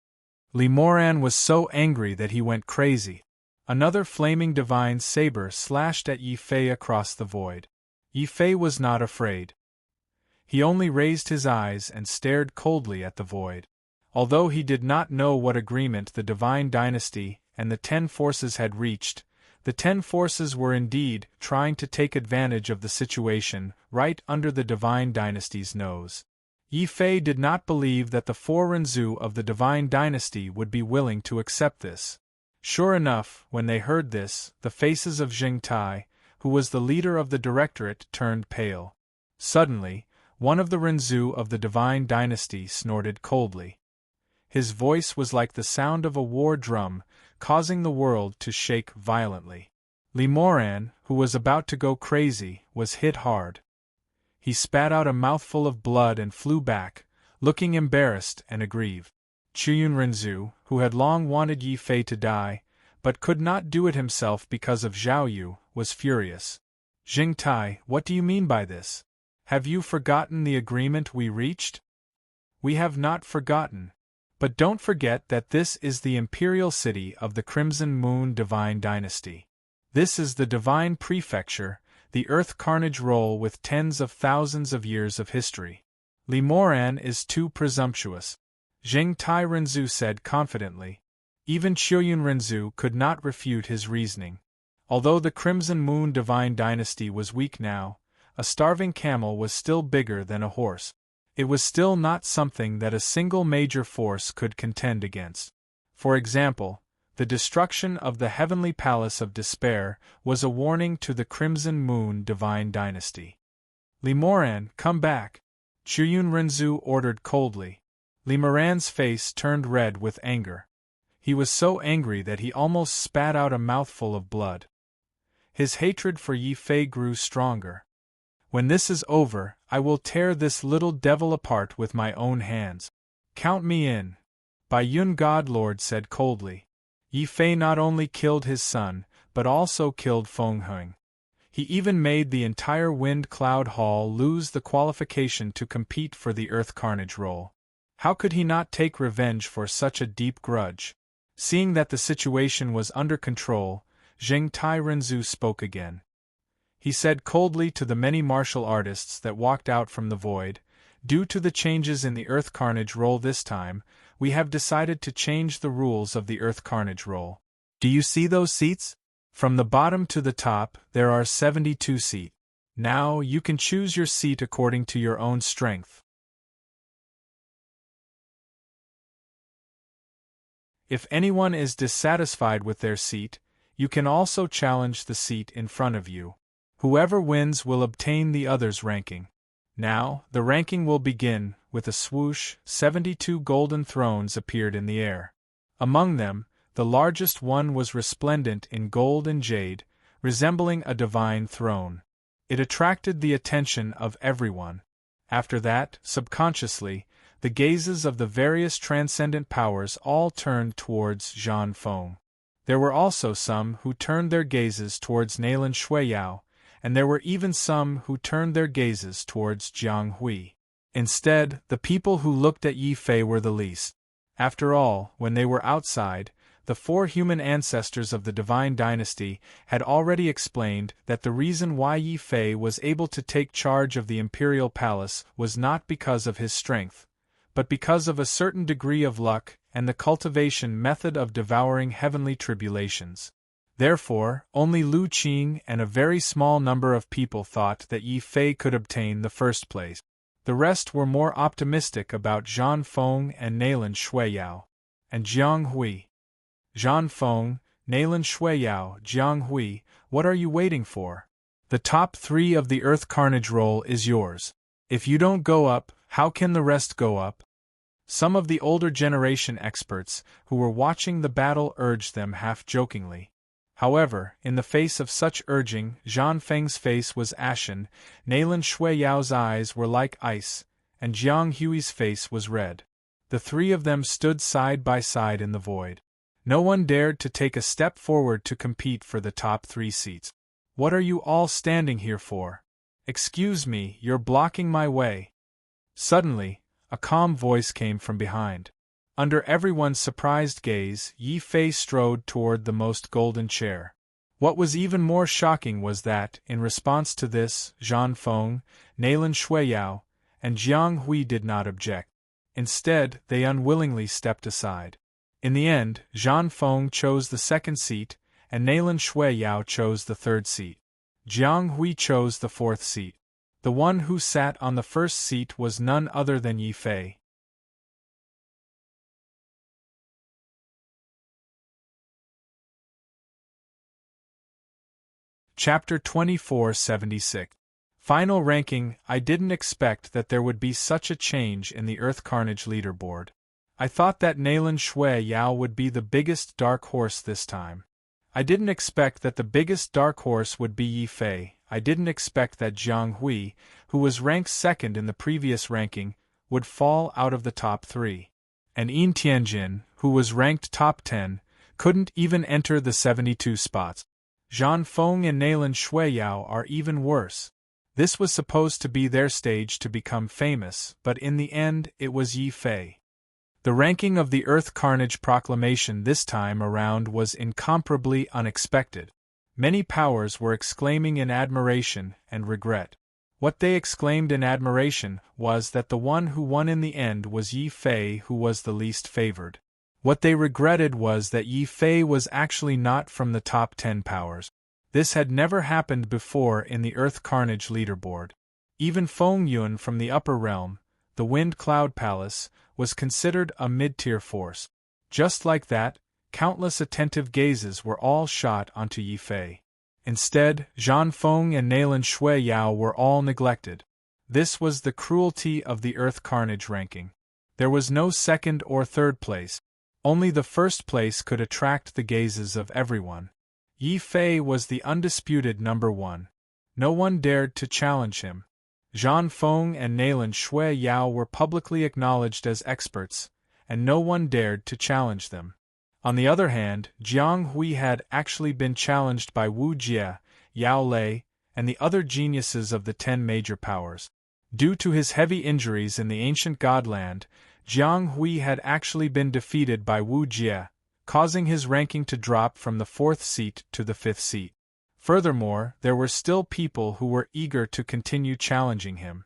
Lemoran was so angry that he went crazy. Another flaming divine saber slashed at Yi Fei across the void. Yi Fei was not afraid. He only raised his eyes and stared coldly at the void. Although he did not know what agreement the Divine Dynasty and the 10 forces had reached, the 10 forces were indeed trying to take advantage of the situation right under the Divine Dynasty's nose. Yi Fei did not believe that the 4 Renzu of the Divine Dynasty would be willing to accept this. Sure enough, when they heard this, the faces of Jing Tai, who was the leader of the directorate, turned pale. Suddenly, one of the Renzu of the Divine Dynasty snorted coldly. His voice was like the sound of a war drum, causing the world to shake violently. Lemoran, who was about to go crazy, was hit hard. He spat out a mouthful of blood and flew back, looking embarrassed and aggrieved. Chuyun Renzu, who had long wanted Yi Fei to die, but could not do it himself because of Zhao Yu, was furious. Jing Tai, what do you mean by this? Have you forgotten the agreement we reached? We have not forgotten. But don't forget that this is the imperial city of the Crimson Moon Divine Dynasty. This is the Divine Prefecture, the Earth Carnage role with tens of thousands of years of history. Lemoran is too presumptuous, Jing Tai Renzu said confidently. Even Chuyun Renzu could not refute his reasoning. Although the Crimson Moon Divine Dynasty was weak now, a starving camel was still bigger than a horse. It was still not something that a single major force could contend against. For example, the destruction of the Heavenly Palace of Despair was a warning to the Crimson Moon Divine Dynasty. Lemoran, come back, Chuyun Renzu ordered coldly. Lemoran's face turned red with anger. He was so angry that he almost spat out a mouthful of blood. His hatred for Yi Fei grew stronger. When this is over, I will tear this little devil apart with my own hands. Count me in. Bai Yun Godlord said coldly. Yi Fei not only killed his son, but also killed Feng Heng. He even made the entire Wind Cloud Hall lose the qualification to compete for the Earth Carnage role. How could he not take revenge for such a deep grudge? Seeing that the situation was under control, Jing Tai Renzu spoke again. He said coldly to the many martial artists that walked out from the void, due to the changes in the Earth Carnage role this time, we have decided to change the rules of the Earth Carnage role. Do you see those seats? From the bottom to the top, there are 72 seats. Now, you can choose your seat according to your own strength. If anyone is dissatisfied with their seat, you can also challenge the seat in front of you. Whoever wins will obtain the other's ranking. Now, the ranking will begin. With a swoosh, 72 golden thrones appeared in the air. Among them, the largest one was resplendent in gold and jade, resembling a divine throne. It attracted the attention of everyone. After that, subconsciously, the gazes of the various transcendent powers all turned towards Zhan Feng. There were also some who turned their gazes towards Nailan Shuiyao, and there were even some who turned their gazes towards Jiang Hui. Instead, the people who looked at Yi Fei were the least. After all, when they were outside, the 4 human ancestors of the divine dynasty had already explained that the reason why Yi Fei was able to take charge of the imperial palace was not because of his strength, but because of a certain degree of luck and the cultivation method of devouring heavenly tribulations. Therefore, only Lu Qing and a very small number of people thought that Yi Fei could obtain the first place. The rest were more optimistic about Zhan Feng and Nailan Shuiyao. And Jiang Hui. Zhan Feng, Nailan Shuiyao, Jiang Hui, what are you waiting for? The top 3 of the Earth Carnage roll is yours. If you don't go up, how can the rest go up? Some of the older generation experts who were watching the battle urged them half-jokingly. However, in the face of such urging, Zhan Feng's face was ashen, Nailan Shuiyao's eyes were like ice, and Jiang Hui's face was red. The 3 of them stood side by side in the void. No one dared to take a step forward to compete for the top 3 seats. What are you all standing here for? Excuse me, you're blocking my way. Suddenly, a calm voice came from behind. Under everyone's surprised gaze, Yi Fei strode toward the most golden chair. What was even more shocking was that, in response to this, Zhan Feng, Nailan Shuiyao, and Jiang Hui did not object. Instead, they unwillingly stepped aside. In the end, Zhan Feng chose the 2nd seat, and Nailan Shuiyao chose the 3rd seat. Jiang Hui chose the 4th seat. The one who sat on the 1st seat was none other than Yi Fei. Chapter 2476. Final ranking. I didn't expect that there would be such a change in the Earth Carnage leaderboard. I thought that Nailan Shuiyao would be the biggest dark horse this time. I didn't expect that the biggest dark horse would be Yi Fei. I didn't expect that Jiang Hui, who was ranked 2nd in the previous ranking, would fall out of the top 3. And Yin Tianjin, who was ranked top 10, couldn't even enter the 72 spots. Zhan Feng and Nailan Shuiyao are even worse. This was supposed to be their stage to become famous, but in the end it was Yi Fei. The ranking of the Earth Carnage proclamation this time around was incomparably unexpected. Many powers were exclaiming in admiration and regret. What they exclaimed in admiration was that the one who won in the end was Yi Fei, who was the least favored. What they regretted was that Yi Fei was actually not from the top 10 powers. This had never happened before in the Earth Carnage leaderboard. Even Feng Yun from the Upper Realm, the Wind Cloud Palace, was considered a mid-tier force. Just like that, countless attentive gazes were all shot onto Yi Fei. Instead, Zhan Feng and Nailan Shuiyao were all neglected. This was the cruelty of the Earth Carnage ranking. There was no 2nd or 3rd place. Only the 1st place could attract the gazes of everyone. Yi Fei was the undisputed number 1. No one dared to challenge him. Zhan Feng and Nailan Shuiyao were publicly acknowledged as experts, and no one dared to challenge them. On the other hand, Jiang Hui had actually been challenged by Wu Jie, Yao Lei, and the other geniuses of the 10 major powers. Due to his heavy injuries in the ancient Godland, Jiang Hui had actually been defeated by Wu Jie, causing his ranking to drop from the 4th seat to the 5th seat. Furthermore, there were still people who were eager to continue challenging him.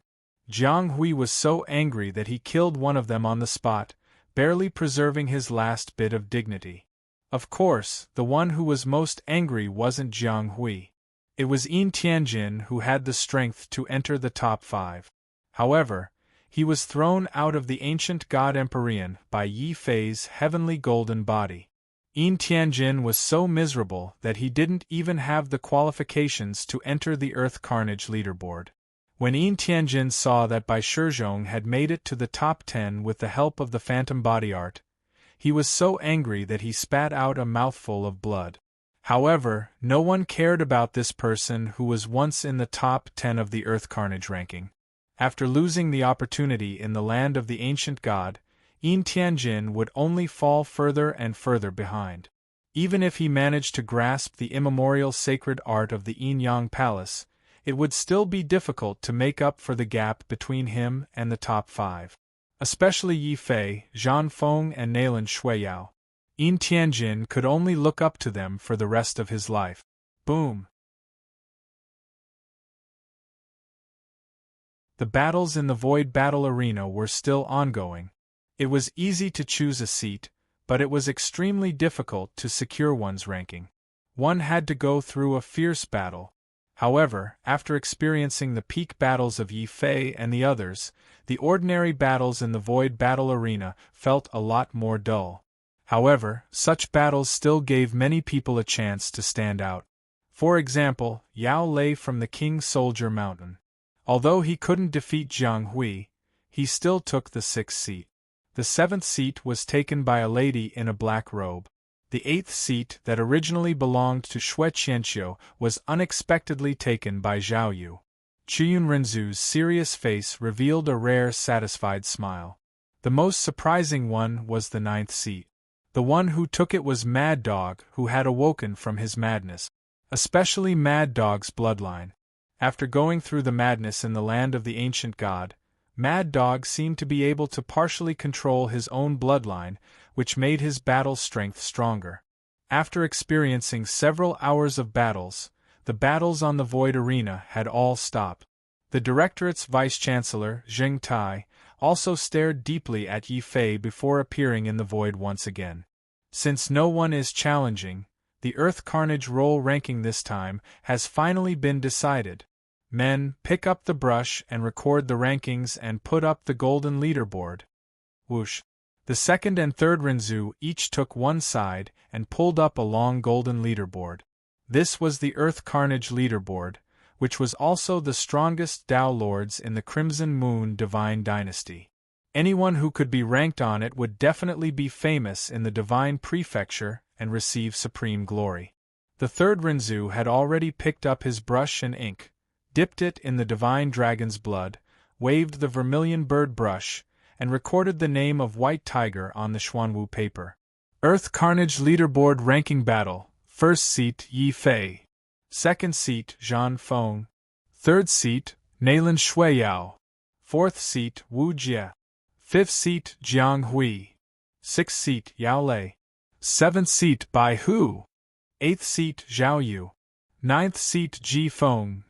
Jiang Hui was so angry that he killed one of them on the spot, barely preserving his last bit of dignity. Of course, the one who was most angry wasn't Jiang Hui. It was Yin Tianjin who had the strength to enter the top 5. However, he was thrown out of the ancient God Empyrean by Yi Fei's heavenly golden body. Yin Tianjin was so miserable that he didn't even have the qualifications to enter the Earth Carnage leaderboard. When Yin Tianjin saw that Bai Shizhong had made it to the top 10 with the help of the phantom body art, he was so angry that he spat out a mouthful of blood. However, no one cared about this person who was once in the top 10 of the Earth Carnage ranking. After losing the opportunity in the land of the ancient god, Yin Tianjin would only fall further and further behind. Even if he managed to grasp the immemorial sacred art of the Yin-Yang Palace, it would still be difficult to make up for the gap between him and the top 5. Especially Yi Fei, Zhang Feng and Nalan Shuiyao. Yin Tianjin could only look up to them for the rest of his life. Boom! The battles in the Void Battle Arena were still ongoing. It was easy to choose a seat, but it was extremely difficult to secure one's ranking. One had to go through a fierce battle. However, after experiencing the peak battles of Yi Fei and the others, the ordinary battles in the Void Battle Arena felt a lot more dull. However, such battles still gave many people a chance to stand out. For example, Yao Lei from the King's Soldier Mountain. Although he couldn't defeat Jiang Hui, he still took the 6th seat. The 7th seat was taken by a lady in a black robe. The 8th seat that originally belonged to Xue Qianqiu was unexpectedly taken by Zhao Yu. Qiyun Renzu's serious face revealed a rare satisfied smile. The most surprising one was the 9th seat. The one who took it was Mad Dog, who had awoken from his madness. Especially Mad Dog's bloodline. After going through the madness in the land of the ancient god, Mad Dog seemed to be able to partially control his own bloodline, which made his battle strength stronger. After experiencing several hours of battles, the battles on the Void Arena had all stopped. The Directorate's Vice-Chancellor, Zheng Tai, also stared deeply at Yi Fei before appearing in the Void once again. Since no one is challenging, the Earth Carnage role ranking this time has finally been decided. Men, pick up the brush and record the rankings and put up the golden leaderboard. Whoosh. The 2nd and 3rd Renzu each took one side and pulled up a long golden leaderboard. This was the Earth Carnage leaderboard, which was also the strongest Dao Lords in the Crimson Moon Divine Dynasty. Anyone who could be ranked on it would definitely be famous in the Divine Prefecture and receive supreme glory. The 3rd Renzu had already picked up his brush and ink, dipped it in the Divine Dragon's blood, waved the vermilion bird brush, and recorded the name of White Tiger on the Xuanwu paper. Earth Carnage Leaderboard Ranking Battle. 1st seat Yi Fei. 2nd seat Zhang Feng. 3rd seat Nalan Shuiyao. 4th seat Wu Jie. 5th seat Jiang Hui. 6th seat Yao Lei. 7th seat Bai Hu. 8th seat Zhao Yu. 9th seat Ji Feng.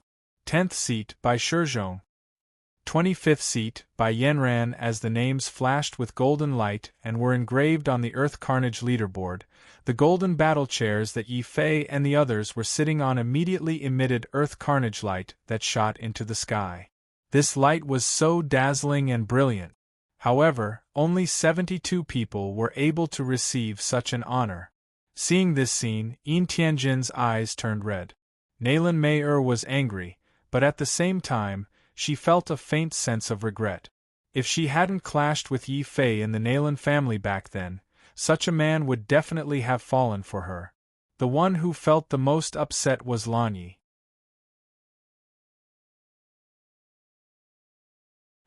10th seat by Shizhong. 25th seat by Yanran. As the names flashed with golden light and were engraved on the Earth Carnage leaderboard, the golden battle chairs that Yi Fei and the others were sitting on immediately emitted Earth Carnage light that shot into the sky. This light was so dazzling and brilliant. However, only 72 people were able to receive such an honor. Seeing this scene, Yin Tianjin's eyes turned red. Nalan Mei was angry, but at the same time, she felt a faint sense of regret. If she hadn't clashed with Yi Fei in the Nalan family back then, such a man would definitely have fallen for her. The one who felt the most upset was Lan Yi.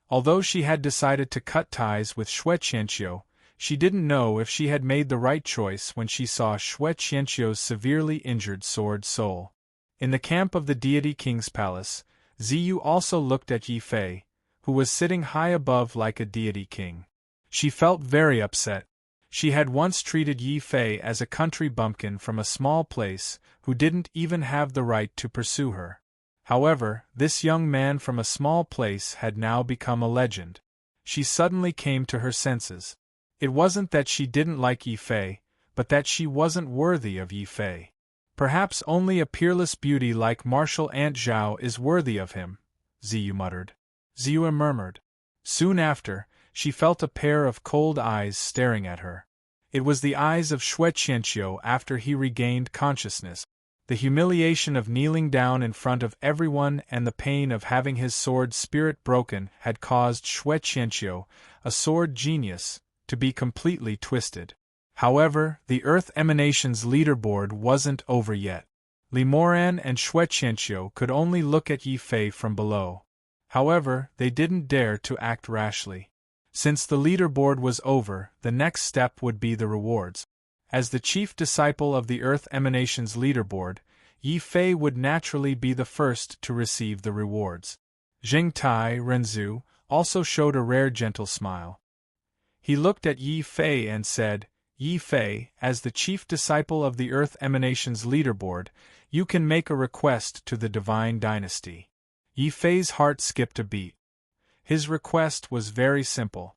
Although she had decided to cut ties with Xue Qianqiu, she didn't know if she had made the right choice when she saw Xue Qianqiu's severely injured sword soul. In the camp of the deity king's palace, Ziyu also looked at Yi Fei, who was sitting high above like a deity king. She felt very upset. She had once treated Yi Fei as a country bumpkin from a small place who didn't even have the right to pursue her. However, this young man from a small place had now become a legend. She suddenly came to her senses. It wasn't that she didn't like Yi Fei, but that she wasn't worthy of Yi Fei. Perhaps only a peerless beauty like martial Aunt Zhao is worthy of him, Ziyu muttered. Ziyu murmured. Soon after, she felt a pair of cold eyes staring at her. It was the eyes of Xue Qianqiu after he regained consciousness. The humiliation of kneeling down in front of everyone and the pain of having his sword spirit broken had caused Xue Qianqiu, a sword genius, to be completely twisted. However, the Earth Emanations leaderboard wasn't over yet. Li Moran and Xue Qianqiu could only look at Yi Fei from below. However, they didn't dare to act rashly. Since the leaderboard was over, the next step would be the rewards. As the chief disciple of the Earth Emanations leaderboard, Yi Fei would naturally be the first to receive the rewards. Jing Tai Renzu also showed a rare gentle smile. He looked at Yi Fei and said, "Yi Fei, as the chief disciple of the Earth Emanations leaderboard, you can make a request to the Divine Dynasty." Yi Fei's heart skipped a beat. His request was very simple.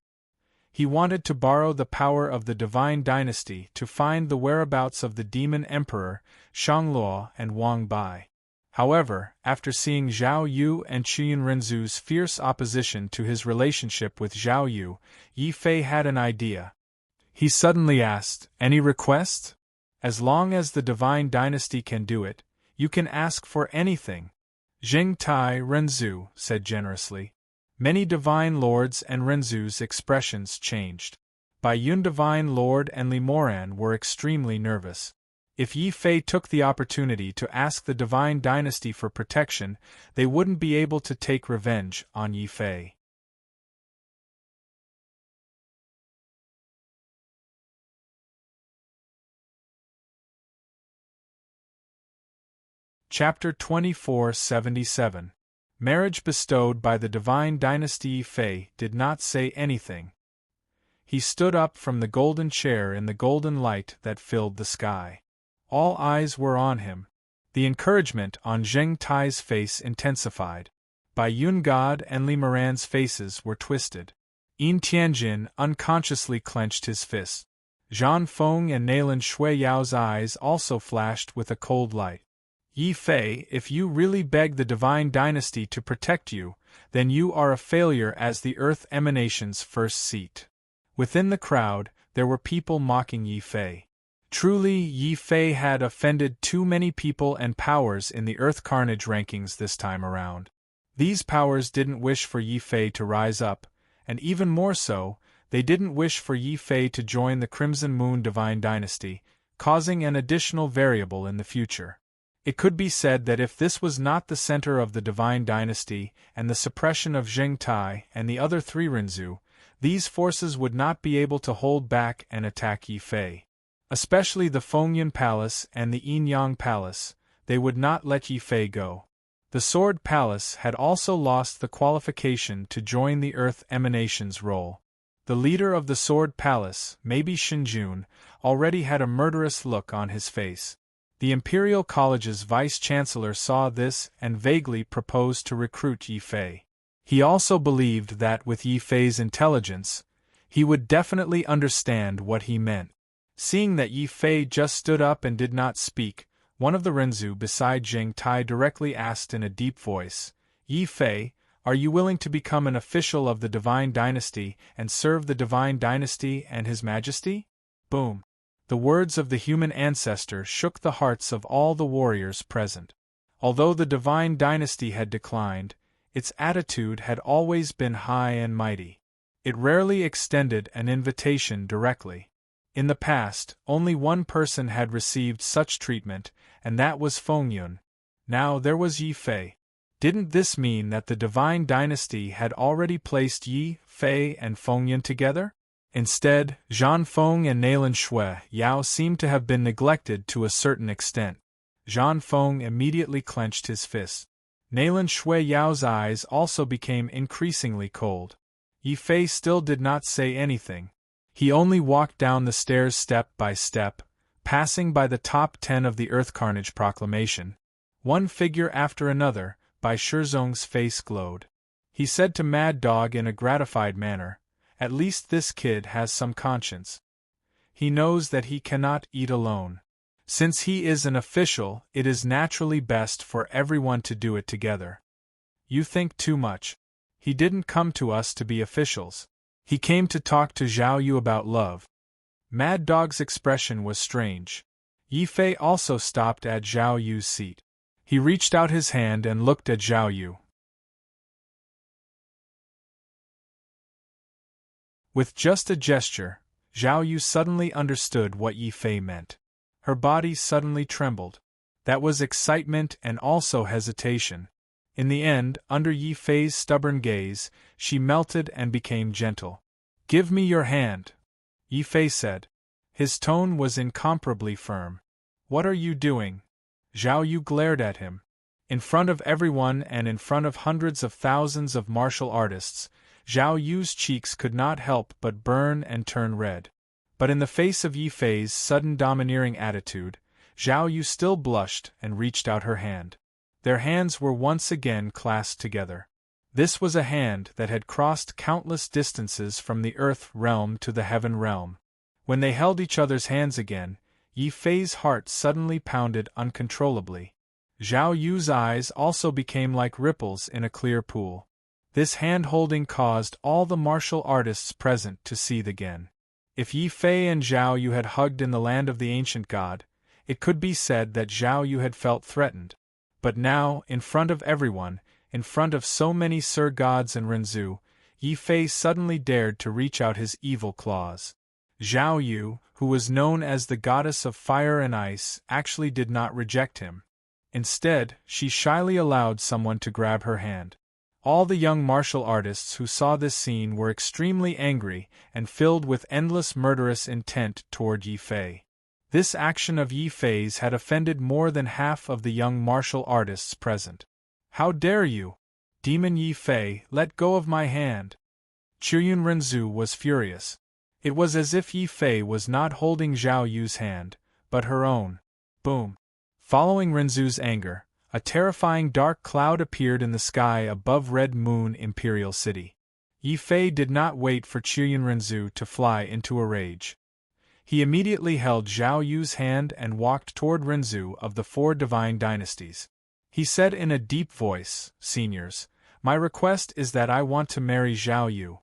He wanted to borrow the power of the Divine Dynasty to find the whereabouts of the Demon Emperor, Shangluo and Wang Bai. However, after seeing Zhao Yu and Qian Renzu's fierce opposition to his relationship with Zhao Yu, Yi Fei had an idea. He suddenly asked, "Any request? As long as the Divine Dynasty can do it, you can ask for anything." Jing Tai Renzu said generously. Many divine lords and Renzu's expressions changed. Bai Yun Divine Lord and Li Moran were extremely nervous. If Yi Fei took the opportunity to ask the Divine Dynasty for protection, they wouldn't be able to take revenge on Yi Fei. Chapter 2477. Marriage bestowed by the Divine Dynasty. Yi Fei did not say anything. He stood up from the golden chair in the golden light that filled the sky. All eyes were on him. The encouragement on Zheng Tai's face intensified. Bai Yun God and Li Moran's faces were twisted. Yin Tianjin unconsciously clenched his fist. Zhan Feng and Nailan Shuiyao's eyes also flashed with a cold light. Yi Fei, if you really beg the Divine Dynasty to protect you, then you are a failure as the Earth Emanation's first seat. Within the crowd, there were people mocking Yi Fei. Truly, Yi Fei had offended too many people and powers in the Earth Carnage rankings this time around. These powers didn't wish for Yi Fei to rise up, and even more so, they didn't wish for Yi Fei to join the Crimson Moon Divine Dynasty, causing an additional variable in the future. It could be said that if this was not the center of the Divine Dynasty and the suppression of Zheng Tai and the other three Renzu, these forces would not be able to hold back and attack Yi Fei. Especially the Fengyun Palace and the Yin-Yang Palace, they would not let Yi Fei go. The Sword Palace had also lost the qualification to join the Earth Emanations role. The leader of the Sword Palace, maybe Shinjun, already had a murderous look on his face. The Imperial College's vice-chancellor saw this and vaguely proposed to recruit Yi Fei. He also believed that with Yi Fei's intelligence, he would definitely understand what he meant. Seeing that Yi Fei just stood up and did not speak, one of the Renzu beside Zheng Tai directly asked in a deep voice, "Yi Fei, are you willing to become an official of the Divine Dynasty and serve the Divine Dynasty and His Majesty?" Boom! The words of the human ancestor shook the hearts of all the warriors present. Although the Divine Dynasty had declined, its attitude had always been high and mighty. It rarely extended an invitation directly. In the past, only one person had received such treatment, and that was Fengyun. Now there was Yi Fei. Didn't this mean that the Divine Dynasty had already placed Yi Fei and Fengyun together? Instead, Zhan Feng and Nailan Shuiyao seemed to have been neglected to a certain extent. Zhan Feng immediately clenched his fist. Nailan Shuiyao's eyes also became increasingly cold. Yi Fei still did not say anything. He only walked down the stairs step by step, passing by the top 10 of the Earth Carnage proclamation. One figure after another, Bai Shizong's face glowed. He said to Mad Dog in a gratified manner, "At least this kid has some conscience. He knows that he cannot eat alone. Since he is an official, it is naturally best for everyone to do it together." "You think too much. He didn't come to us to be officials. He came to talk to Zhao Yu about love." Mad Dog's expression was strange. Yi Fei also stopped at Zhao Yu's seat. He reached out his hand and looked at Zhao Yu. With just a gesture, Zhao Yu suddenly understood what Yi Fei meant. Her body suddenly trembled. That was excitement and also hesitation. In the end, under Yi Fei's stubborn gaze, she melted and became gentle. "Give me your hand," Yi Fei said. His tone was incomparably firm. "What are you doing?" Zhao Yu glared at him. In front of everyone and in front of hundreds of thousands of martial artists, Zhao Yu's cheeks could not help but burn and turn red. But in the face of Yi Fei's sudden domineering attitude, Zhao Yu still blushed and reached out her hand. Their hands were once again clasped together. This was a hand that had crossed countless distances from the earth realm to the heaven realm. When they held each other's hands again, Yi Fei's heart suddenly pounded uncontrollably. Zhao Yu's eyes also became like ripples in a clear pool. This hand-holding caused all the martial artists present to seethe again. If Yi Fei and Zhao Yu had hugged in the land of the ancient god, it could be said that Zhao Yu had felt threatened. But now, in front of everyone, in front of so many Sir Gods and Renzu, Yi Fei suddenly dared to reach out his evil claws. Zhao Yu, who was known as the goddess of fire and ice, actually did not reject him. Instead, she shyly allowed someone to grab her hand. All the young martial artists who saw this scene were extremely angry and filled with endless murderous intent toward Yi Fei. This action of Yi Fei's had offended more than half of the young martial artists present. "How dare you? Demon Yi Fei, let go of my hand!" Chuyun Renzu was furious. It was as if Yi Fei was not holding Zhao Yu's hand, but her own. Boom! Following Renzu's anger, a terrifying dark cloud appeared in the sky above Red Moon Imperial City. Yi Fei did not wait for Chuyun Renzu to fly into a rage. He immediately held Zhao Yu's hand and walked toward Renzu of the four divine dynasties. He said in a deep voice, "Seniors, my request is that I want to marry Zhao Yu.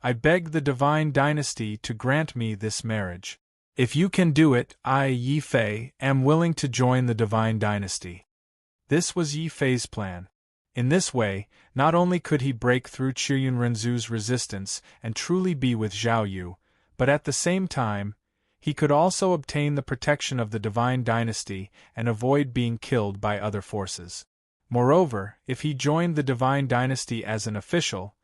I beg the divine dynasty to grant me this marriage. If you can do it, I, Yi Fei, am willing to join the divine dynasty." This was Yi Fei's plan. In this way, not only could he break through Chuyun Renzu's resistance and truly be with Zhao Yu, but at the same time, he could also obtain the protection of the divine dynasty and avoid being killed by other forces. Moreover, if he joined the divine dynasty as an official,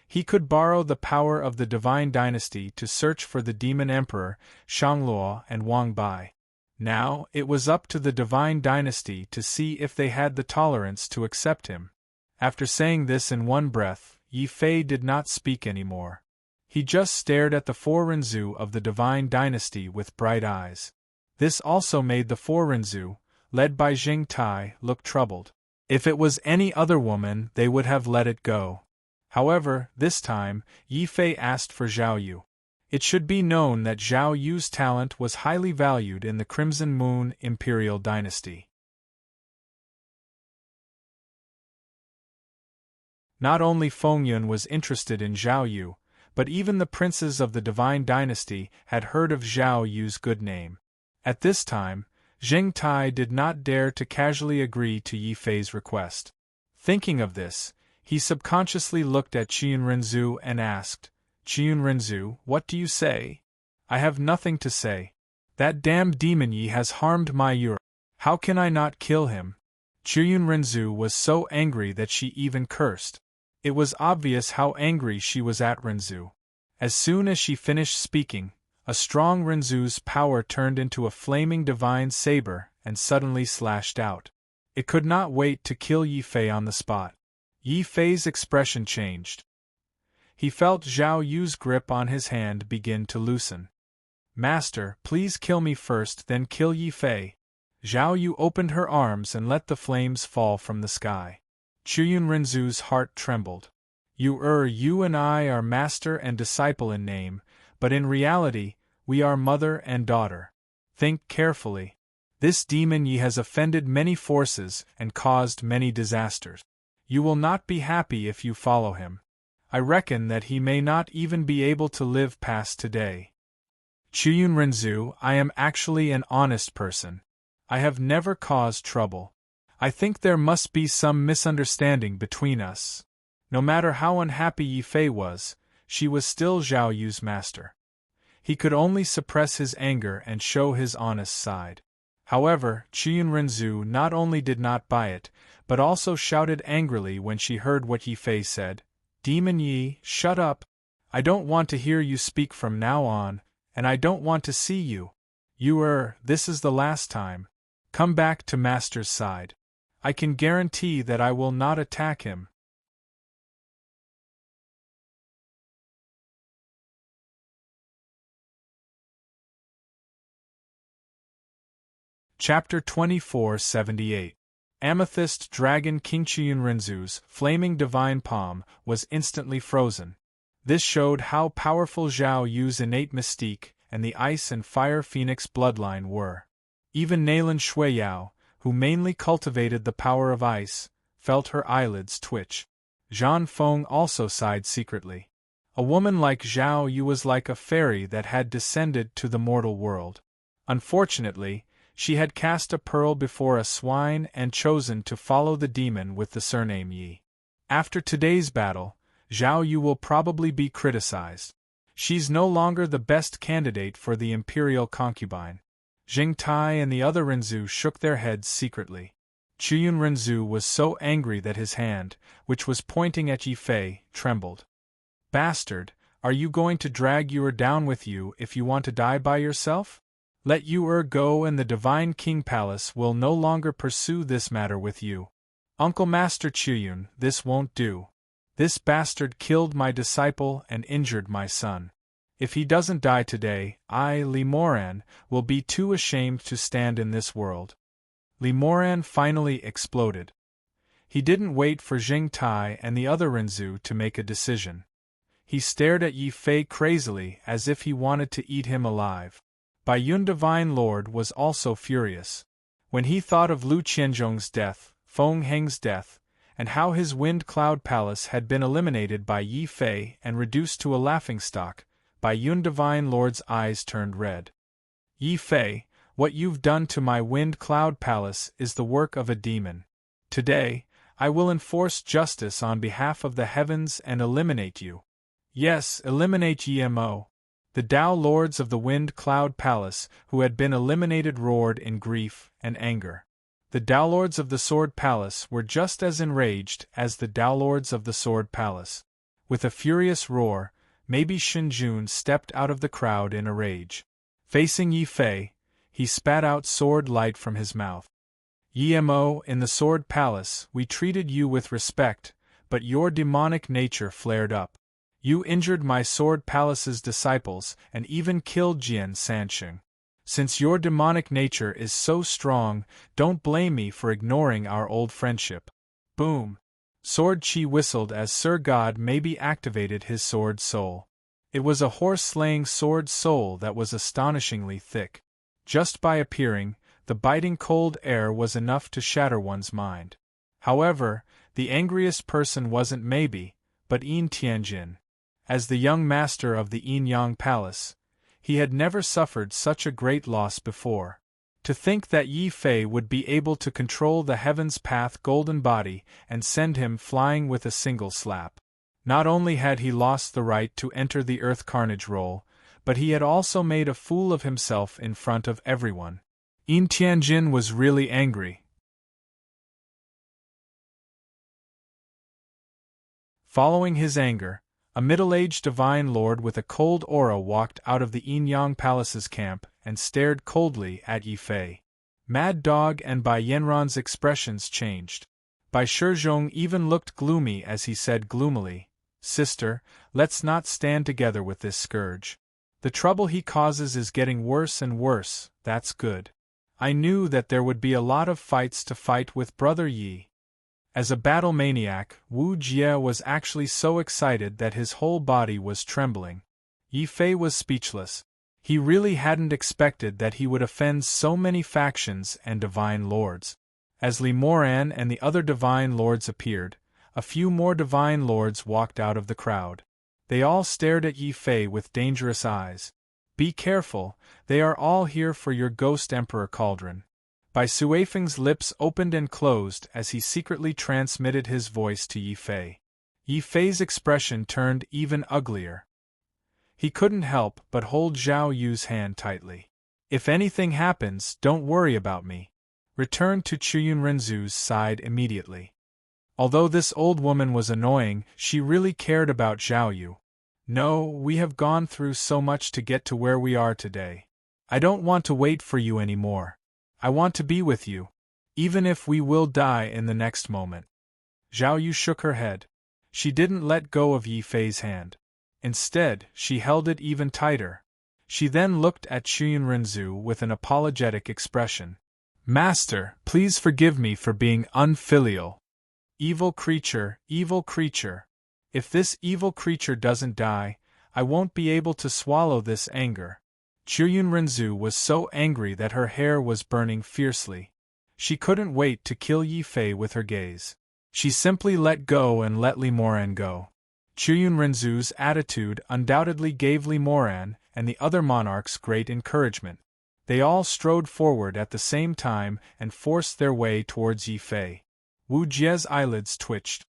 he could borrow the power of the divine dynasty to search for the demon emperor, Shangluo and Wang Bai. Now, it was up to the divine dynasty to see if they had the tolerance to accept him. After saying this in one breath, Yi Fei did not speak anymore. He just stared at the four Renzu of the divine dynasty with bright eyes. This also made the four Renzu, led by Jing Tai, look troubled. If it was any other woman, they would have let it go. However, this time, Yi Fei asked for Zhao Yu. It should be known that Zhao Yu's talent was highly valued in the Crimson Moon Imperial Dynasty. Not only Feng Yun was interested in Zhao Yu, but even the princes of the Divine Dynasty had heard of Zhao Yu's good name. At this time, Jing Tai did not dare to casually agree to Yi Fei's request. Thinking of this, he subconsciously looked at Chuyun Renzu and asked, "Chuyun Renzu, what do you say?" "I have nothing to say. That damned demon Yi has harmed my Yura. How can I not kill him?" Chuyun Renzu was so angry that she even cursed. It was obvious how angry she was at Renzu. As soon as she finished speaking, a strong Renzu's power turned into a flaming divine saber and suddenly slashed out. It could not wait to kill Yi Fei on the spot. Yi Fei's expression changed. He felt Zhao Yu's grip on his hand begin to loosen. "Master, please kill me first, then kill Yi Fei." Zhao Yu opened her arms and let the flames fall from the sky. Chuyun Renzu's heart trembled. You and I are master and disciple in name, but in reality, we are mother and daughter. Think carefully. This demon Yi has offended many forces and caused many disasters. You will not be happy if you follow him. I reckon that he may not even be able to live past today. Chuyun Renzu, I am actually an honest person. I have never caused trouble. I think there must be some misunderstanding between us. No matter how unhappy Yi Fei was, she was still Zhao Yu's master. He could only suppress his anger and show his honest side. However, Chuyun Renzu not only did not buy it, but also shouted angrily when she heard what Yi Fei said. "Demon Yi, shut up! I don't want to hear you speak from now on, and I don't want to see you." This is the last time. Come back to Master's side. I can guarantee that I will not attack him. Chapter 2478. Amethyst Dragon King Chiyunrenzu's flaming divine palm was instantly frozen. This showed how powerful Zhao Yu's innate mystique and the ice and fire phoenix bloodline were. Even Nalan Shuiyao, who mainly cultivated the power of ice, felt her eyelids twitch. Zhang Feng also sighed secretly. A woman like Zhao Yu was like a fairy that had descended to the mortal world. Unfortunately, she had cast a pearl before a swine and chosen to follow the demon with the surname Yi. After today's battle, Zhao Yu will probably be criticized. She's no longer the best candidate for the imperial concubine. Jing Tai and the other Renzu shook their heads secretly. Chuyun Renzu was so angry that his hand, which was pointing at Yi Fei, trembled. Bastard, are you going to drag Yu down with you if you want to die by yourself? Let Yu go and the Divine King Palace will no longer pursue this matter with you. Uncle Master Chuyun, this won't do. This bastard killed my disciple and injured my son. If he doesn't die today, I, Li Moran, will be too ashamed to stand in this world. Li Moran finally exploded. He didn't wait for Jing Tai and the other Renzu to make a decision. He stared at Yi Fei crazily as if he wanted to eat him alive. Bai Yun Divine Lord was also furious. When he thought of Lu Qianzhong's death, Feng Heng's death, and how his Wind Cloud Palace had been eliminated by Yi Fei and reduced to a laughingstock, Bai Yun Divine Lord's eyes turned red. Yi Fei, what you've done to my Wind Cloud Palace is the work of a demon. Today, I will enforce justice on behalf of the heavens and eliminate you. Yes, eliminate Yi Mo. The Tao Lords of the Wind Cloud Palace, who had been eliminated, roared in grief and anger. The Tao Lords of the Sword Palace were just as enraged as the Tao Lords of the Sword Palace. With a furious roar, maybe Shinjun stepped out of the crowd in a rage. Facing Yi Fei, he spat out sword light from his mouth. Yi Mo, in the Sword Palace, we treated you with respect, but your demonic nature flared up. You injured my Sword Palace's disciples and even killed Jian Sansheng. Since your demonic nature is so strong, don't blame me for ignoring our old friendship. Boom! Sword Chi whistled as Sir God maybe activated his sword soul. It was a horse-slaying sword soul that was astonishingly thick. Just by appearing, the biting cold air was enough to shatter one's mind. However, the angriest person wasn't maybe, but Yin Tianjin. As the young master of the Yin Yang Palace, he had never suffered such a great loss before. To think that Yi Fei would be able to control the Heaven's Path golden body and send him flying with a single slap. Not only had he lost the right to enter the Earth Carnage role, but he had also made a fool of himself in front of everyone. Yin Tianjin was really angry. Following his anger, a middle-aged divine lord with a cold aura walked out of the Yin Yang Palace's camp and stared coldly at Yi Fei. Mad Dog and Bai Yanran's expressions changed. Bai Shizhong even looked gloomy as he said gloomily, "Sister, let's not stand together with this scourge. The trouble he causes is getting worse and worse, that's good. I knew that there would be a lot of fights to fight with Brother Yi." As a battle maniac, Wu Jie was actually so excited that his whole body was trembling. Yi Fei was speechless. He really hadn't expected that he would offend so many factions and divine lords. As Li Moran and the other divine lords appeared, a few more divine lords walked out of the crowd. They all stared at Yi Fei with dangerous eyes. "Be careful, they are all here for your Ghost Emperor Cauldron." Bai Suifeng's lips opened and closed as he secretly transmitted his voice to Yi Fei. Yi Fei's expression turned even uglier. He couldn't help but hold Zhao Yu's hand tightly. "If anything happens, don't worry about me. Return to Chuyun Renzu's side immediately." Although this old woman was annoying, she really cared about Zhao Yu. "No, we have gone through so much to get to where we are today. I don't want to wait for you anymore. I want to be with you, even if we will die in the next moment. Zhao Yu shook her head. She didn't let go of Yi Fei's hand. Instead, she held it even tighter. She then looked at Chuyun Renzu with an apologetic expression. Master, please forgive me for being unfilial. Evil creature, evil creature. If this evil creature doesn't die, I won't be able to swallow this anger. Chuyun Renzu was so angry that her hair was burning fiercely. She couldn't wait to kill Yi Fei with her gaze. She simply let go and let Li Moran go. Chuyun Renzu's attitude undoubtedly gave Li Moran and the other monarchs great encouragement. They all strode forward at the same time and forced their way towards Yi Fei. Wu Jie's eyelids twitched.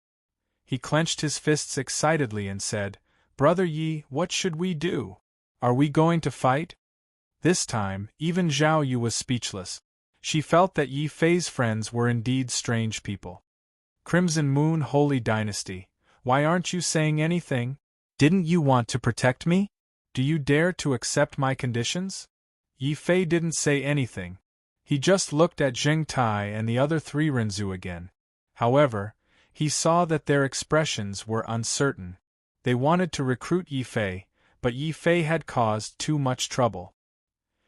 He clenched his fists excitedly and said, Brother Yi, what should we do? Are we going to fight? This time, even Zhao Yu was speechless. She felt that Yi Fei's friends were indeed strange people. Crimson Moon Holy Dynasty, why aren't you saying anything? Didn't you want to protect me? Do you dare to accept my conditions? Yi Fei didn't say anything. He just looked at Zheng Tai and the other three Renzu again. However, he saw that their expressions were uncertain. They wanted to recruit Yi Fei, but Yi Fei had caused too much trouble.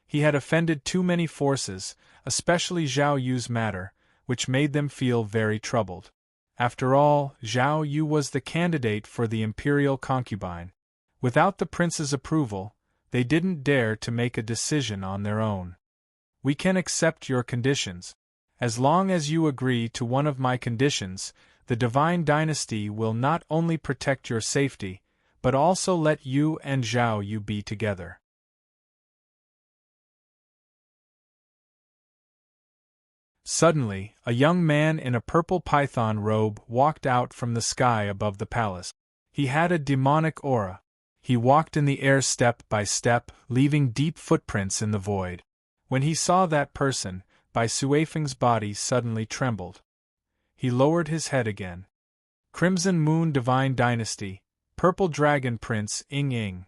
He had offended too many forces, especially Zhao Yu's matter, which made them feel very troubled. After all, Zhao Yu was the candidate for the imperial concubine. Without the prince's approval, they didn't dare to make a decision on their own. We can accept your conditions. As long as you agree to one of my conditions, the divine dynasty will not only protect your safety, but also let you and Zhao Yu be together. Suddenly, a young man in a purple python robe walked out from the sky above the palace. He had a demonic aura. He walked in the air step by step, leaving deep footprints in the void. When he saw that person, Bai Suifeng's body suddenly trembled. He lowered his head again. Crimson Moon Divine Dynasty, Purple Dragon Prince Ying Ying.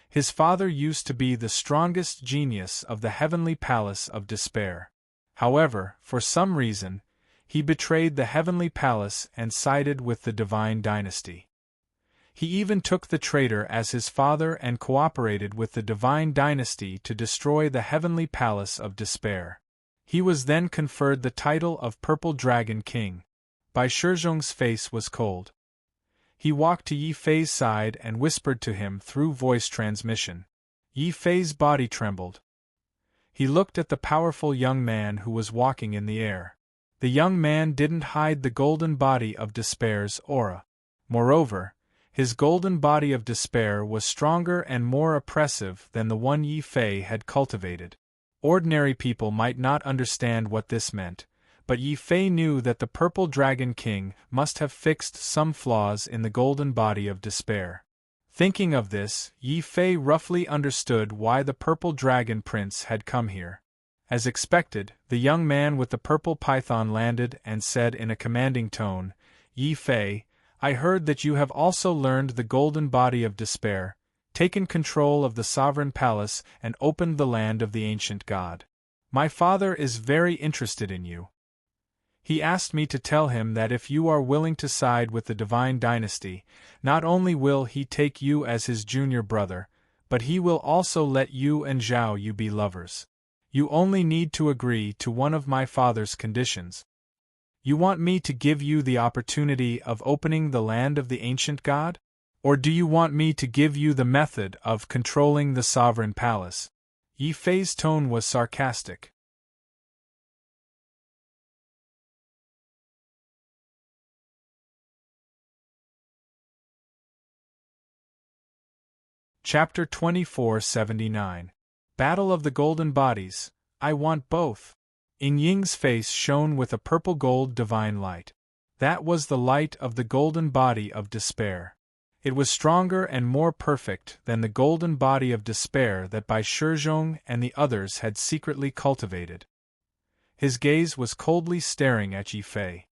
His father used to be the strongest genius of the Heavenly Palace of Despair. However, for some reason, he betrayed the Heavenly Palace and sided with the Divine Dynasty. He even took the traitor as his father and cooperated with the Divine Dynasty to destroy the Heavenly Palace of Despair. He was then conferred the title of Purple Dragon King. Bai Shizhong's face was cold. He walked to Yi Fei's side and whispered to him through voice transmission. Yi Fei's body trembled. He looked at the powerful young man who was walking in the air. The young man didn't hide the golden body of despair's aura. Moreover, his golden body of despair was stronger and more oppressive than the one Yi Fei had cultivated. Ordinary people might not understand what this meant, but Yi Fei knew that the Purple Dragon King must have fixed some flaws in the golden body of despair. Thinking of this, Yi Fei roughly understood why the Purple Dragon Prince had come here. As expected, the young man with the purple python landed and said in a commanding tone, Yi Fei, I heard that you have also learned the golden body of despair, taken control of the sovereign palace and opened the land of the ancient god. My father is very interested in you. He asked me to tell him that if you are willing to side with the divine dynasty, not only will he take you as his junior brother, but he will also let you and Zhao Yu be lovers. You only need to agree to one of my father's conditions. You want me to give you the opportunity of opening the land of the ancient god? Or do you want me to give you the method of controlling the sovereign palace? Yi Fei's tone was sarcastic. Chapter 2479. Battle of the Golden Bodies. I want both. Ying Ying's face shone with a purple-gold divine light. That was the light of the golden body of despair. It was stronger and more perfect than the golden body of despair that Bai Shizhong and the others had secretly cultivated. His gaze was coldly staring at Yi Fei.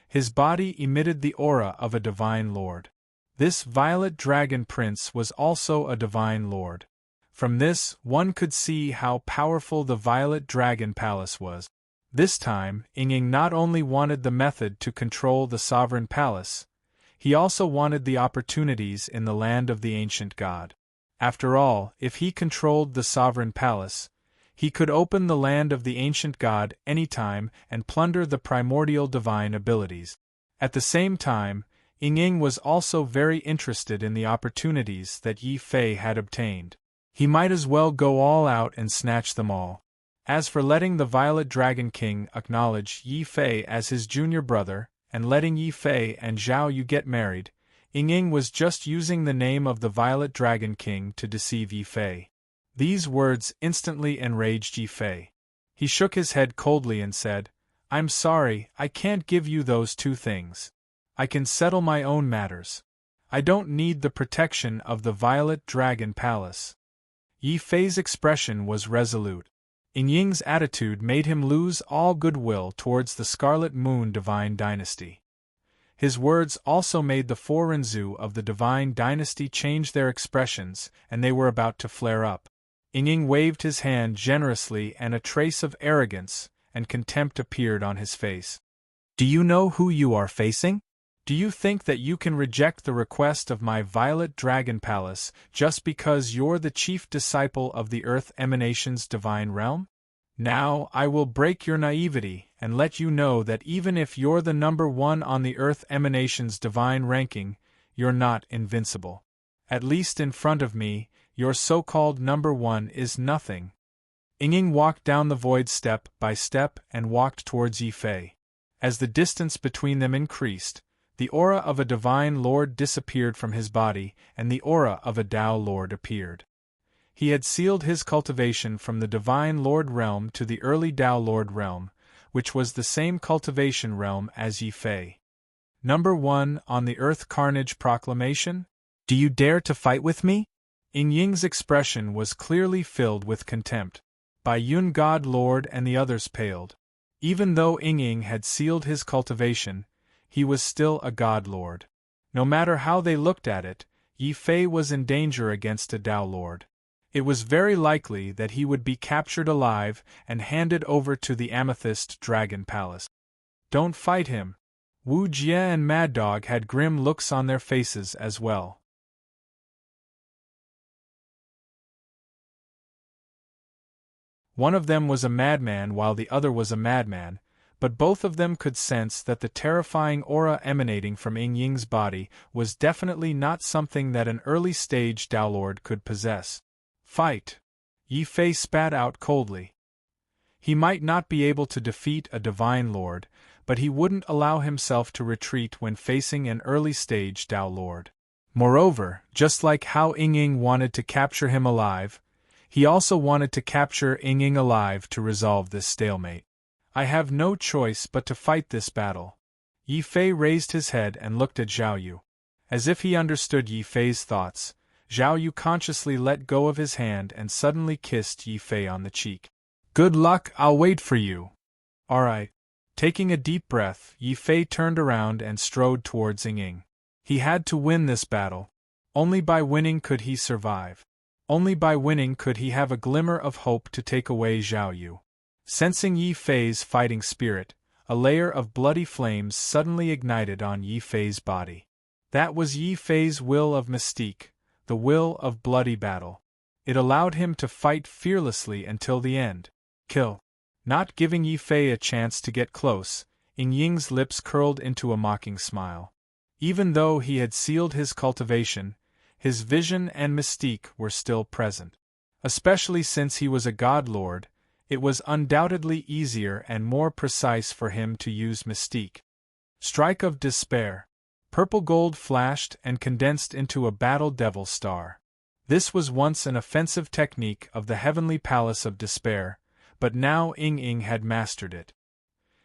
His body emitted the aura of a divine lord. This violet dragon prince was also a divine lord. From this, one could see how powerful the Violet Dragon Palace was. This time, Ying not only wanted the method to control the sovereign palace, he also wanted the opportunities in the land of the ancient god. After all, if he controlled the sovereign palace, he could open the land of the ancient god anytime and plunder the primordial divine abilities. At the same time, Ying was also very interested in the opportunities that Yi Fei had obtained. He might as well go all out and snatch them all. As for letting the Violet Dragon King acknowledge Yi Fei as his junior brother, and letting Yi Fei and Zhao Yu get married, Ying was just using the name of the Violet Dragon King to deceive Yi Fei. These words instantly enraged Yi Fei. He shook his head coldly and said, "I'm sorry, I can't give you those two things. I can settle my own matters. I don't need the protection of the Violet Dragon Palace." Yi Fei's expression was resolute. Ying's attitude made him lose all goodwill towards the Scarlet Moon Divine Dynasty. His words also made the four Renzu of the Divine Dynasty change their expressions, and they were about to flare up. Ying waved his hand generously and a trace of arrogance and contempt appeared on his face. "Do you know who you are facing? Do you think that you can reject the request of my Violet Dragon Palace just because you're the chief disciple of the Earth Emanation's divine realm? Now I will break your naivety and let you know that even if you're the number one on the Earth Emanation's divine ranking, you're not invincible. At least in front of me, your so-called number one is nothing." Ying walked down the void step by step and walked towards Yi Fei. As the distance between them increased, the aura of a Divine Lord disappeared from his body, and the aura of a Tao Lord appeared. He had sealed his cultivation from the Divine Lord realm to the early Tao Lord realm, which was the same cultivation realm as Yi Fei. "Number one on the Earth Carnage Proclamation? Do you dare to fight with me?" Ying's expression was clearly filled with contempt. Bai Yun God Lord and the others paled. Even though Ying had sealed his cultivation, he was still a God Lord. No matter how they looked at it, Yi Fei was in danger against a Tao Lord. It was very likely that he would be captured alive and handed over to the Amethyst Dragon Palace. "Don't fight him." Wu Jie and Mad Dog had grim looks on their faces as well. One of them was a madman while the other was a madman, but both of them could sense that the terrifying aura emanating from Ying's body was definitely not something that an early-stage Tao Lord could possess. "Fight!" Yi Fei spat out coldly. He might not be able to defeat a Divine Lord, but he wouldn't allow himself to retreat when facing an early-stage Tao Lord. Moreover, just like how Ying wanted to capture him alive, he also wanted to capture Ying alive to resolve this stalemate. "I have no choice but to fight this battle." Yi Fei raised his head and looked at Zhao Yu. As if he understood Yi Fei's thoughts, Zhao Yu consciously let go of his hand and suddenly kissed Yi Fei on the cheek. "Good luck, I'll wait for you." "All right." Taking a deep breath, Yi Fei turned around and strode towards Ying. He had to win this battle. Only by winning could he survive. Only by winning could he have a glimmer of hope to take away Zhao Yu. Sensing Yi Fei's fighting spirit, a layer of bloody flames suddenly ignited on Yi Fei's body. That was Yi Fei's will of mystique, the will of bloody battle. It allowed him to fight fearlessly until the end. Kill. Not giving Yi Fei a chance to get close, Ying's lips curled into a mocking smile. Even though he had sealed his cultivation, his vision and mystique were still present. Especially since he was a God Lord, it was undoubtedly easier and more precise for him to use mystique. Strike of Despair. Purple gold flashed and condensed into a battle devil star. This was once an offensive technique of the Heavenly Palace of Despair, but now Ying had mastered it.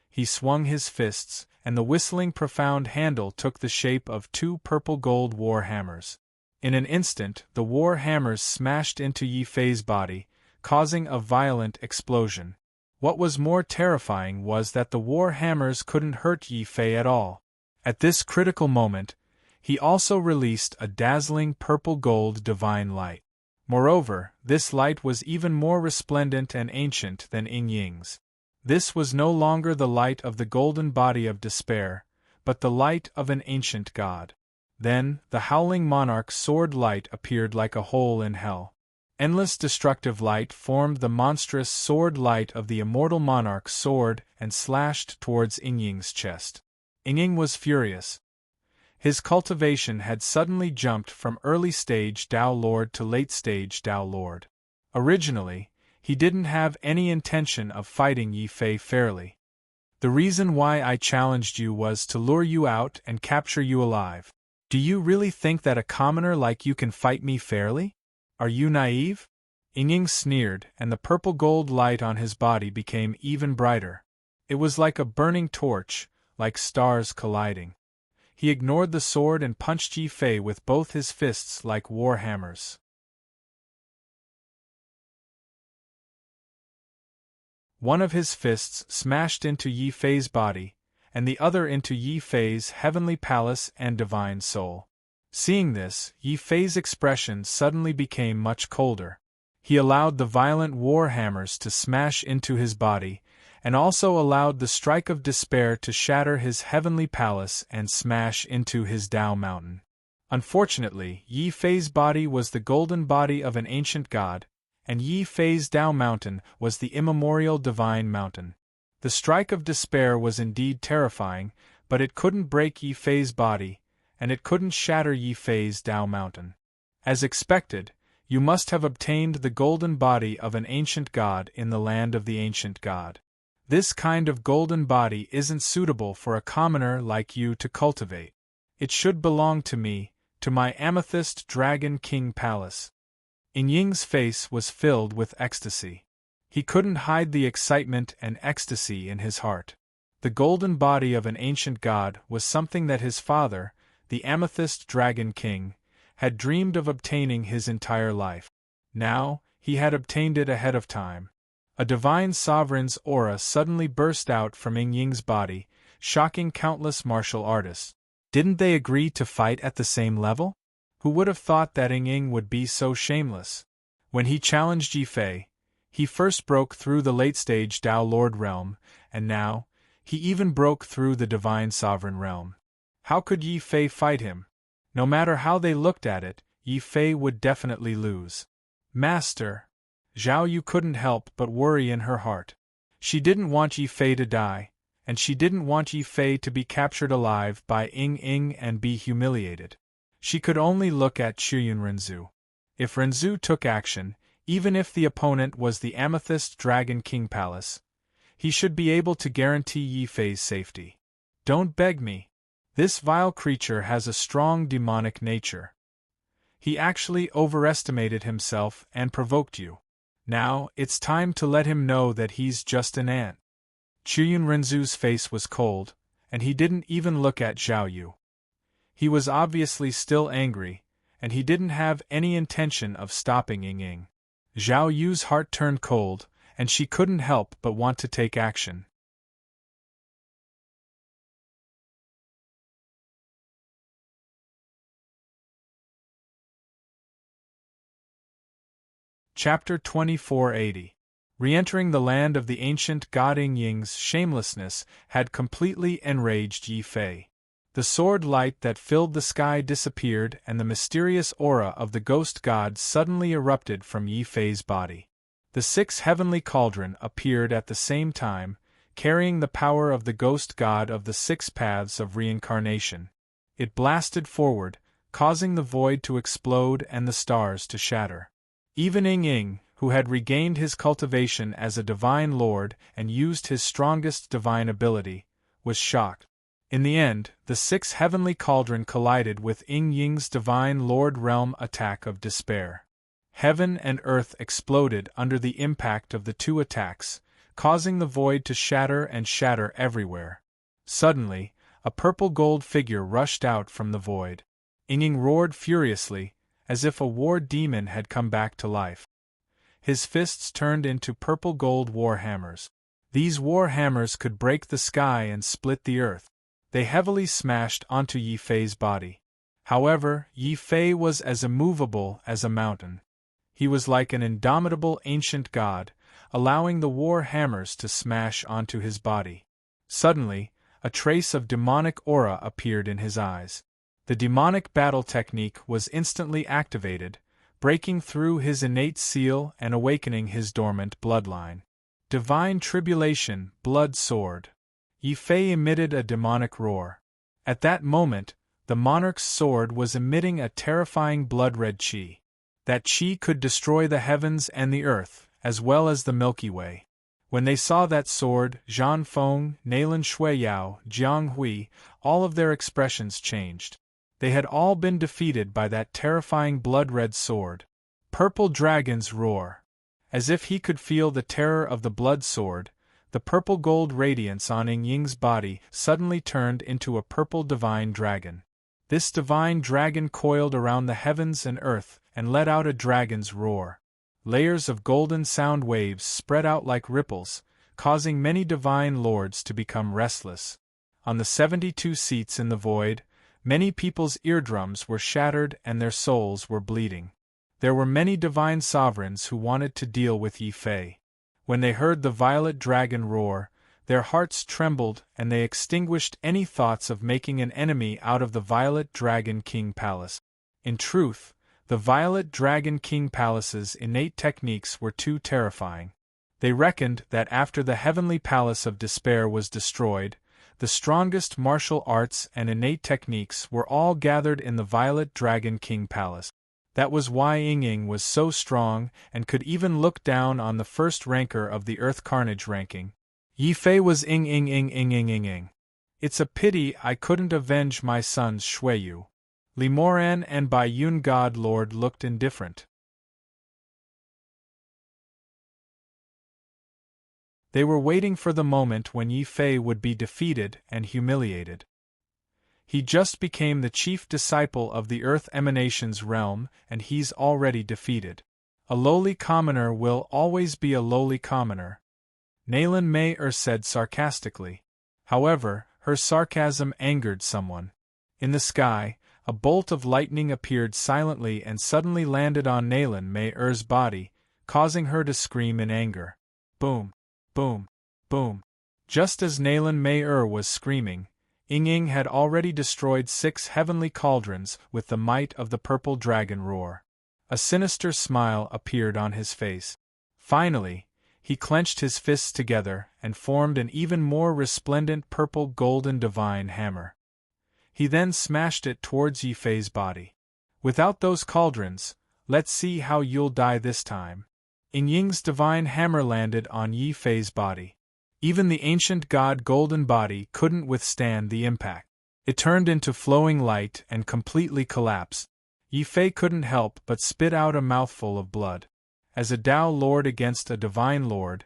He swung his fists, and the whistling profound handle took the shape of two purple gold war hammers. In an instant, the war hammers smashed into Yi Fei's body, causing a violent explosion. What was more terrifying was that the war hammers couldn't hurt Yi Fei at all. At this critical moment, he also released a dazzling purple-gold divine light. Moreover, this light was even more resplendent and ancient than Ing Ying's. This was no longer the light of the golden body of despair, but the light of an ancient god. Then, the howling monarch's sword light appeared like a hole in hell. Endless destructive light formed the monstrous sword light of the immortal monarch's sword and slashed towards Ing Ying's chest. Ing Ying was furious. His cultivation had suddenly jumped from early-stage Tao Lord to late-stage Tao Lord. Originally, he didn't have any intention of fighting Yi Fei fairly. The reason why I challenged you was to lure you out and capture you alive. Do you really think that a commoner like you can fight me fairly? Are you naive? Ing Ying sneered, and the purple-gold light on his body became even brighter. It was like a burning torch, like stars colliding. He ignored the sword and punched Yi Fei with both his fists like war hammers. One of his fists smashed into Yi Fei's body, and the other into Yi Fei's heavenly palace and divine soul. Seeing this, Yi Fei's expression suddenly became much colder. He allowed the violent war hammers to smash into his body, and also allowed the strike of despair to shatter his heavenly palace and smash into his Tao mountain. Unfortunately, Yi Fei's body was the golden body of an ancient god, and Yi Fei's Tao mountain was the immemorial divine mountain. The strike of despair was indeed terrifying, but it couldn't break Yi Fei's body, and it couldn't shatter Yi Fei's Tao mountain. As expected, you must have obtained the golden body of an ancient god in the land of the ancient god. This kind of golden body isn't suitable for a commoner like you to cultivate. It should belong to me, to my amethyst dragon king palace. Ing Ying's face was filled with ecstasy. He couldn't hide the excitement and ecstasy in his heart. The golden body of an ancient god was something that his father, the Amethyst Dragon King, had dreamed of obtaining his entire life. Now, he had obtained it ahead of time. A divine sovereign's aura suddenly burst out from Ing Ying's body, shocking countless martial artists. Didn't they agree to fight at the same level? Who would have thought that Ing Ying would be so shameless? When he challenged Yi Fei, he first broke through the late-stage Tao Lord realm, and now, he even broke through the divine sovereign realm. How could Yi Fei fight him? No matter how they looked at it, Yi Fei would definitely lose. Master! Zhao Yu couldn't help but worry in her heart. She didn't want Yi Fei to die, and she didn't want Yi Fei to be captured alive by Ing Ying and be humiliated. She could only look at Chuyun Renzu. If Renzu took action, even if the opponent was the Amethyst Dragon King Palace, he should be able to guarantee Yi Fei's safety. Don't beg me. This vile creature has a strong demonic nature. He actually overestimated himself and provoked you. Now, it's time to let him know that he's just an ant. Chuyun Renzu's face was cold, and he didn't even look at Zhao Yu. He was obviously still angry, and he didn't have any intention of stopping Ing Ying. Zhao Yu's heart turned cold, and she couldn't help but want to take action. Chapter 2480. Re-entering the land of the ancient god, Ing Ying's shamelessness had completely enraged Yi Fei. The sword light that filled the sky disappeared, and the mysterious aura of the ghost god suddenly erupted from Yi Fei's body. The 6 heavenly cauldron appeared at the same time, carrying the power of the ghost god of the 6 paths of reincarnation. It blasted forward, causing the void to explode and the stars to shatter. Even Ing Ying, who had regained his cultivation as a divine lord and used his strongest divine ability, was shocked. In the end, the 6 heavenly cauldron collided with Ing Ying's divine lord realm attack of despair. Heaven and earth exploded under the impact of the 2 attacks, causing the void to shatter and shatter everywhere. Suddenly, a purple-gold figure rushed out from the void. Ing Ying roared furiously, as if a war demon had come back to life. His fists turned into purple-gold war hammers. These war hammers could break the sky and split the earth. They heavily smashed onto Yi Fei's body. However, Yi Fei was as immovable as a mountain. He was like an indomitable ancient god, allowing the war hammers to smash onto his body. Suddenly, a trace of demonic aura appeared in his eyes. The demonic battle technique was instantly activated, breaking through his innate seal and awakening his dormant bloodline. Divine Tribulation, Blood Sword. Yi Fei emitted a demonic roar. At that moment, the monarch's sword was emitting a terrifying blood-red qi. That qi could destroy the heavens and the earth, as well as the Milky Way. When they saw that sword, Zhan Feng, Nailan Shuiyao, Jiang Hui, all of their expressions changed. They had all been defeated by that terrifying blood-red sword. Purple Dragon's Roar. As if he could feel the terror of the blood sword, the purple-gold radiance on Ying Ying's body suddenly turned into a purple divine dragon. This divine dragon coiled around the heavens and earth and let out a dragon's roar. Layers of golden sound waves spread out like ripples, causing many divine lords to become restless. On the 72 seats in the void, many people's eardrums were shattered and their souls were bleeding. There were many divine sovereigns who wanted to deal with Yi Fei. When they heard the violet dragon roar, their hearts trembled and they extinguished any thoughts of making an enemy out of the Violet Dragon King Palace. In truth, the Violet Dragon King Palace's innate techniques were too terrifying. They reckoned that after the Heavenly Palace of Despair was destroyed, the strongest martial arts and innate techniques were all gathered in the Violet Dragon King Palace. That was why Ying Ying was so strong and could even look down on the first ranker of the Earth Carnage ranking. Yi Fei was Ying Ying Ying Ying Ying Ying Ying. It's a pity I couldn't avenge my son's Shuiyu. Li Moran and Bai Yun God Lord looked indifferent. They were waiting for the moment when Yi Fei would be defeated and humiliated. He just became the chief disciple of the Earth Emanations realm, and he's already defeated. A lowly commoner will always be a lowly commoner, Nailan Mei said sarcastically. However, her sarcasm angered someone. In the sky, a bolt of lightning appeared silently and suddenly landed on Nailan Mei's body, causing her to scream in anger. Boom! Boom! Boom! Just as Nailan Mei was screaming, Ying Ying had already destroyed 6 heavenly cauldrons with the might of the purple dragon roar. A sinister smile appeared on his face. Finally, he clenched his fists together and formed an even more resplendent purple golden divine hammer. He then smashed it towards Yi Fei's body. Without those cauldrons, let's see how you'll die this time. Ying Ying's divine hammer landed on Yi Fei's body. Even the ancient god golden body couldn't withstand the impact. It turned into flowing light and completely collapsed. Yi Fei couldn't help but spit out a mouthful of blood. As a Tao Lord against a Divine Lord,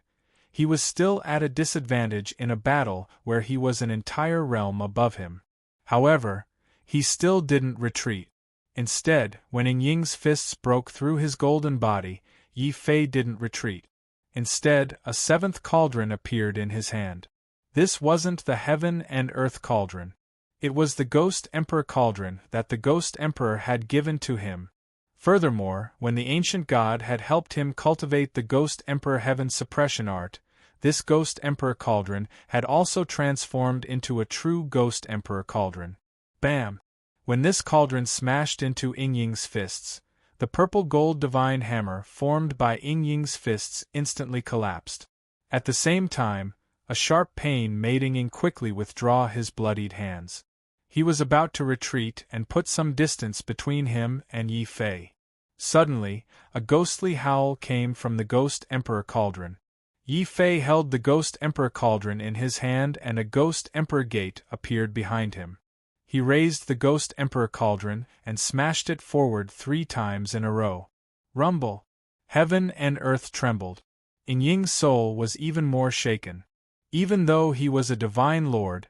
he was still at a disadvantage in a battle where he was an entire realm above him. However, he still didn't retreat. Instead, when Ying Ying's fists broke through his golden body, Yi Fei didn't retreat. Instead, a 7th cauldron appeared in his hand. This wasn't the Heaven and Earth cauldron. It was the Ghost Emperor cauldron that the Ghost Emperor had given to him. Furthermore, when the ancient god had helped him cultivate the Ghost Emperor Heaven suppression art, this Ghost Emperor cauldron had also transformed into a true Ghost Emperor cauldron. Bam! When this cauldron smashed into Ying Ying's fists, the purple gold divine hammer formed by Ying Ying's fists instantly collapsed. At the same time, a sharp pain made Ying Ying quickly withdraw his bloodied hands. He was about to retreat and put some distance between him and Yi Fei. Suddenly, a ghostly howl came from the Ghost Emperor cauldron. Yi Fei held the Ghost Emperor cauldron in his hand and a Ghost Emperor gate appeared behind him. He raised the Ghost Emperor cauldron and smashed it forward 3 times in a row. Rumble! Heaven and earth trembled. Ying Ying's soul was even more shaken. Even though he was a divine lord,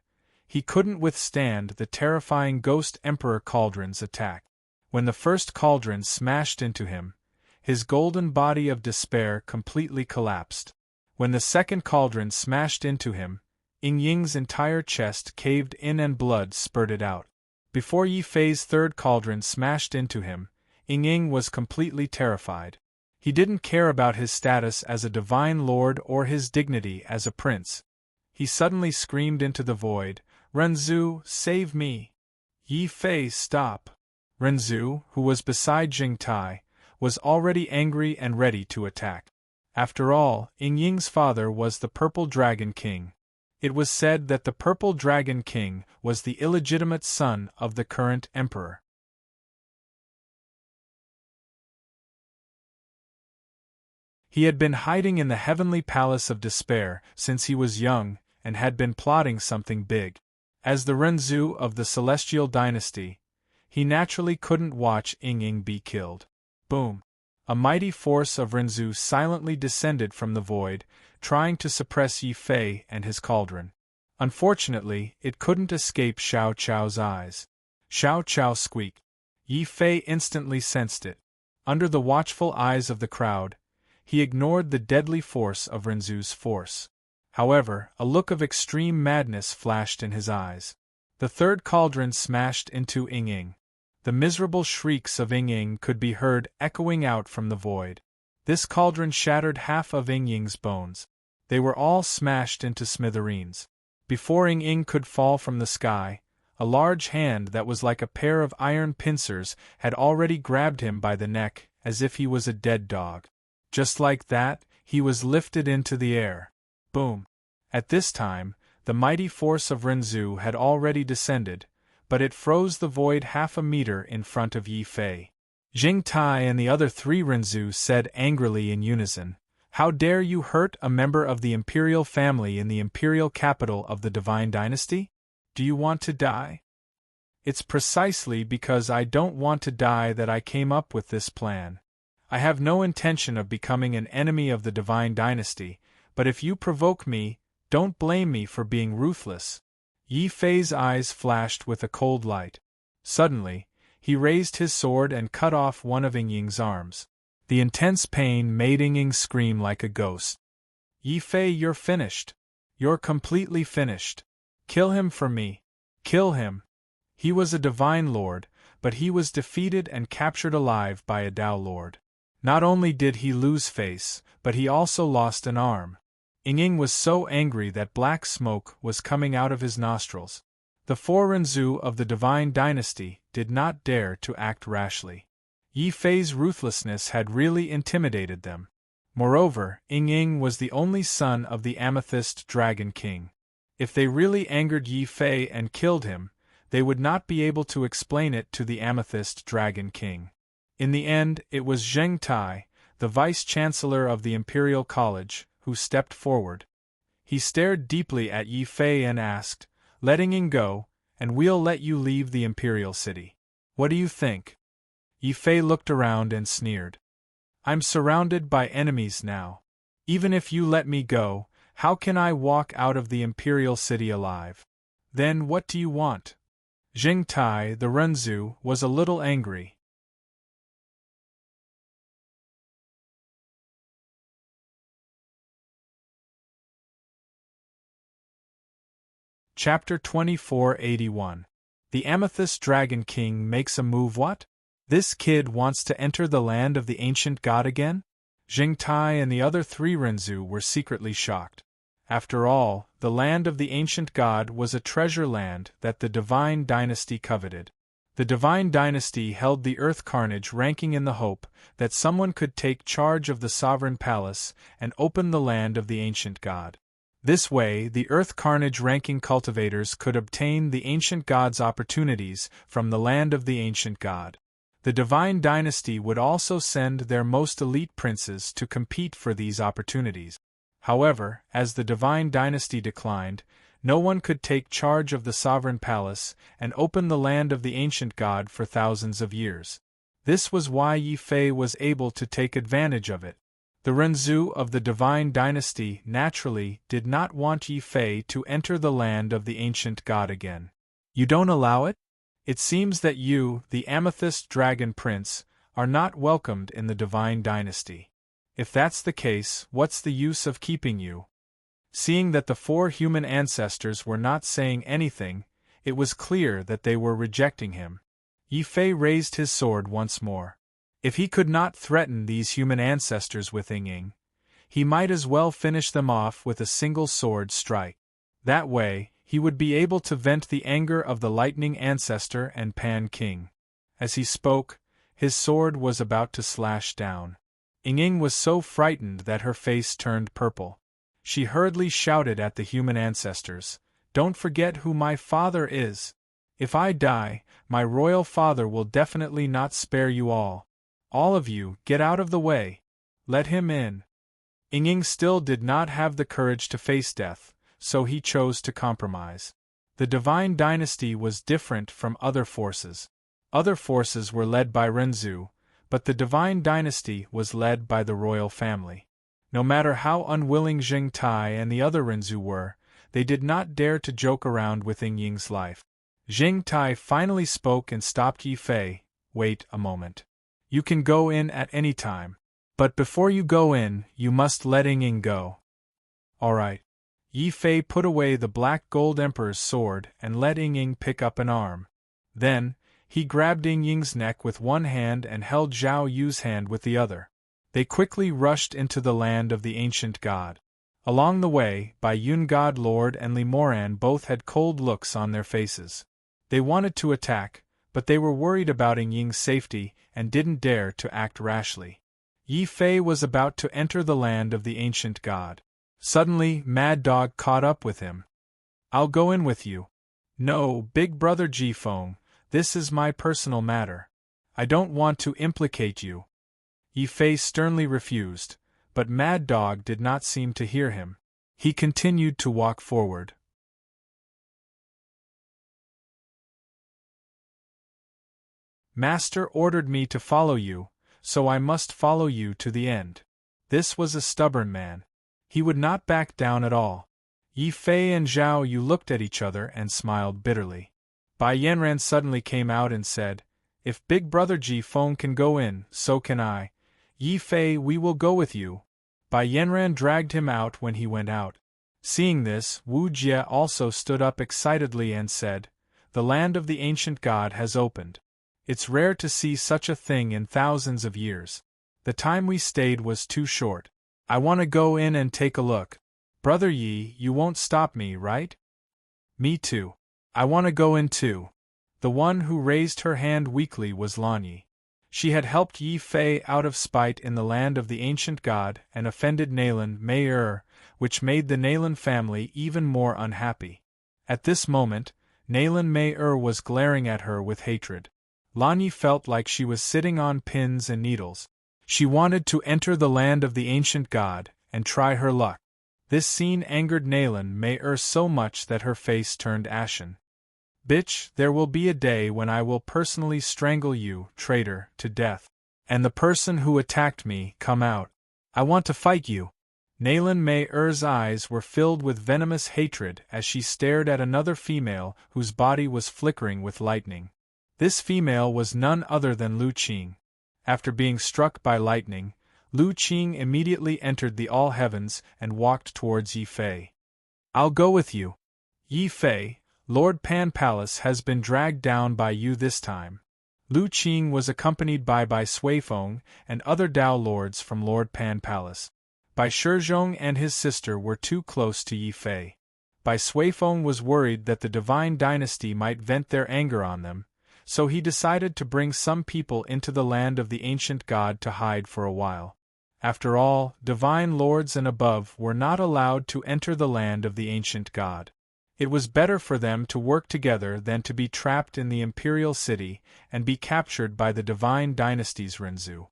he couldn't withstand the terrifying Ghost Emperor cauldron's attack. When the first cauldron smashed into him, his golden body of despair completely collapsed. When the second cauldron smashed into him, Ying Ying's entire chest caved in and blood spurted out. Before Yi Fei's third cauldron smashed into him, Ying Ying was completely terrified. He didn't care about his status as a divine lord or his dignity as a prince. He suddenly screamed into the void, "Renzu, save me! Yi Fei, stop!" Renzu, who was beside Jing Tai, was already angry and ready to attack. After all, Ying Ying's father was the Purple Dragon King. It was said that the Purple Dragon King was the illegitimate son of the current emperor. He had been hiding in the heavenly palace of despair since he was young and had been plotting something big. As the Renzu of the Celestial Dynasty, he naturally couldn't watch Ying Ying be killed. Boom! A mighty force of Renzu silently descended from the void, trying to suppress Yi Fei and his cauldron. Unfortunately, it couldn't escape Xiao Chao's eyes. Xiao Chao squeaked. Yi Fei instantly sensed it. Under the watchful eyes of the crowd, he ignored the deadly force of Renzu's force. However, a look of extreme madness flashed in his eyes. The third cauldron smashed into Ying Ying. The miserable shrieks of Ying Ying could be heard echoing out from the void. This cauldron shattered half of Ying Ying's bones. They were all smashed into smithereens. Before Ying Ying could fall from the sky, a large hand that was like a pair of iron pincers had already grabbed him by the neck, as if he was a dead dog. Just like that, he was lifted into the air. Boom! At this time, the mighty force of Renzu had already descended, but it froze the void half a meter in front of Yi Fei. Jing Tai and the other 3 Renzu said angrily in unison, "How dare you hurt a member of the imperial family in the imperial capital of the Divine Dynasty? Do you want to die?" "It's precisely because I don't want to die that I came up with this plan. I have no intention of becoming an enemy of the Divine Dynasty, but if you provoke me, don't blame me for being ruthless." Yi Fei's eyes flashed with a cold light. Suddenly, he raised his sword and cut off one of Ying Ying's arms. The intense pain made Ying Ying scream like a ghost. "Yi Fei, you're finished. You're completely finished. Kill him for me. Kill him." He was a divine lord, but he was defeated and captured alive by a Tao lord. Not only did he lose face, but he also lost an arm. Ying Ying was so angry that black smoke was coming out of his nostrils. The 4 Renzu of the Divine Dynasty did not dare to act rashly. Yi Fei's ruthlessness had really intimidated them. Moreover, Ying Ying was the only son of the Amethyst Dragon King. If they really angered Yi Fei and killed him, they would not be able to explain it to the Amethyst Dragon King. In the end, it was Zheng Tai, the Vice-Chancellor of the Imperial College, who stepped forward. He stared deeply at Yi Fei and asked, "Letting Ying go, and we'll let you leave the Imperial City. What do you think?" Yi Fei looked around and sneered. "I'm surrounded by enemies now. Even if you let me go, how can I walk out of the Imperial City alive? Then what do you want?" Zheng Tai, the Renzu, was a little angry. Chapter 2481. The Amethyst Dragon King makes a move. What? This kid wants to enter the land of the ancient god again? Jing Tai and the other 3 Renzu were secretly shocked. After all, the land of the ancient god was a treasure land that the Divine Dynasty coveted. The Divine Dynasty held the Earth Carnage ranking in the hope that someone could take charge of the sovereign palace and open the land of the ancient god. This way, the Earth Carnage ranking cultivators could obtain the ancient god's opportunities from the land of the ancient god. The Divine Dynasty would also send their most elite princes to compete for these opportunities. However, as the Divine Dynasty declined, no one could take charge of the sovereign palace and open the land of the ancient god for thousands of years. This was why Yi Fei was able to take advantage of it. The Renzu of the Divine Dynasty naturally did not want Yi Fei to enter the land of the ancient god again. "You don't allow it? It seems that you, the Amethyst Dragon Prince, are not welcomed in the Divine Dynasty. If that's the case, what's the use of keeping you?" Seeing that the 4 human ancestors were not saying anything, it was clear that they were rejecting him. Yi Fei raised his sword once more. If he could not threaten these human ancestors with Ying, he might as well finish them off with a single sword strike. That way, he would be able to vent the anger of the lightning ancestor and Pan King. As he spoke, his sword was about to slash down. Ying was so frightened that her face turned purple. She hurriedly shouted at the human ancestors, "Don't forget who my father is! If I die, my royal father will definitely not spare you all. All of you, get out of the way! Let him in!" Ying still did not have the courage to face death, so he chose to compromise. The divine dynasty was different from other forces. Other forces were led by Renzu, but the divine dynasty was led by the royal family. No matter how unwilling Jing Tai and the other Renzu were, they did not dare to joke around with Ying's life. Jing Tai finally spoke and stopped Yi Fei. "Wait a moment. You can go in at any time. But before you go in, you must let Ying go." "All right." Yi Fei put away the black gold emperor's sword and let Ying pick up an arm. Then, he grabbed Ying's neck with one hand and held Zhao Yu's hand with the other. They quickly rushed into the land of the ancient god. Along the way, Bai Yun God Lord and Li Moran both had cold looks on their faces. They wanted to attack, but they were worried about Ying's safety and didn't dare to act rashly. Yi Fei was about to enter the land of the ancient god. Suddenly, Mad Dog caught up with him. "I'll go in with you." "No, big brother Jifeng, this is my personal matter. I don't want to implicate you." Yi Fei sternly refused, but Mad Dog did not seem to hear him. He continued to walk forward. "Master ordered me to follow you, so I must follow you to the end." This was a stubborn man. He would not back down at all. Yi Fei and Zhao Yu looked at each other and smiled bitterly. Bai Yanran suddenly came out and said, "If Big Brother Jifeng can go in, so can I. Yi Fei, we will go with you." Bai Yanran dragged him out when he went out. Seeing this, Wu Jie also stood up excitedly and said, "The land of the ancient god has opened. It's rare to see such a thing in thousands of years. The time we stayed was too short. I want to go in and take a look. Brother Yi, you won't stop me, right?" "Me too. I want to go in too." The one who raised her hand weakly was Lanyi. She had helped Yi Fei out of spite in the land of the ancient god and offended Naylan Mei which made the Naylan family even more unhappy. At this moment, Naylan Mei was glaring at her with hatred. Lanyi felt like she was sitting on pins and needles. She wanted to enter the land of the ancient god and try her luck. This scene angered Naylan Mei so much that her face turned ashen. "Bitch, there will be a day when I will personally strangle you, traitor, to death. And the person who attacked me, come out. I want to fight you." Naylan Mei eyes were filled with venomous hatred as she stared at another female whose body was flickering with lightning. This female was none other than Lu Qing. After being struck by lightning, Lu Qing immediately entered the All Heavens and walked towards Yi Fei. "I'll go with you. Yi Fei, Lord Pan Palace has been dragged down by you this time." Lu Qing was accompanied by Bai Suifeng and other Dao lords from Lord Pan Palace. Bai Shizhong and his sister were too close to Yi Fei. Bai Suifeng was worried that the divine dynasty might vent their anger on them, so he decided to bring some people into the land of the ancient god to hide for a while. After all, divine lords and above were not allowed to enter the land of the ancient god. It was better for them to work together than to be trapped in the imperial city and be captured by the divine dynasty's Renzu.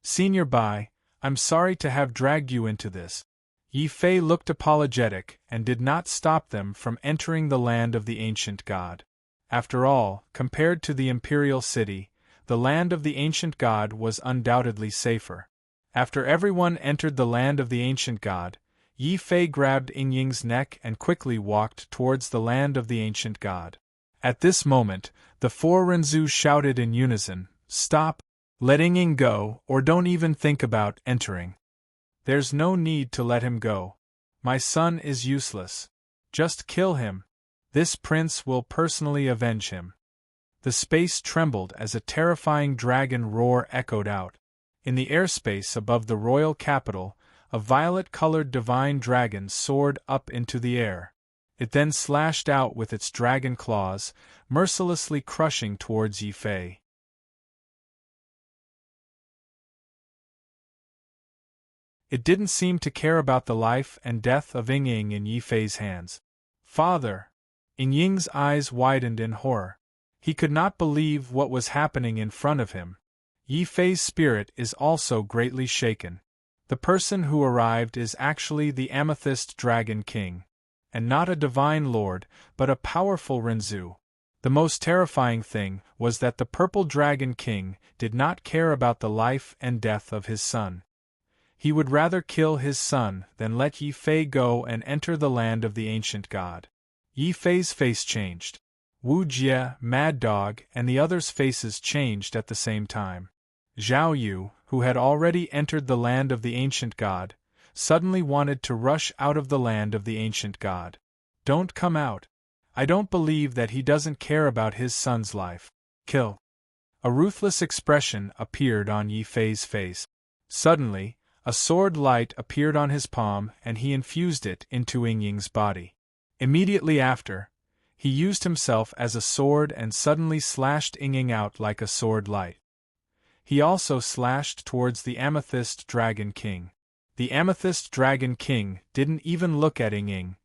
"Senior Bai, I'm sorry to have dragged you into this." Yi Fei looked apologetic and did not stop them from entering the land of the ancient god. After all, compared to the imperial city, the land of the ancient god was undoubtedly safer. After everyone entered the land of the ancient god, Yi Fei grabbed Ying's neck and quickly walked towards the land of the ancient god. At this moment, the four Renzu shouted in unison, "Stop! Let Ying go, or don't even think about entering." "There's no need to let him go. My son is useless. Just kill him. This prince will personally avenge him." The space trembled as a terrifying dragon roar echoed out. In the airspace above the royal capital, a violet-colored divine dragon soared up into the air. It then slashed out with its dragon claws, mercilessly crushing towards Yi Fei. It didn't seem to care about the life and death of Ying in Yi Fei's hands. Father! Ying's eyes widened in horror. He could not believe what was happening in front of him. Yi Fei's spirit is also greatly shaken. The person who arrived is actually the Amethyst Dragon King. And not a divine lord, but a powerful Renzu. The most terrifying thing was that the Purple Dragon King did not care about the life and death of his son. He would rather kill his son than let Yi Fei go and enter the land of the ancient god. Yi Fei's face changed. Wu Jie, Mad Dog, and the others' faces changed at the same time. Zhao Yu, who had already entered the land of the ancient god, suddenly wanted to rush out of the land of the ancient god. Don't come out. I don't believe that he doesn't care about his son's life. Kill. A ruthless expression appeared on Yi Fei's face. Suddenly, a sword light appeared on his palm and he infused it into Ying's body. Immediately after, he used himself as a sword and suddenly slashed Ying out like a sword light. He also slashed towards the Amethyst Dragon King. The Amethyst Dragon King didn't even look at Ying.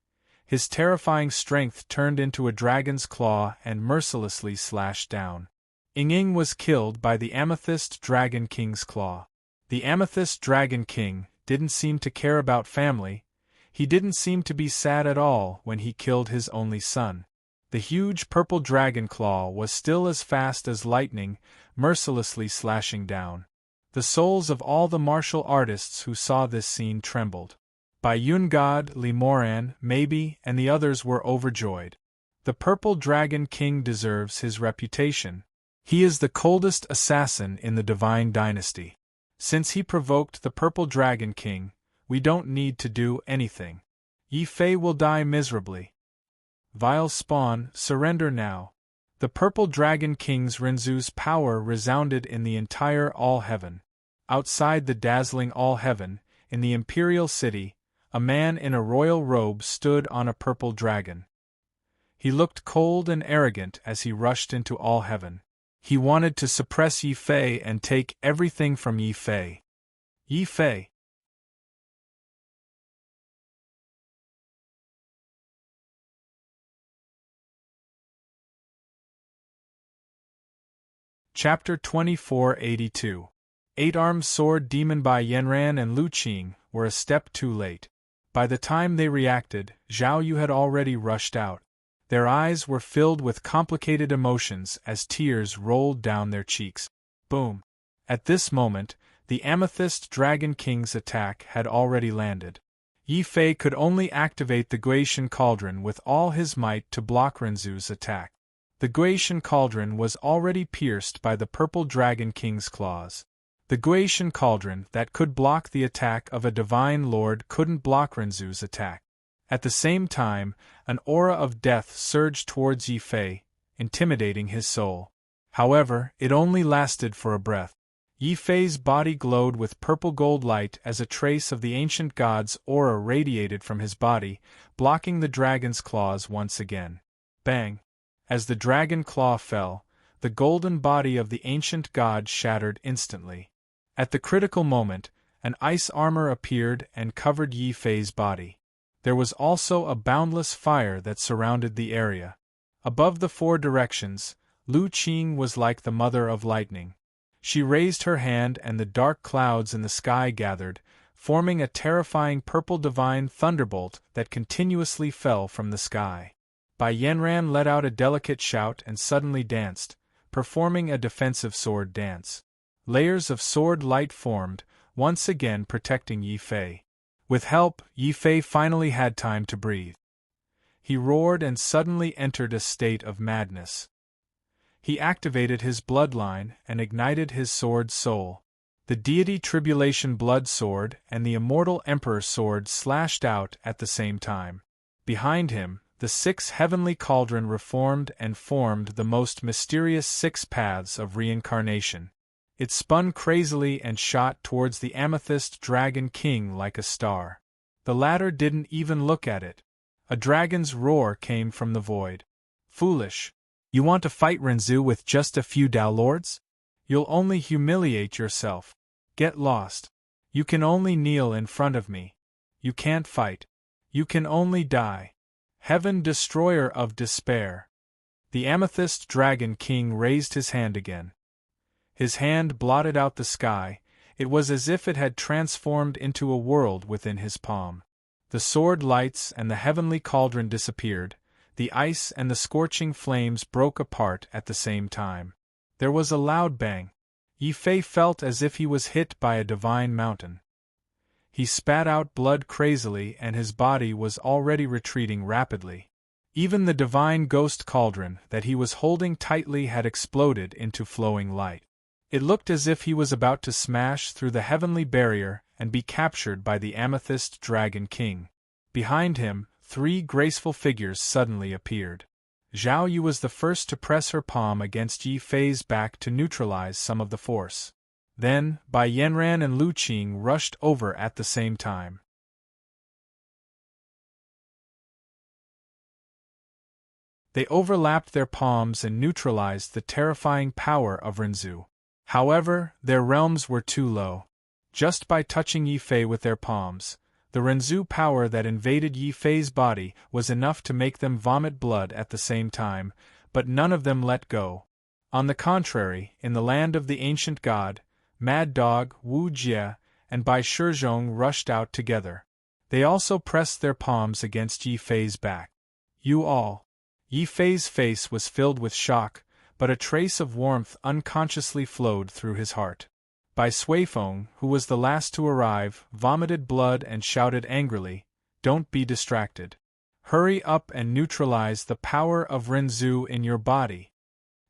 His terrifying strength turned into a dragon's claw and mercilessly slashed down. Ying was killed by the Amethyst Dragon King's claw. The Amethyst Dragon King didn't seem to care about family. He didn't seem to be sad at all when he killed his only son. The huge purple dragon claw was still as fast as lightning, mercilessly slashing down. The souls of all the martial artists who saw this scene trembled. Bai Yun-God, Li Moran, Maybe, and the others were overjoyed. The Purple Dragon King deserves his reputation. He is the coldest assassin in the Divine Dynasty. Since he provoked the Purple Dragon King, we don't need to do anything. Yi Fei will die miserably. Vile spawn, surrender now. The Purple Dragon King's Renzu's power resounded in the entire All-Heaven. Outside the dazzling All-Heaven, in the Imperial City, a man in a royal robe stood on a purple dragon. He looked cold and arrogant as he rushed into All-Heaven. He wanted to suppress Yi Fei and take everything from Yi Fei. Yi Fei. Chapter 2482. Eight-armed sword demon Bai Yanran and Lu Qing were a step too late. By the time they reacted, Zhao Yu had already rushed out. Their eyes were filled with complicated emotions as tears rolled down their cheeks. Boom! At this moment, the Amethyst Dragon King's attack had already landed. Yi Fei could only activate the Guishan Cauldron with all his might to block Renzu's attack. The Guishan Cauldron was already pierced by the Purple Dragon King's claws. The Guishan Cauldron that could block the attack of a Divine Lord couldn't block Renzu's attack. At the same time, an aura of death surged towards Yi Fei, intimidating his soul. However, it only lasted for a breath. Yi Fei's body glowed with purple gold light as a trace of the ancient god's aura radiated from his body, blocking the dragon's claws once again. Bang! As the dragon claw fell, the golden body of the ancient god shattered instantly. At the critical moment, an ice armor appeared and covered Yi Fei's body. There was also a boundless fire that surrounded the area. Above the four directions, Lu Qing was like the mother of lightning. She raised her hand and the dark clouds in the sky gathered, forming a terrifying purple divine thunderbolt that continuously fell from the sky. Bai Yanran let out a delicate shout and suddenly danced, performing a defensive sword dance. Layers of sword light formed, once again protecting Yi Fei. With help, Yi Fei finally had time to breathe. He roared and suddenly entered a state of madness. He activated his bloodline and ignited his sword's soul. The deity Tribulation Blood Sword and the Immortal Emperor Sword slashed out at the same time. Behind him, the 6 heavenly cauldron reformed and formed the most mysterious 6 paths of reincarnation. It spun crazily and shot towards the amethyst dragon king like a star. The latter didn't even look at it. A dragon's roar came from the void. Foolish! You want to fight Renzu with just a few Tao lords? You'll only humiliate yourself. Get lost. You can only kneel in front of me. You can't fight. You can only die. Heaven destroyer of despair. The amethyst dragon king raised his hand again. His hand blotted out the sky. It was as if it had transformed into a world within his palm. The sword lights and the heavenly cauldron disappeared. The ice and the scorching flames broke apart at the same time. There was a loud bang. Yi Fei felt as if he was hit by a divine mountain. He spat out blood crazily and his body was already retreating rapidly. Even the divine ghost cauldron that he was holding tightly had exploded into flowing light. It looked as if he was about to smash through the heavenly barrier and be captured by the amethyst dragon king. Behind him, 3 graceful figures suddenly appeared. Zhao Yu was the first to press her palm against Yi Fei's back to neutralize some of the force. Then, Bai Yanran and Lu Qing rushed over at the same time. They overlapped their palms and neutralized the terrifying power of Renzu. However, their realms were too low. Just by touching Yi Fei with their palms, the Renzu power that invaded Yi Fei's body was enough to make them vomit blood at the same time, but none of them let go. On the contrary, in the land of the ancient god, Mad Dog, Wu Jie, and Bai Shizhong rushed out together. They also pressed their palms against Yi Fei's back. You all. Yi Fei's face was filled with shock, but a trace of warmth unconsciously flowed through his heart. Bai Suifeng, who was the last to arrive, vomited blood and shouted angrily, "Don't be distracted. Hurry up and neutralize the power of Renzu in your body."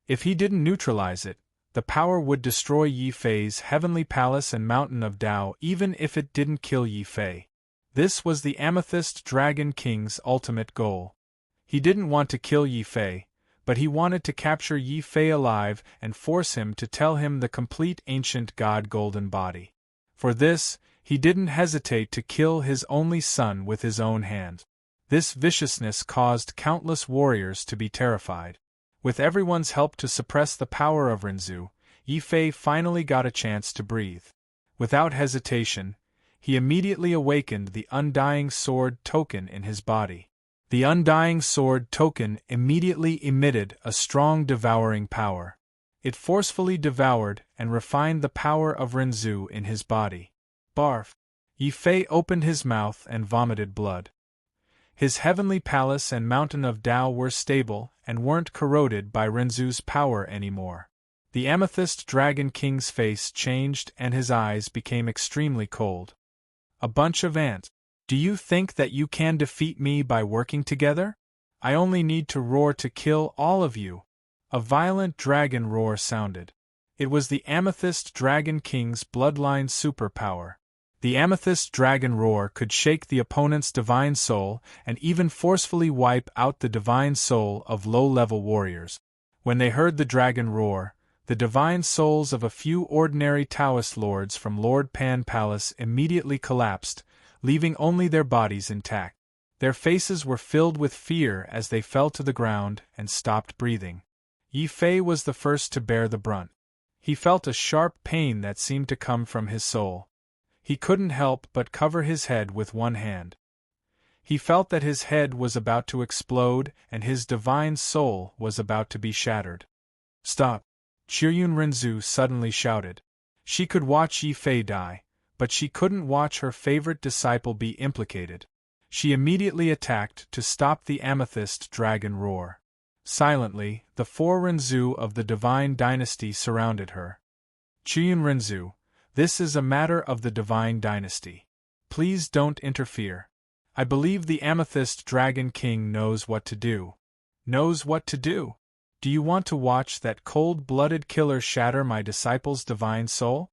If he didn't neutralize it, the power would destroy Yi Fei's heavenly palace and mountain of Tao even if it didn't kill Yi Fei. This was the Amethyst Dragon King's ultimate goal. He didn't want to kill Yi Fei, but he wanted to capture Yi Fei alive and force him to tell him the complete ancient god golden body. For this, he didn't hesitate to kill his only son with his own hand. This viciousness caused countless warriors to be terrified. With everyone's help to suppress the power of Renzu, Yi Fei finally got a chance to breathe. Without hesitation, he immediately awakened the Undying Sword token in his body. The Undying Sword token immediately emitted a strong devouring power. It forcefully devoured and refined the power of Renzu in his body. Barf! Yi Fei opened his mouth and vomited blood. His heavenly palace and mountain of Tao were stable and weren't corroded by Renzu's power anymore. The Amethyst Dragon King's face changed and his eyes became extremely cold. A bunch of ants. Do you think that you can defeat me by working together? I only need to roar to kill all of you. A violent dragon roar sounded. It was the Amethyst Dragon King's bloodline superpower. The Amethyst Dragon roar could shake the opponent's divine soul and even forcefully wipe out the divine soul of low-level warriors. When they heard the dragon roar, the divine souls of a few ordinary Taoist lords from Lord Pan Palace immediately collapsed, leaving only their bodies intact. Their faces were filled with fear as they fell to the ground and stopped breathing. Yi Fei was the first to bear the brunt. He felt a sharp pain that seemed to come from his soul. He couldn't help but cover his head with one hand. He felt that his head was about to explode and his divine soul was about to be shattered. Stop! Qiryun Renzu suddenly shouted. She could watch Yi Fei die, but she couldn't watch her favorite disciple be implicated. She immediately attacked to stop the Amethyst Dragon roar. Silently, the 4 Renzu of the Divine Dynasty surrounded her. Qiryun Renzu, this is a matter of the Divine Dynasty. Please don't interfere. I believe the Amethyst Dragon King knows what to do. Knows what to do? Do you want to watch that cold-blooded killer shatter my disciple's divine soul?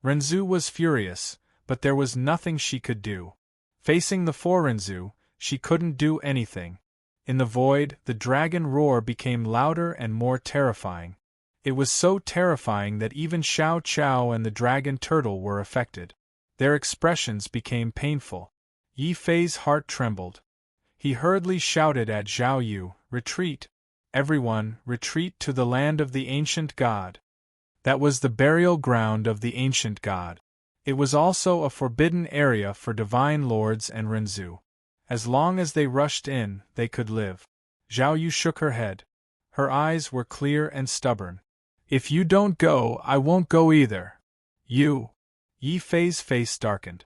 Renzu was furious, but there was nothing she could do. Facing the Forenzu, she couldn't do anything. In the void, the dragon roar became louder and more terrifying. It was so terrifying that even Xiao Qiao and the dragon turtle were affected. Their expressions became painful. Yi Fei's heart trembled. He hurriedly shouted at Zhao Yu, "Retreat! Everyone, retreat to the land of the ancient god." That was the burial ground of the ancient god. It was also a forbidden area for divine lords and Renzu. As long as they rushed in, they could live. Zhao Yu shook her head. Her eyes were clear and stubborn. "If you don't go, I won't go either." "You." Yi Fei's face darkened.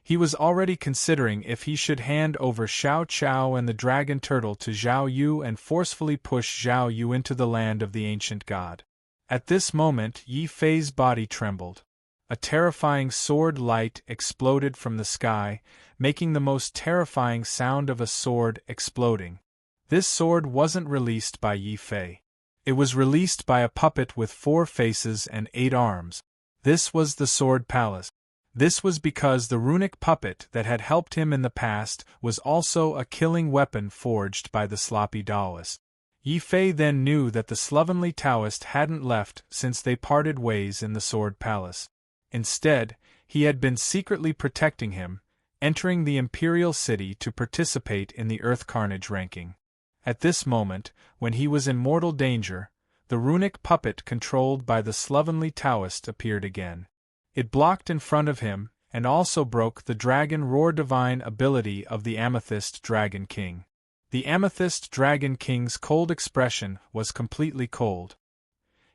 He was already considering if he should hand over Xiao Qiao and the dragon turtle to Zhao Yu and forcefully push Zhao Yu into the land of the ancient god. At this moment, Yi Fei's body trembled. A terrifying sword light exploded from the sky, making the most terrifying sound of a sword exploding. This sword wasn't released by Yi Fei. It was released by a puppet with 4 faces and 8 arms. This was the Sword Palace. This was because the runic puppet that had helped him in the past was also a killing weapon forged by the sloppy Taoist. Yi Fei then knew that the slovenly Taoist hadn't left since they parted ways in the Sword Palace. Instead, he had been secretly protecting him, entering the Imperial City to participate in the Earth Carnage ranking. At this moment, when he was in mortal danger, the runic puppet controlled by the slovenly Taoist appeared again. It blocked in front of him, and also broke the dragon roar divine ability of the Amethyst Dragon King. The Amethyst Dragon King's cold expression was completely cold.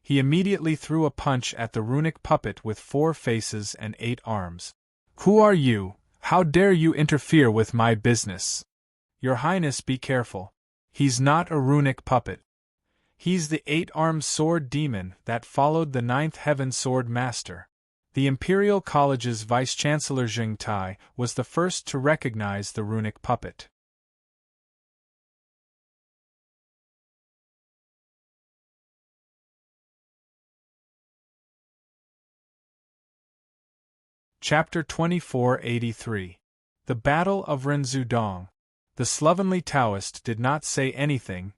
He immediately threw a punch at the runic puppet with 4 faces and 8 arms. "Who are you? How dare you interfere with my business?" "Your Highness, be careful. He's not a runic puppet. He's the 8-armed sword demon that followed the 9th Heaven Sword Master." The Imperial College's Vice-Chancellor Zheng Tai was the first to recognize the runic puppet. Chapter 2483. The Battle of Renzudong. The slovenly Taoist did not say anything,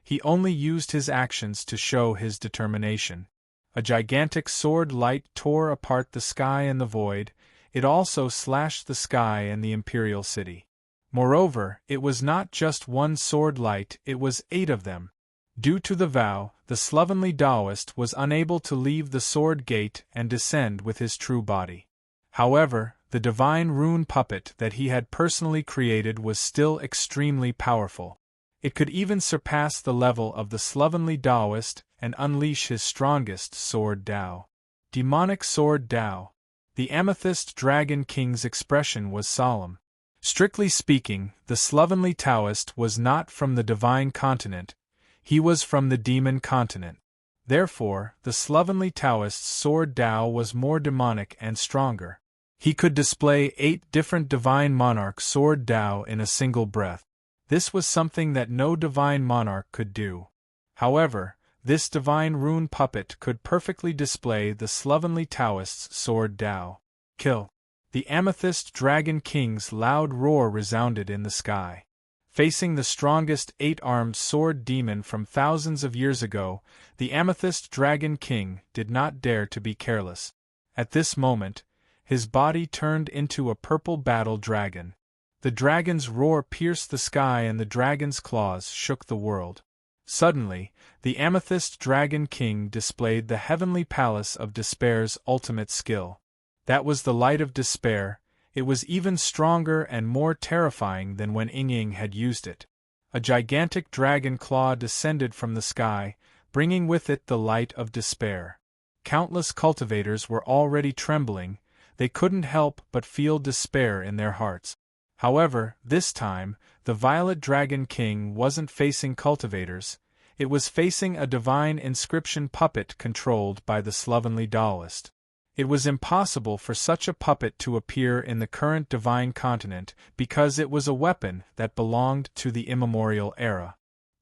he only used his actions to show his determination. A gigantic sword light tore apart the sky and the void, it also slashed the sky and the Imperial City. Moreover, it was not just one sword light, it was 8 of them. Due to the vow, the slovenly Taoist was unable to leave the sword gate and descend with his true body. However, the divine rune puppet that he had personally created was still extremely powerful. It could even surpass the level of the slovenly Taoist and unleash his strongest sword Tao. Demonic sword Tao. The Amethyst Dragon King's expression was solemn. Strictly speaking, the slovenly Taoist was not from the divine continent, he was from the demon continent. Therefore, the slovenly Taoist's sword Tao was more demonic and stronger. He could display 8 different divine monarch sword Tao in a single breath. This was something that no divine monarch could do. However, this divine rune puppet could perfectly display the slovenly Taoist's sword Tao. Kill! The Amethyst Dragon King's loud roar resounded in the sky. Facing the strongest 8-armed sword demon from thousands of years ago, the Amethyst Dragon King did not dare to be careless. At this moment, his body turned into a purple battle dragon. The dragon's roar pierced the sky and the dragon's claws shook the world. Suddenly, the Amethyst Dragon King displayed the heavenly palace of despair's ultimate skill. That was the light of despair. It was even stronger and more terrifying than when Ying had used it. A gigantic dragon claw descended from the sky, bringing with it the light of despair. Countless cultivators were already trembling, they couldn't help but feel despair in their hearts. However, this time, the Violet Dragon King wasn't facing cultivators, it was facing a divine inscription puppet controlled by the slovenly Taoist. It was impossible for such a puppet to appear in the current divine continent because it was a weapon that belonged to the immemorial era.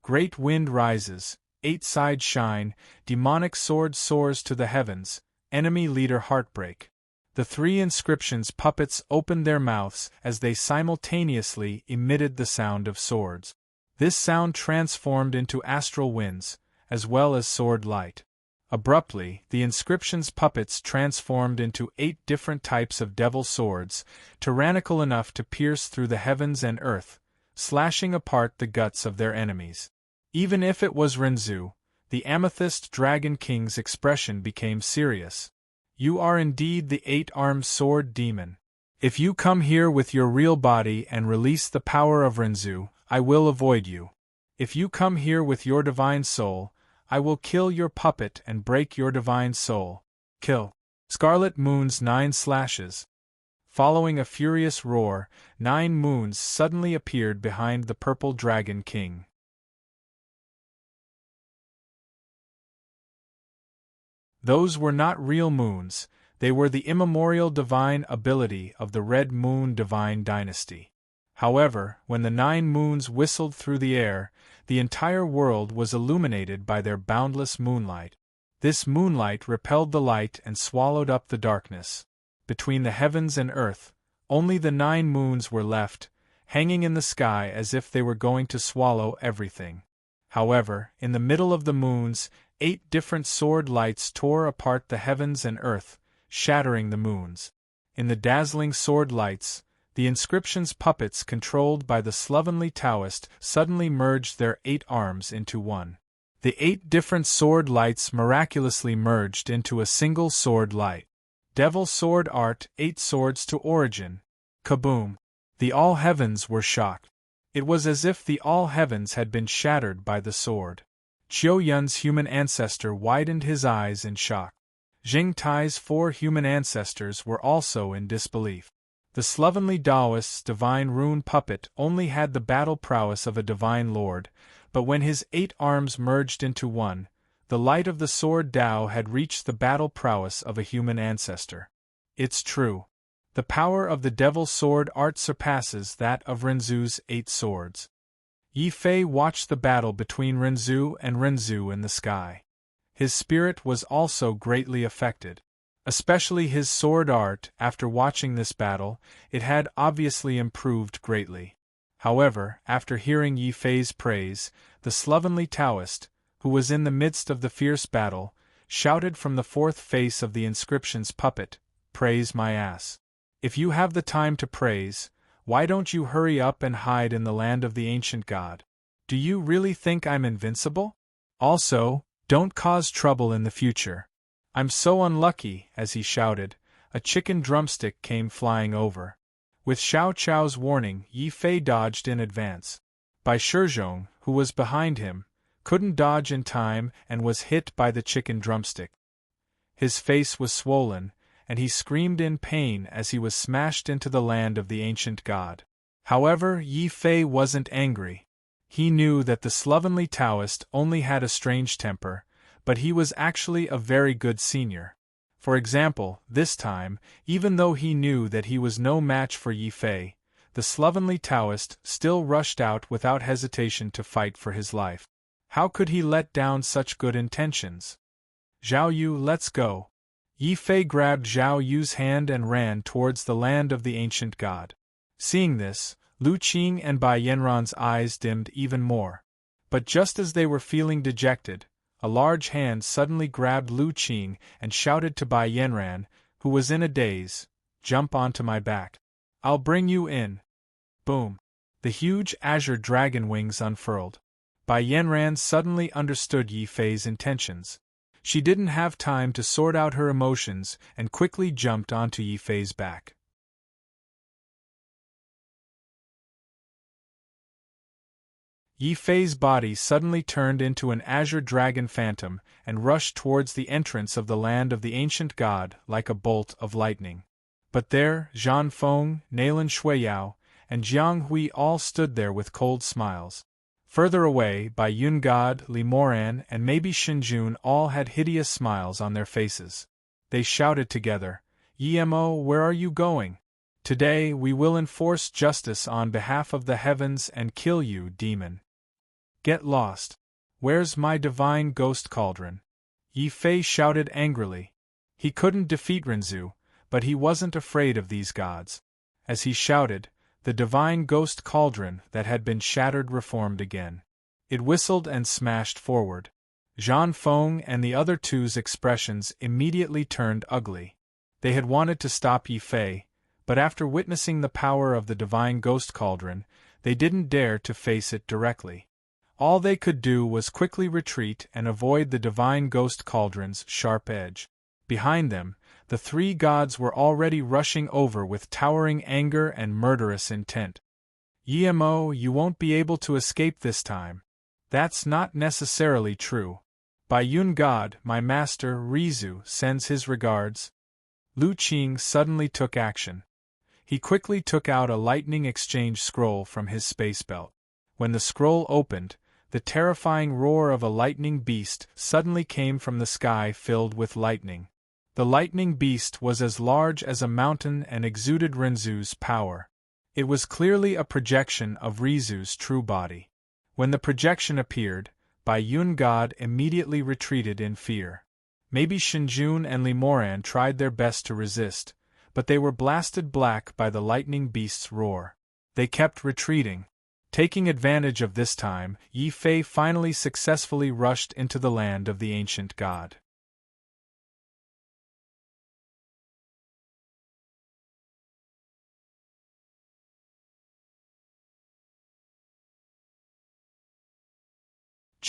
Great wind rises, 8 sides shine, demonic sword soars to the heavens, enemy leader heartbreak. The three inscriptions puppets opened their mouths as they simultaneously emitted the sound of swords. This sound transformed into astral winds, as well as sword light. Abruptly, the inscription's puppets transformed into 8 different types of devil swords, tyrannical enough to pierce through the heavens and earth, slashing apart the guts of their enemies. Even if it was Renzu, the Amethyst Dragon King's expression became serious. You are indeed the 8-armed sword demon. If you come here with your real body and release the power of Renzu, I will avoid you. If you come here with your divine soul, I will kill your puppet and break your divine soul. Kill. Scarlet Moon's 9 slashes. Following a furious roar, 9 moons suddenly appeared behind the purple Dragon King. Those were not real moons, they were the immemorial divine ability of the Red Moon Divine Dynasty. However, when the 9 moons whistled through the air, the entire world was illuminated by their boundless moonlight. This moonlight repelled the light and swallowed up the darkness. Between the heavens and earth, only the 9 moons were left, hanging in the sky as if they were going to swallow everything. However, in the middle of the moons, 8 different sword lights tore apart the heavens and earth, shattering the moons. In the dazzling sword lights, the inscription's puppets controlled by the slovenly Taoist suddenly merged their 8 arms into one. The 8 different sword lights miraculously merged into a single sword light. Devil Sword Art, 8 swords to origin. Kaboom! The all heavens were shocked. It was as if the all heavens had been shattered by the sword. Qiu Yun's human ancestor widened his eyes in shock. Jing Tai's 4 human ancestors were also in disbelief. The slovenly Taoist's divine rune puppet only had the battle prowess of a divine lord, but when his 8 arms merged into one, the light of the sword Tao had reached the battle prowess of a human ancestor. It's true. The power of the Devil Sword Art surpasses that of Renzu's 8 swords. Yi Fei watched the battle between Renzu and Renzu in the sky. His spirit was also greatly affected. Especially his sword art. After watching this battle, it had obviously improved greatly. However, after hearing Yi Fei's praise, the slovenly Taoist, who was in the midst of the fierce battle, shouted from the 4th face of the inscription's puppet, "Praise my ass. If you have the time to praise, why don't you hurry up and hide in the land of the ancient god? Do you really think I'm invincible? Also, don't cause trouble in the future. I'm so unlucky," as he shouted, a chicken drumstick came flying over. With Xiao Chao's warning, Yi Fei dodged in advance. Bai Shizhong, who was behind him, couldn't dodge in time and was hit by the chicken drumstick. His face was swollen, and he screamed in pain as he was smashed into the land of the ancient god. However, Yi Fei wasn't angry. He knew that the slovenly Taoist only had a strange temper, but he was actually a very good senior. For example, this time, even though he knew that he was no match for Yi Fei, the slovenly Taoist still rushed out without hesitation to fight for his life. How could he let down such good intentions? "Zhao Yu, let's go." Yi Fei grabbed Zhao Yu's hand and ran towards the land of the ancient god. Seeing this, Lu Qing and Bai Yanran's eyes dimmed even more. But just as they were feeling dejected, a large hand suddenly grabbed Lu Qing and shouted to Bai Yanran, who was in a daze, "Jump onto my back. I'll bring you in." Boom! The huge azure dragon wings unfurled. Bai Yanran suddenly understood Yi Fei's intentions. She didn't have time to sort out her emotions and quickly jumped onto Yi Fei's back. Yi Fei's body suddenly turned into an azure dragon phantom and rushed towards the entrance of the land of the ancient god like a bolt of lightning. But there, Zhan Feng, Nailan Shuiyao, and Jiang Hui all stood there with cold smiles. Further away, Bai Yun-God, Li Moran, and maybe Shinjun all had hideous smiles on their faces. They shouted together, "Yemo, where are you going? Today we will enforce justice on behalf of the heavens and kill you, demon. Get lost. Where's my divine ghost cauldron?" Yi Fei shouted angrily. He couldn't defeat Renzu, but he wasn't afraid of these gods. As he shouted, the divine ghost cauldron that had been shattered reformed again. It whistled and smashed forward. Zhang Feng and the other two's expressions immediately turned ugly. They had wanted to stop Yi Fei, but after witnessing the power of the divine ghost cauldron, they didn't dare to face it directly. All they could do was quickly retreat and avoid the divine ghost cauldron's sharp edge. Behind them, the three gods were already rushing over with towering anger and murderous intent. "Yimo, you won't be able to escape this time." "That's not necessarily true. By Yun God, my master, Rizu, sends his regards." Lu Qing suddenly took action. He quickly took out a lightning exchange scroll from his space belt. When the scroll opened, the terrifying roar of a lightning beast suddenly came from the sky filled with lightning. The lightning beast was as large as a mountain and exuded Renzu's power. It was clearly a projection of Rizu's true body. When the projection appeared, Bai Yun God immediately retreated in fear. Maybe Shinjun and Limoran tried their best to resist, but they were blasted black by the lightning beast's roar. They kept retreating. Taking advantage of this time, Yi Fei finally successfully rushed into the land of the ancient god.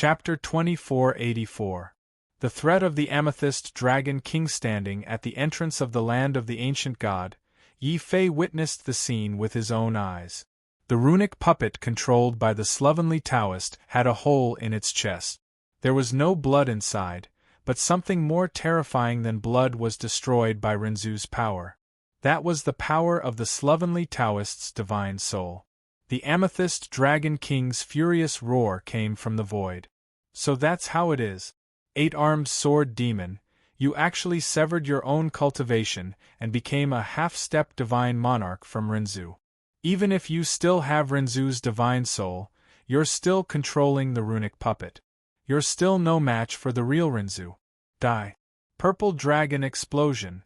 Chapter 2484. The threat of the Amethyst Dragon King. Standing at the entrance of the land of the ancient god, Yi Fei witnessed the scene with his own eyes. The runic puppet controlled by the slovenly Taoist had a hole in its chest. There was no blood inside, but something more terrifying than blood was destroyed by Renzu's power. That was the power of the slovenly Taoist's divine soul. The Amethyst Dragon King's furious roar came from the void. "So that's how it is. Eight-armed sword demon, you actually severed your own cultivation and became a half-step divine monarch from Renzu. Even if you still have Renzu's divine soul, you're still controlling the runic puppet. You're still no match for the real Renzu. Die." Purple dragon explosion.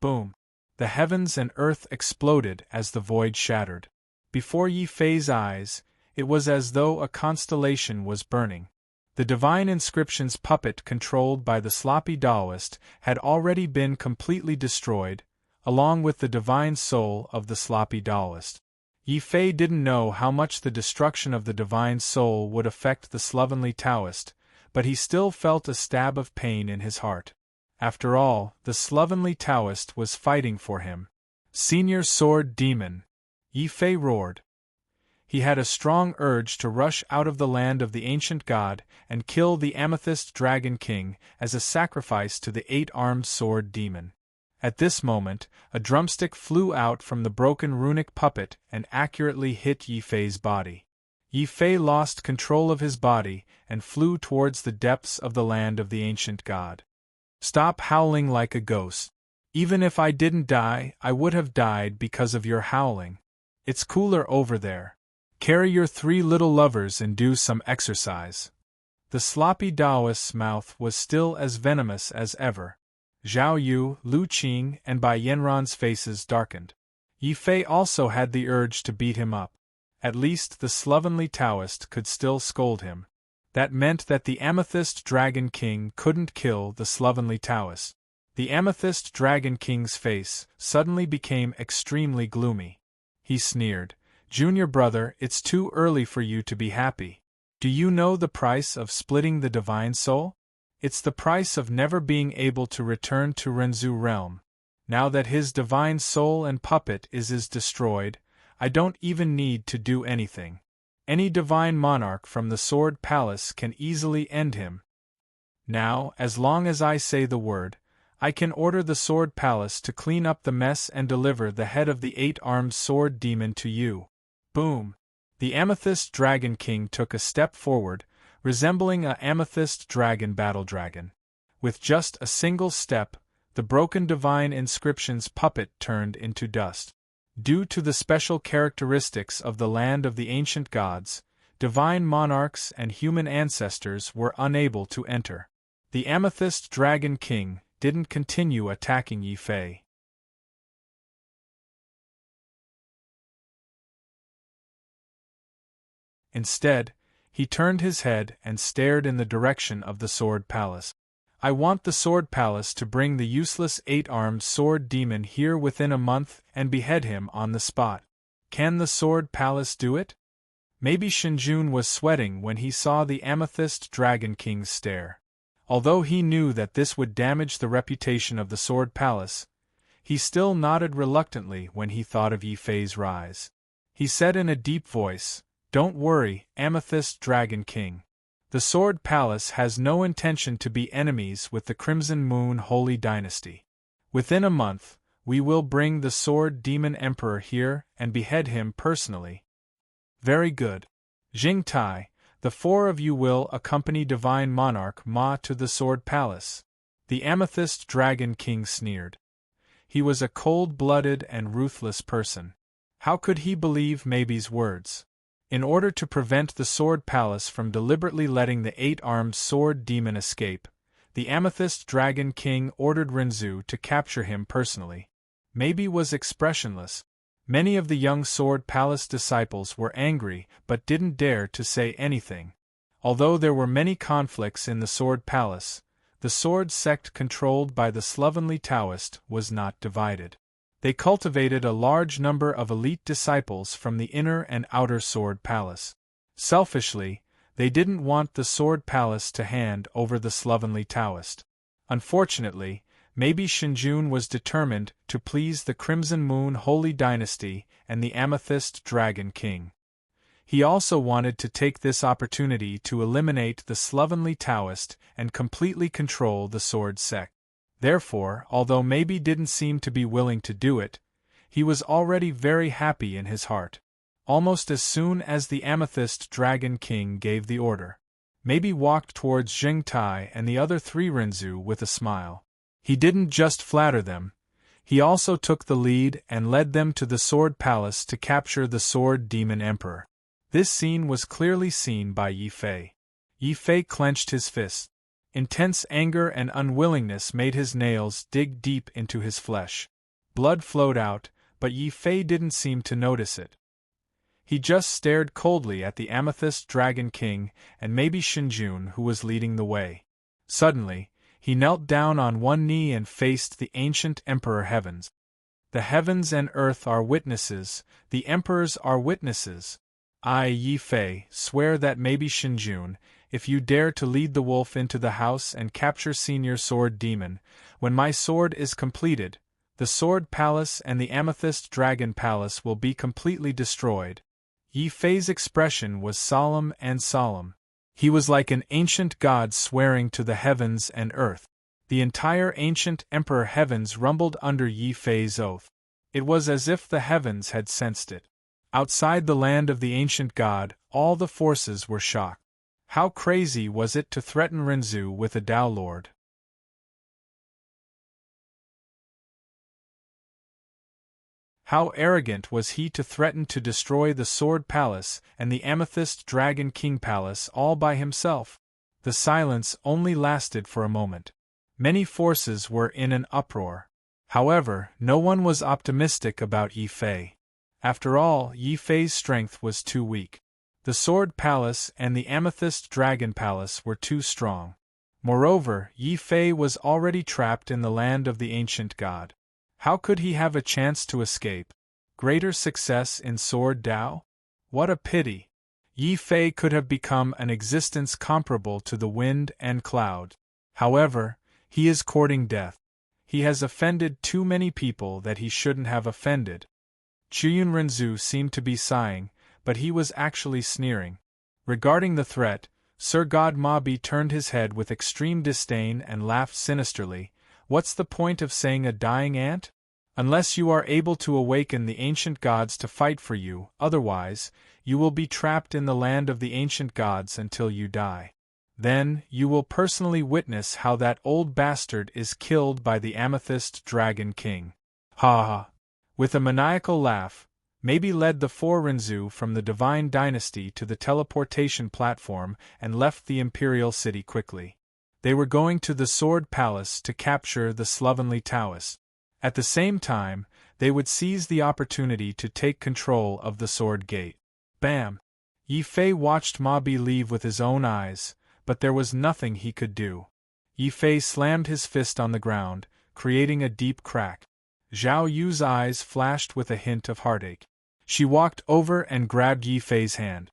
Boom. The heavens and earth exploded as the void shattered. Before Yi Fei's eyes, it was as though a constellation was burning. The divine inscription's puppet controlled by the sloppy Taoist had already been completely destroyed, along with the divine soul of the sloppy Taoist. Yi Fei didn't know how much the destruction of the divine soul would affect the slovenly Taoist, but he still felt a stab of pain in his heart. After all, the slovenly Taoist was fighting for him. "Senior Sword Demon!" Yi Fei roared. He had a strong urge to rush out of the land of the ancient god and kill the Amethyst Dragon King as a sacrifice to the eight-armed sword demon. At this moment, a drumstick flew out from the broken runic puppet and accurately hit Yi Fei's body. Yi Fei lost control of his body and flew towards the depths of the land of the ancient god. "Stop howling like a ghost. Even if I didn't die, I would have died because of your howling. It's cooler over there. Carry your three little lovers and do some exercise." The sloppy Taoist's mouth was still as venomous as ever. Zhao Yu, Lu Qing, and Bai Yanran's faces darkened. Yi Fei also had the urge to beat him up. At least the slovenly Taoist could still scold him. That meant that the Amethyst Dragon King couldn't kill the slovenly Taoist. The Amethyst Dragon King's face suddenly became extremely gloomy. He sneered, "Junior brother, it's too early for you to be happy. Do you know the price of splitting the divine soul? It's the price of never being able to return to Renzu realm. Now that his divine soul and puppet is destroyed, I don't even need to do anything. Any divine monarch from the Sword Palace can easily end him. Now, as long as I say the word, I can order the Sword Palace to clean up the mess and deliver the head of the eight-armed sword demon to you." Boom! The Amethyst Dragon King took a step forward, resembling an amethyst dragon battle dragon. With just a single step, the broken divine inscription's puppet turned into dust. Due to the special characteristics of the land of the ancient gods, divine monarchs and human ancestors were unable to enter. The Amethyst Dragon King didn't continue attacking Yi Fei. Instead, he turned his head and stared in the direction of the Sword Palace. I want the Sword Palace to bring the useless 8-armed sword demon here within a month and behead him on the spot. Can the Sword Palace do it? Maybe Shinjun was sweating when he saw the Amethyst Dragon King's stare. Although he knew that this would damage the reputation of the Sword Palace, he still nodded reluctantly when he thought of Yi Fei's rise. He said in a deep voice, "Don't worry, Amethyst Dragon King. The Sword Palace has no intention to be enemies with the Crimson Moon Holy Dynasty. Within a month, we will bring the Sword Demon Emperor here and behead him personally." Very good. Jing Tai, the 4 of you will accompany Divine Monarch Ma to the Sword Palace. The Amethyst Dragon King sneered. He was a cold-blooded and ruthless person. How could he believe Maybe's words? In order to prevent the Sword Palace from deliberately letting the 8-armed sword demon escape, the Amethyst Dragon King ordered Renzu to capture him personally. Maybe was expressionless. Many of the young Sword Palace disciples were angry but didn't dare to say anything. Although there were many conflicts in the Sword Palace, the sword sect controlled by the slovenly Taoist was not divided. They cultivated a large number of elite disciples from the inner and outer Sword Palace. Selfishly, they didn't want the Sword Palace to hand over the slovenly Taoist. Unfortunately, maybe Shinjun was determined to please the Crimson Moon Holy Dynasty and the Amethyst Dragon King. He also wanted to take this opportunity to eliminate the slovenly Taoist and completely control the sword sect. Therefore, although Maybe didn't seem to be willing to do it, he was already very happy in his heart. Almost as soon as the Amethyst Dragon King gave the order, Maybe walked towards Jing Tai and the other 3 Renzu with a smile. He didn't just flatter them, he also took the lead and led them to the Sword Palace to capture the Sword Demon Emperor. This scene was clearly seen by Yi Fei. Yi Fei clenched his fists. Intense anger and unwillingness made his nails dig deep into his flesh. Blood flowed out, but Yi Fei didn't seem to notice it. He just stared coldly at the Amethyst Dragon King and maybe Shinjun, who was leading the way. Suddenly, he knelt down on one knee and faced the ancient Emperor Heavens. The heavens and earth are witnesses, the emperors are witnesses. I, Yi Fei, swear that maybe Shinjun, if you dare to lead the wolf into the house and capture Senior Sword Demon, when my sword is completed, the Sword Palace and the Amethyst Dragon Palace will be completely destroyed. Yi Fei's expression was solemn and solemn. He was like an ancient god swearing to the heavens and earth. The entire ancient Emperor Heavens rumbled under Yi Fei's oath. It was as if the heavens had sensed it. Outside the land of the ancient god, all the forces were shocked. How crazy was it to threaten Renzu with a Tao Lord? How arrogant was he to threaten to destroy the Sword Palace and the Amethyst Dragon King Palace all by himself? The silence only lasted for a moment. Many forces were in an uproar. However, no one was optimistic about Yi Fei. After all, Yi Fei's strength was too weak. The Sword Palace and the Amethyst Dragon Palace were too strong. Moreover, Yi Fei was already trapped in the land of the ancient god. How could he have a chance to escape? Greater success in Sword Dao? What a pity! Yi Fei could have become an existence comparable to the wind and cloud. However, he is courting death. He has offended too many people that he shouldn't have offended. Chuyun Renzu seemed to be sighing, but he was actually sneering. Regarding the threat, Sir God Mabi turned his head with extreme disdain and laughed sinisterly. What's the point of saying a dying ant? Unless you are able to awaken the ancient gods to fight for you, otherwise, you will be trapped in the land of the ancient gods until you die. Then, you will personally witness how that old bastard is killed by the Amethyst Dragon King. Ha ha! With a maniacal laugh, Maybe led the 4 Renzu from the Divine Dynasty to the teleportation platform and left the Imperial City quickly. They were going to the Sword Palace to capture the slovenly Taoist. At the same time, they would seize the opportunity to take control of the Sword Gate. Bam! Yi Fei watched Ma Bi leave with his own eyes, but there was nothing he could do. Yi Fei slammed his fist on the ground, creating a deep crack. Zhao Yu's eyes flashed with a hint of heartache. She walked over and grabbed Yi Fei's hand.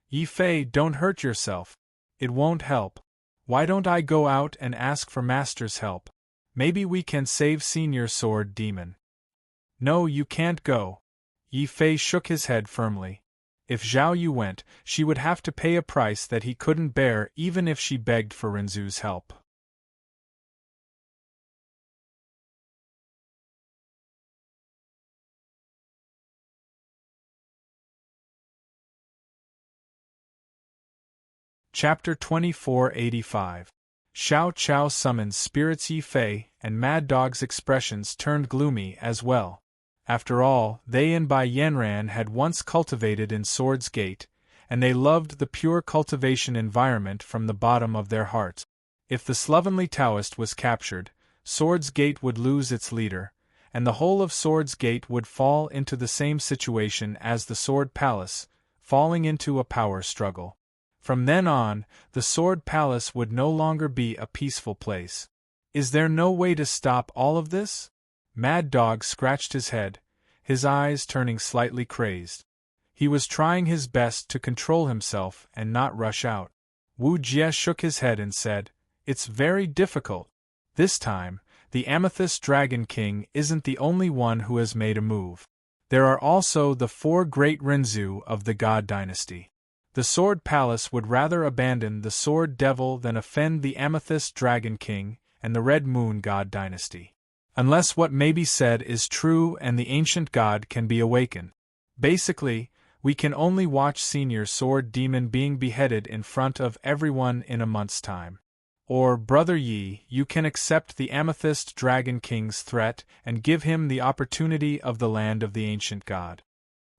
Yi Fei, don't hurt yourself. It won't help. Why don't I go out and ask for Master's help? Maybe we can save Senior Sword Demon. No, you can't go. Yi Fei shook his head firmly. If Zhao Yu went, she would have to pay a price that he couldn't bear even if she begged for Renzu's help. Chapter 2485. Xiao Chao summons spirits. Yi Fei and Mad Dog's expressions turned gloomy as well. After all, they and Bai Yanran had once cultivated in Sword's Gate, and they loved the pure cultivation environment from the bottom of their hearts. If the slovenly Taoist was captured, Sword's Gate would lose its leader, and the whole of Sword's Gate would fall into the same situation as the Sword Palace, falling into a power struggle. From then on, the Sword Palace would no longer be a peaceful place. Is there no way to stop all of this? Mad Dog scratched his head, his eyes turning slightly crazed. He was trying his best to control himself and not rush out. Wu Jie shook his head and said, "It's very difficult. This time, the Amethyst Dragon King isn't the only one who has made a move. There are also the 4 great Renzu of the God Dynasty. The Sword Palace would rather abandon the Sword Devil than offend the Amethyst Dragon King and the Red Moon God Dynasty. Unless what may be said is true and the ancient god can be awakened. Basically, we can only watch Senior Sword Demon being beheaded in front of everyone in a month's time. Or, Brother Yi, you can accept the Amethyst Dragon King's threat and give him the opportunity of the land of the ancient god."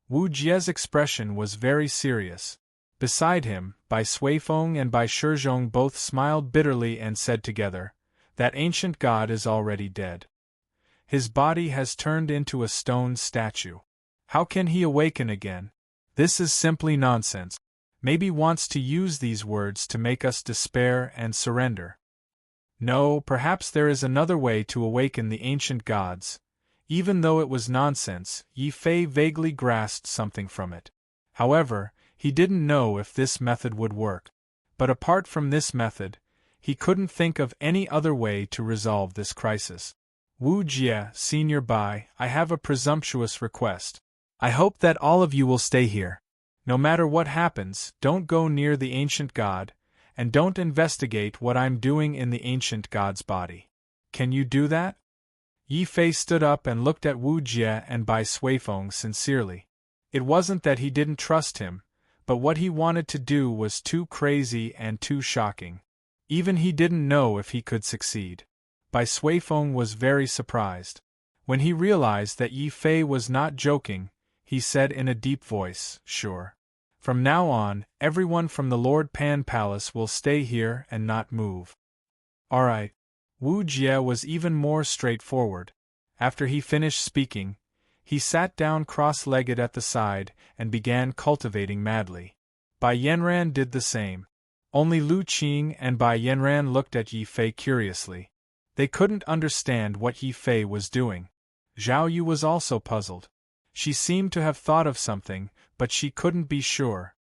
Wu Jie's expression was very serious. Beside him, Bai Suifeng and Bai Shizhong both smiled bitterly and said together, "That ancient god is already dead. His body has turned into a stone statue. How can he awaken again? This is simply nonsense. Maybe wants to use these words to make us despair and surrender. No, perhaps there is another way to awaken the ancient gods." Even though it was nonsense, Yi Fei vaguely grasped something from it. However, he didn't know if this method would work. But apart from this method, he couldn't think of any other way to resolve this crisis. "Wu Jie, Senior Bai, I have a presumptuous request. I hope that all of you will stay here. No matter what happens, don't go near the ancient god, and don't investigate what I'm doing in the ancient god's body. Can you do that?" Yi Fei stood up and looked at Wu Jie and Bai Suifeng sincerely. It wasn't that he didn't trust him, but what he wanted to do was too crazy and too shocking. Even he didn't know if he could succeed. Bai Suifeng was very surprised. When he realized that Yi Fei was not joking, he said in a deep voice, "Sure. From now on, everyone from the Lord Pan Palace will stay here and not move." "All right." Wu Jie was even more straightforward. After he finished speaking, he sat down cross-legged at the side and began cultivating madly. Bai Yanran did the same. Only Lu Qing and Bai Yanran looked at Yi Fei curiously. They couldn't understand what Yi Fei was doing. Zhao Yu was also puzzled. She seemed to have thought of something, but she couldn't be sure.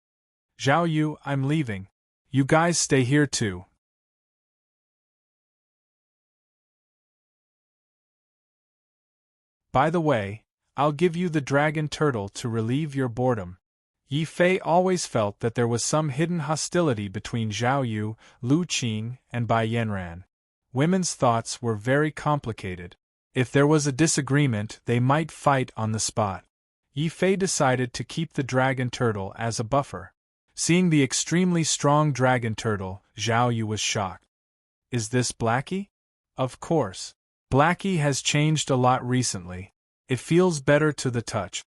"Zhao Yu, I'm leaving. You guys stay here too." "By the way, I'll give you the dragon turtle to relieve your boredom." Yi Fei always felt that there was some hidden hostility between Zhao Yu, Lu Qing, and Bai Yanran. Women's thoughts were very complicated. If there was a disagreement, they might fight on the spot. Yi Fei decided to keep the dragon turtle as a buffer. Seeing the extremely strong dragon turtle, Zhao Yu was shocked. "Is this Blackie?" "Of course. Blackie has changed a lot recently. It feels better to the touch."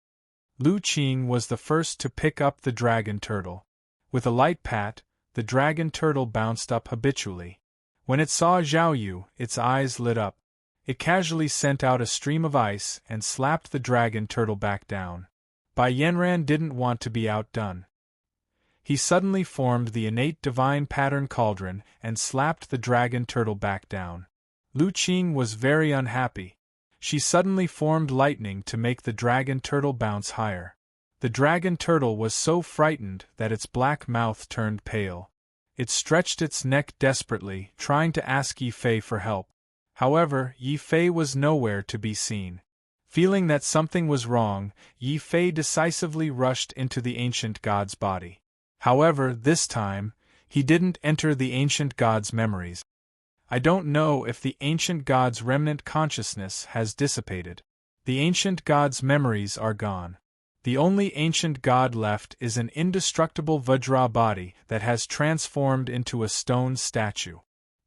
Lu Qing was the first to pick up the dragon turtle. With a light pat, the dragon turtle bounced up habitually. When it saw Zhao Yu, its eyes lit up. It casually sent out a stream of ice and slapped the dragon turtle back down. Bai Yanran didn't want to be outdone. He suddenly formed the innate divine pattern cauldron and slapped the dragon turtle back down. Lu Qing was very unhappy. She suddenly formed lightning to make the dragon turtle bounce higher. The dragon turtle was so frightened that its black mouth turned pale. It stretched its neck desperately, trying to ask Yi Fei for help. However, Yi Fei was nowhere to be seen. Feeling that something was wrong, Yi Fei decisively rushed into the ancient god's body. However, this time, he didn't enter the ancient god's memories. I don't know if the ancient god's remnant consciousness has dissipated. The ancient god's memories are gone. The only ancient god left is an indestructible Vajra body that has transformed into a stone statue.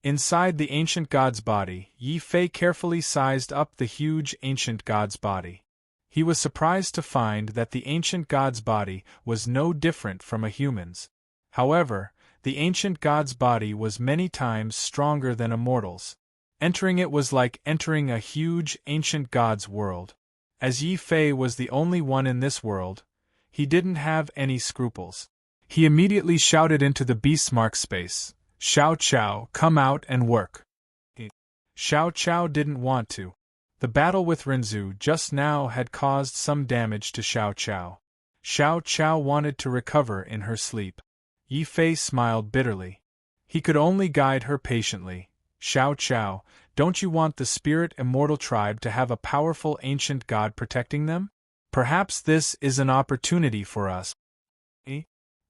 Inside the ancient god's body, Yi Fei carefully sized up the huge ancient god's body. He was surprised to find that the ancient god's body was no different from a human's. However, the ancient god's body was many times stronger than a mortal's. Entering it was like entering a huge ancient god's world. As Yi Fei was the only one in this world, he didn't have any scruples. He immediately shouted into the beastmark space, "Xiao Qiao, come out and work." Xiao Qiao didn't want to. The battle with Renzu just now had caused some damage to Xiao Qiao. Xiao Qiao wanted to recover in her sleep. Yi Fei smiled bitterly. He could only guide her patiently. "Xiao Qiao, don't you want the spirit immortal tribe to have a powerful ancient god protecting them? Perhaps this is an opportunity for us."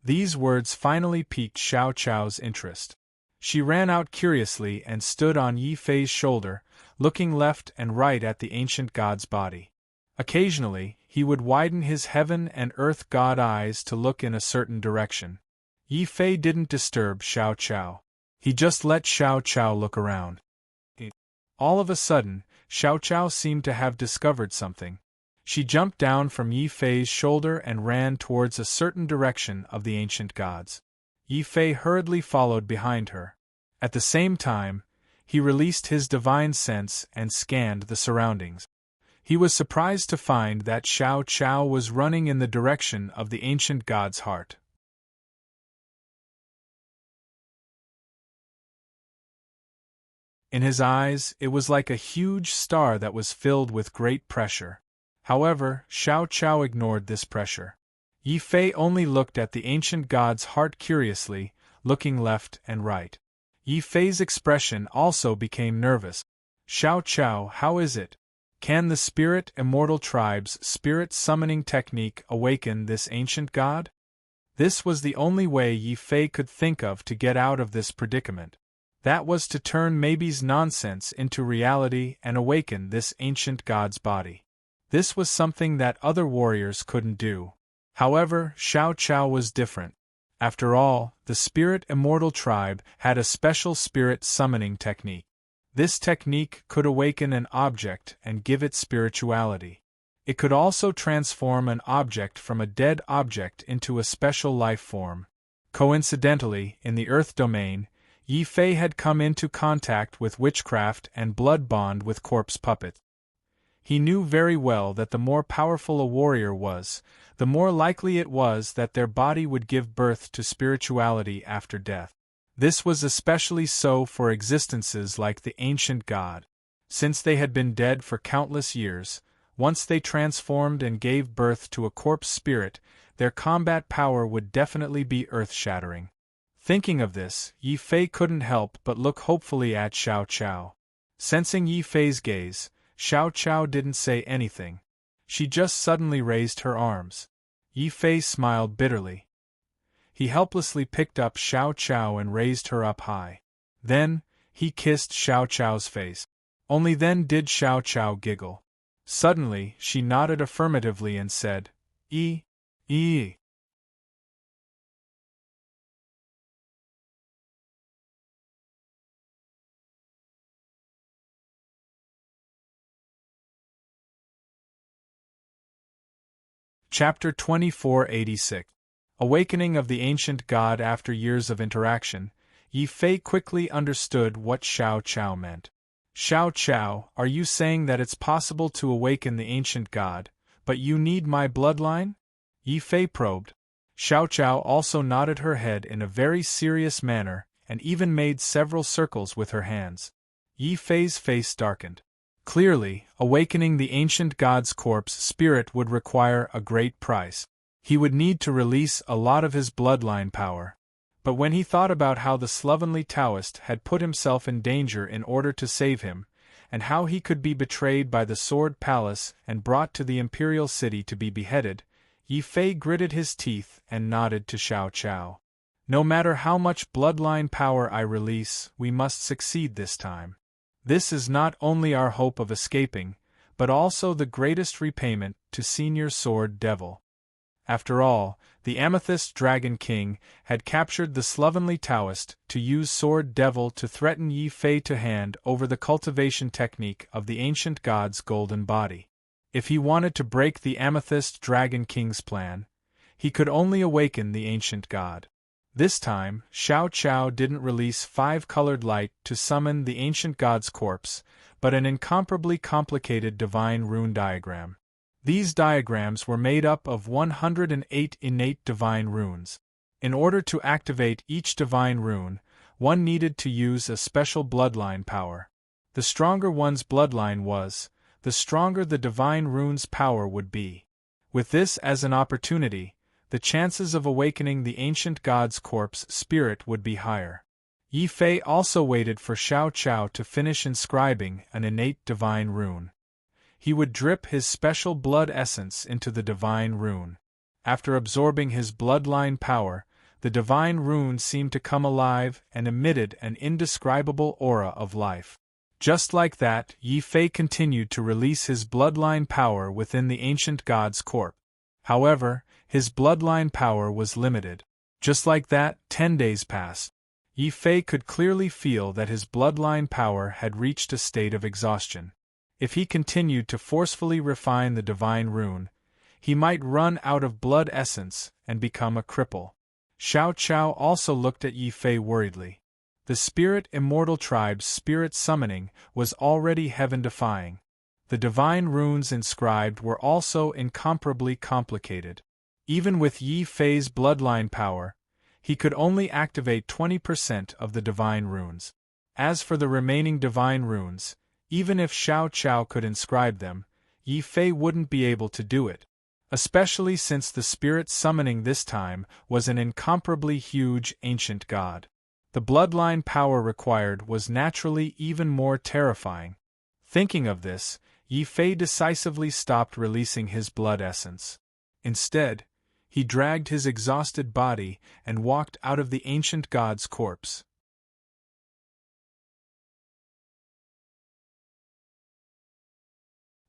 These words finally piqued Xiao Qiao's interest. She ran out curiously and stood on Yi Fei's shoulder, looking left and right at the ancient god's body. Occasionally, he would widen his heaven and earth god eyes to look in a certain direction. Yi Fei didn't disturb Xiao Qiao. He just let Xiao Qiao look around. All of a sudden, Xiao Qiao seemed to have discovered something. She jumped down from Yi Fei's shoulder and ran towards a certain direction of the ancient gods. Yi Fei hurriedly followed behind her. At the same time, he released his divine sense and scanned the surroundings. He was surprised to find that Xiao Qiao was running in the direction of the ancient god's heart. In his eyes, it was like a huge star that was filled with great pressure. However, Xiao Qiao ignored this pressure. Yi Fei only looked at the ancient god's heart curiously, looking left and right. Yi Fei's expression also became nervous. "Xiao Qiao, how is it? Can the spirit immortal tribe's spirit summoning technique awaken this ancient god?" This was the only way Yi Fei could think of to get out of this predicament. That was to turn maybe's nonsense into reality and awaken this ancient god's body. This was something that other warriors couldn't do. However, Xiao Qiao was different. After all, the spirit immortal tribe had a special spirit summoning technique. This technique could awaken an object and give it spirituality. It could also transform an object from a dead object into a special life form. Coincidentally, in the Earth domain, Yi Fei had come into contact with witchcraft and blood bond with corpse puppets. He knew very well that the more powerful a warrior was, the more likely it was that their body would give birth to spirituality after death. This was especially so for existences like the ancient god. Since they had been dead for countless years, once they transformed and gave birth to a corpse spirit, their combat power would definitely be earth-shattering. Thinking of this, Yi Fei couldn't help but look hopefully at Xiao Qiao. Sensing Yi Fei's gaze, Xiao Qiao didn't say anything. She just suddenly raised her arms. Yi Fei smiled bitterly. He helplessly picked up Xiao Qiao and raised her up high. Then, he kissed Xiao Qiao's face. Only then did Xiao Qiao giggle. Suddenly, she nodded affirmatively and said, "E. Chapter 2486. Awakening of the Ancient God. After years of interaction, Yi Fei quickly understood what Xiao Qiao meant. "Xiao Qiao, are you saying that it's possible to awaken the Ancient God, but you need my bloodline?" Yi Fei probed. Xiao Chao also nodded her head in a very serious manner and even made several circles with her hands. Yi Fei's face darkened. Clearly, awakening the ancient god's corpse spirit would require a great price. He would need to release a lot of his bloodline power. But when he thought about how the slovenly Taoist had put himself in danger in order to save him, and how he could be betrayed by the Sword Palace and brought to the imperial city to be beheaded, Yi Fei gritted his teeth and nodded to Xiao Chao. No matter how much bloodline power I release, we must succeed this time. This is not only our hope of escaping, but also the greatest repayment to Senior Sword Devil. After all, the Amethyst Dragon King had captured the slovenly Taoist to use Sword Devil to threaten Yi Fei to hand over the cultivation technique of the ancient god's golden body. If he wanted to break the Amethyst Dragon King's plan, he could only awaken the ancient god. This time, Xiao Chao didn't release 5-colored light to summon the ancient god's corpse, but an incomparably complicated divine rune diagram. These diagrams were made up of 108 innate divine runes. In order to activate each divine rune, one needed to use a special bloodline power. The stronger one's bloodline was, the stronger the divine rune's power would be. With this as an opportunity, the chances of awakening the ancient god's corpse spirit would be higher. Yi Fei also waited for Xiao Chao to finish inscribing an innate divine rune. He would drip his special blood essence into the divine rune. After absorbing his bloodline power, the divine rune seemed to come alive and emitted an indescribable aura of life. Just like that, Yi Fei continued to release his bloodline power within the ancient god's corpse. However, his bloodline power was limited. Just like that, 10 days passed. Yi Fei could clearly feel that his bloodline power had reached a state of exhaustion. If he continued to forcefully refine the divine rune, he might run out of blood essence and become a cripple. Xiao Chao also looked at Yi Fei worriedly. The Spirit Immortal Tribe's spirit summoning was already heaven-defying. The divine runes inscribed were also incomparably complicated. Even with Yi Fei's bloodline power, he could only activate 20% of the divine runes. As for the remaining divine runes, even if Xiao Chao could inscribe them, Yi Fei wouldn't be able to do it. Especially since the spirit summoning this time was an incomparably huge ancient god. The bloodline power required was naturally even more terrifying. Thinking of this, Yi Fei decisively stopped releasing his blood essence. Instead, he dragged his exhausted body and walked out of the ancient god's corpse.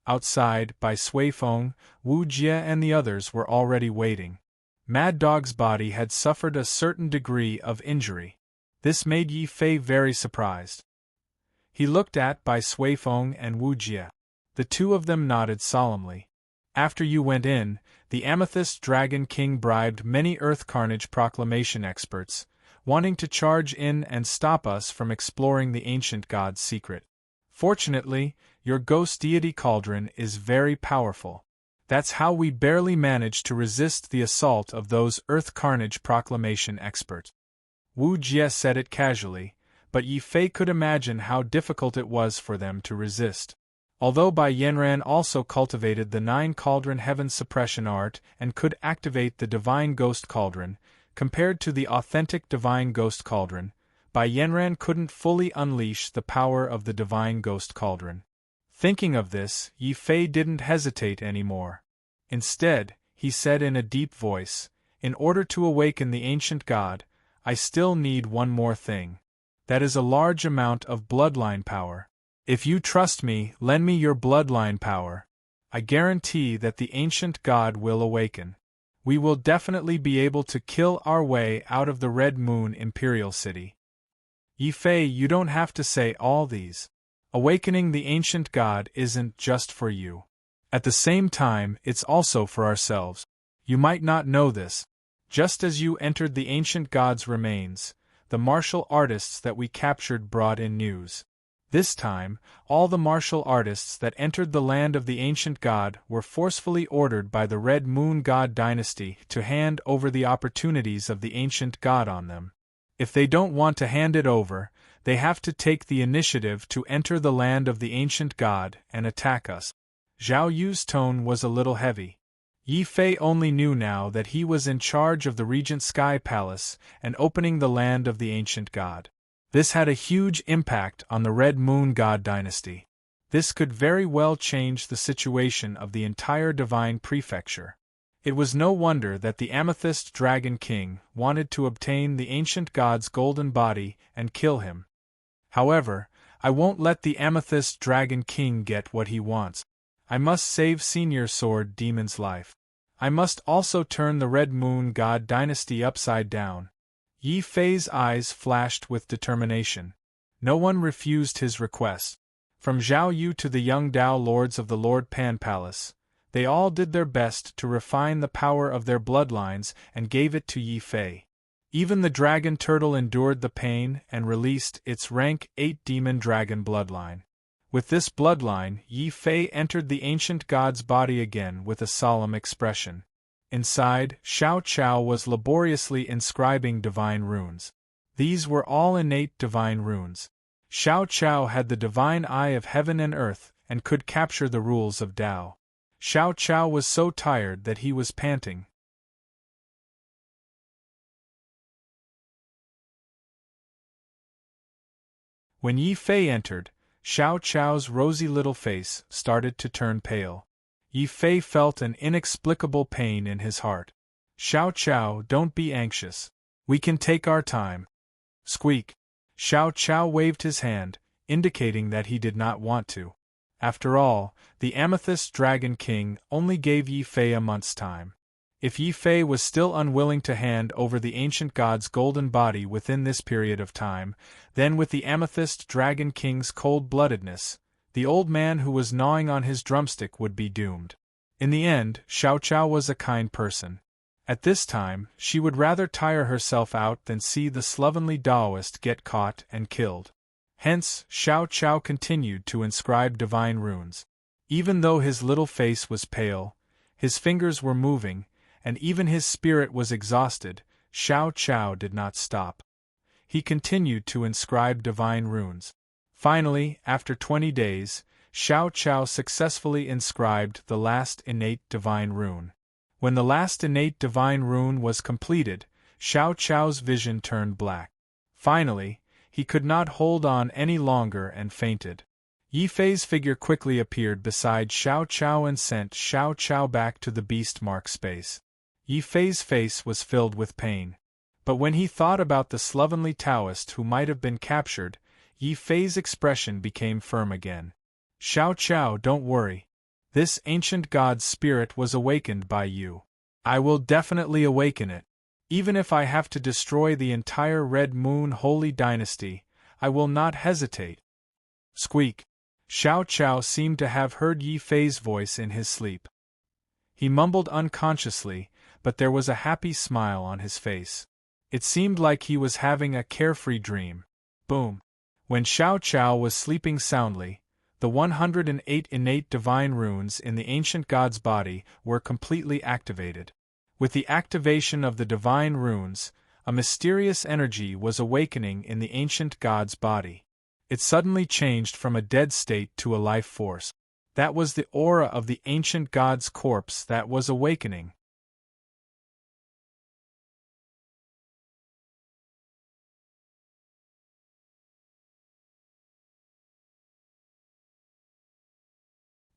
Outside, by Sui Feng, Wu Jie and the others were already waiting. Mad Dog's body had suffered a certain degree of injury. This made Yi Fei very surprised. He looked at Bai Sui Feng and Wu Jie. The two of them nodded solemnly. After you went in, the Amethyst Dragon King bribed many Earth Carnage Proclamation experts, wanting to charge in and stop us from exploring the ancient god's secret. Fortunately, your ghost deity cauldron is very powerful. That's how we barely managed to resist the assault of those Earth Carnage Proclamation experts. Wu Jie said it casually, but Yi Fei could imagine how difficult it was for them to resist. Although Bai Yanran also cultivated the 9 Cauldron Heaven Suppression Art and could activate the Divine Ghost Cauldron, compared to the authentic Divine Ghost Cauldron, Bai Yanran couldn't fully unleash the power of the Divine Ghost Cauldron. Thinking of this, Yi Fei didn't hesitate anymore. Instead, he said in a deep voice, "In order to awaken the ancient god, I still need one more thing. That is a large amount of bloodline power. If you trust me, lend me your bloodline power. I guarantee that the ancient god will awaken. We will definitely be able to kill our way out of the Red Moon Imperial City." Yi Fei, you don't have to say all these. Awakening the ancient god isn't just for you. At the same time, it's also for ourselves. You might not know this. Just as you entered the ancient god's remains, the martial artists that we captured brought in news. This time, all the martial artists that entered the land of the ancient god were forcefully ordered by the Red Moon God dynasty to hand over the opportunities of the ancient god on them. If they don't want to hand it over, they have to take the initiative to enter the land of the ancient god and attack us. Zhao Yu's tone was a little heavy. Yi Fei only knew now that he was in charge of the Regent Sky Palace and opening the land of the ancient god. This had a huge impact on the Red Moon God dynasty. This could very well change the situation of the entire divine prefecture. It was no wonder that the Amethyst Dragon King wanted to obtain the ancient god's golden body and kill him. However, I won't let the Amethyst Dragon King get what he wants. I must save Senior Sword Demon's life. I must also turn the Red Moon God dynasty upside down. Yi Fei's eyes flashed with determination. No one refused his request. From Zhao Yu to the young Dao lords of the Lord Pan Palace, they all did their best to refine the power of their bloodlines and gave it to Yi Fei. Even the dragon turtle endured the pain and released its rank 8 demon dragon bloodline. With this bloodline, Yi Fei entered the ancient god's body again with a solemn expression. Inside, Xiao Chao was laboriously inscribing divine runes. These were all innate divine runes. Xiao Chao had the divine eye of heaven and earth and could capture the rules of Tao. Xiao Chao was so tired that he was panting. When Yi Fei entered, Xiao Chao's rosy little face started to turn pale. Yi Fei felt an inexplicable pain in his heart. Xiao Chao, don't be anxious. We can take our time. Squeak. Xiao Chao waved his hand, indicating that he did not want to. After all, the Amethyst Dragon King only gave Yi Fei a month's time. If Yi Fei was still unwilling to hand over the ancient god's golden body within this period of time, then with the Amethyst Dragon King's cold-bloodedness, the old man who was gnawing on his drumstick would be doomed. In the end, Xiao Chao was a kind person. At this time, she would rather tire herself out than see the slovenly Taoist get caught and killed. Hence, Xiao Chao continued to inscribe divine runes. Even though his little face was pale, his fingers were moving, and even his spirit was exhausted, Xiao Chao did not stop. He continued to inscribe divine runes. Finally, after 20 days, Xiao Chao successfully inscribed the last innate divine rune. When the last innate divine rune was completed, Xiao Chao's vision turned black. Finally, he could not hold on any longer and fainted. Yi Fei's figure quickly appeared beside Xiao Chao and sent Xiao Chao back to the beast mark space. Yi Fei's face was filled with pain. But when he thought about the slovenly Taoist who might have been captured, Yi Fei's expression became firm again. Xiao Chao, don't worry. This ancient god's spirit was awakened by you. I will definitely awaken it. Even if I have to destroy the entire Red Moon Holy Dynasty, I will not hesitate. Squeak. Xiao Chao seemed to have heard Yi Fei's voice in his sleep. He mumbled unconsciously, but there was a happy smile on his face. It seemed like he was having a carefree dream. Boom. When Xiao Chao was sleeping soundly, the 108 innate divine runes in the ancient god's body were completely activated. With the activation of the divine runes, a mysterious energy was awakening in the ancient god's body. It suddenly changed from a dead state to a life force. That was the aura of the ancient god's corpse that was awakening.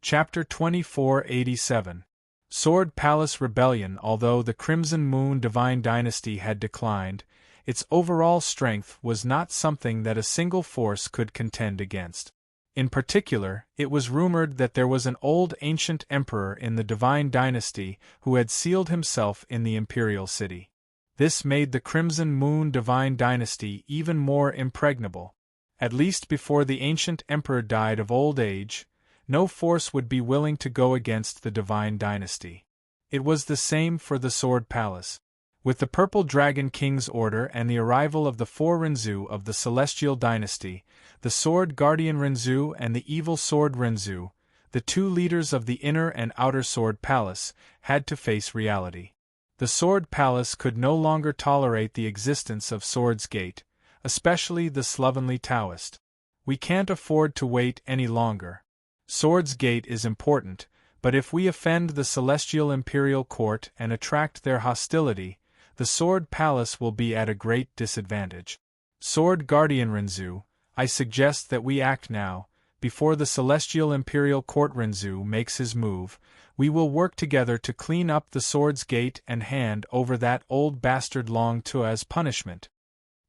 Chapter 2487. Sword Palace Rebellion. Although the Crimson Moon Divine Dynasty had declined, its overall strength was not something that a single force could contend against. In particular, it was rumored that there was an old ancient emperor in the Divine Dynasty who had sealed himself in the Imperial City. This made the Crimson Moon Divine Dynasty even more impregnable. At least before the ancient emperor died of old age, no force would be willing to go against the Divine Dynasty. It was the same for the Sword Palace. With the Purple Dragon King's order and the arrival of the four Renzu of the Celestial Dynasty, the Sword Guardian Renzu and the Evil Sword Renzu, the two leaders of the Inner and Outer Sword Palace, had to face reality. The Sword Palace could no longer tolerate the existence of Sword's Gate, especially the slovenly Taoist. We can't afford to wait any longer. Sword's Gate is important, but if we offend the Celestial Imperial Court and attract their hostility, the Sword Palace will be at a great disadvantage. Sword Guardian Renzu, I suggest that we act now, before the Celestial Imperial Court Renzu makes his move. We will work together to clean up the Sword's Gate and hand over that old bastard Long Tu as punishment.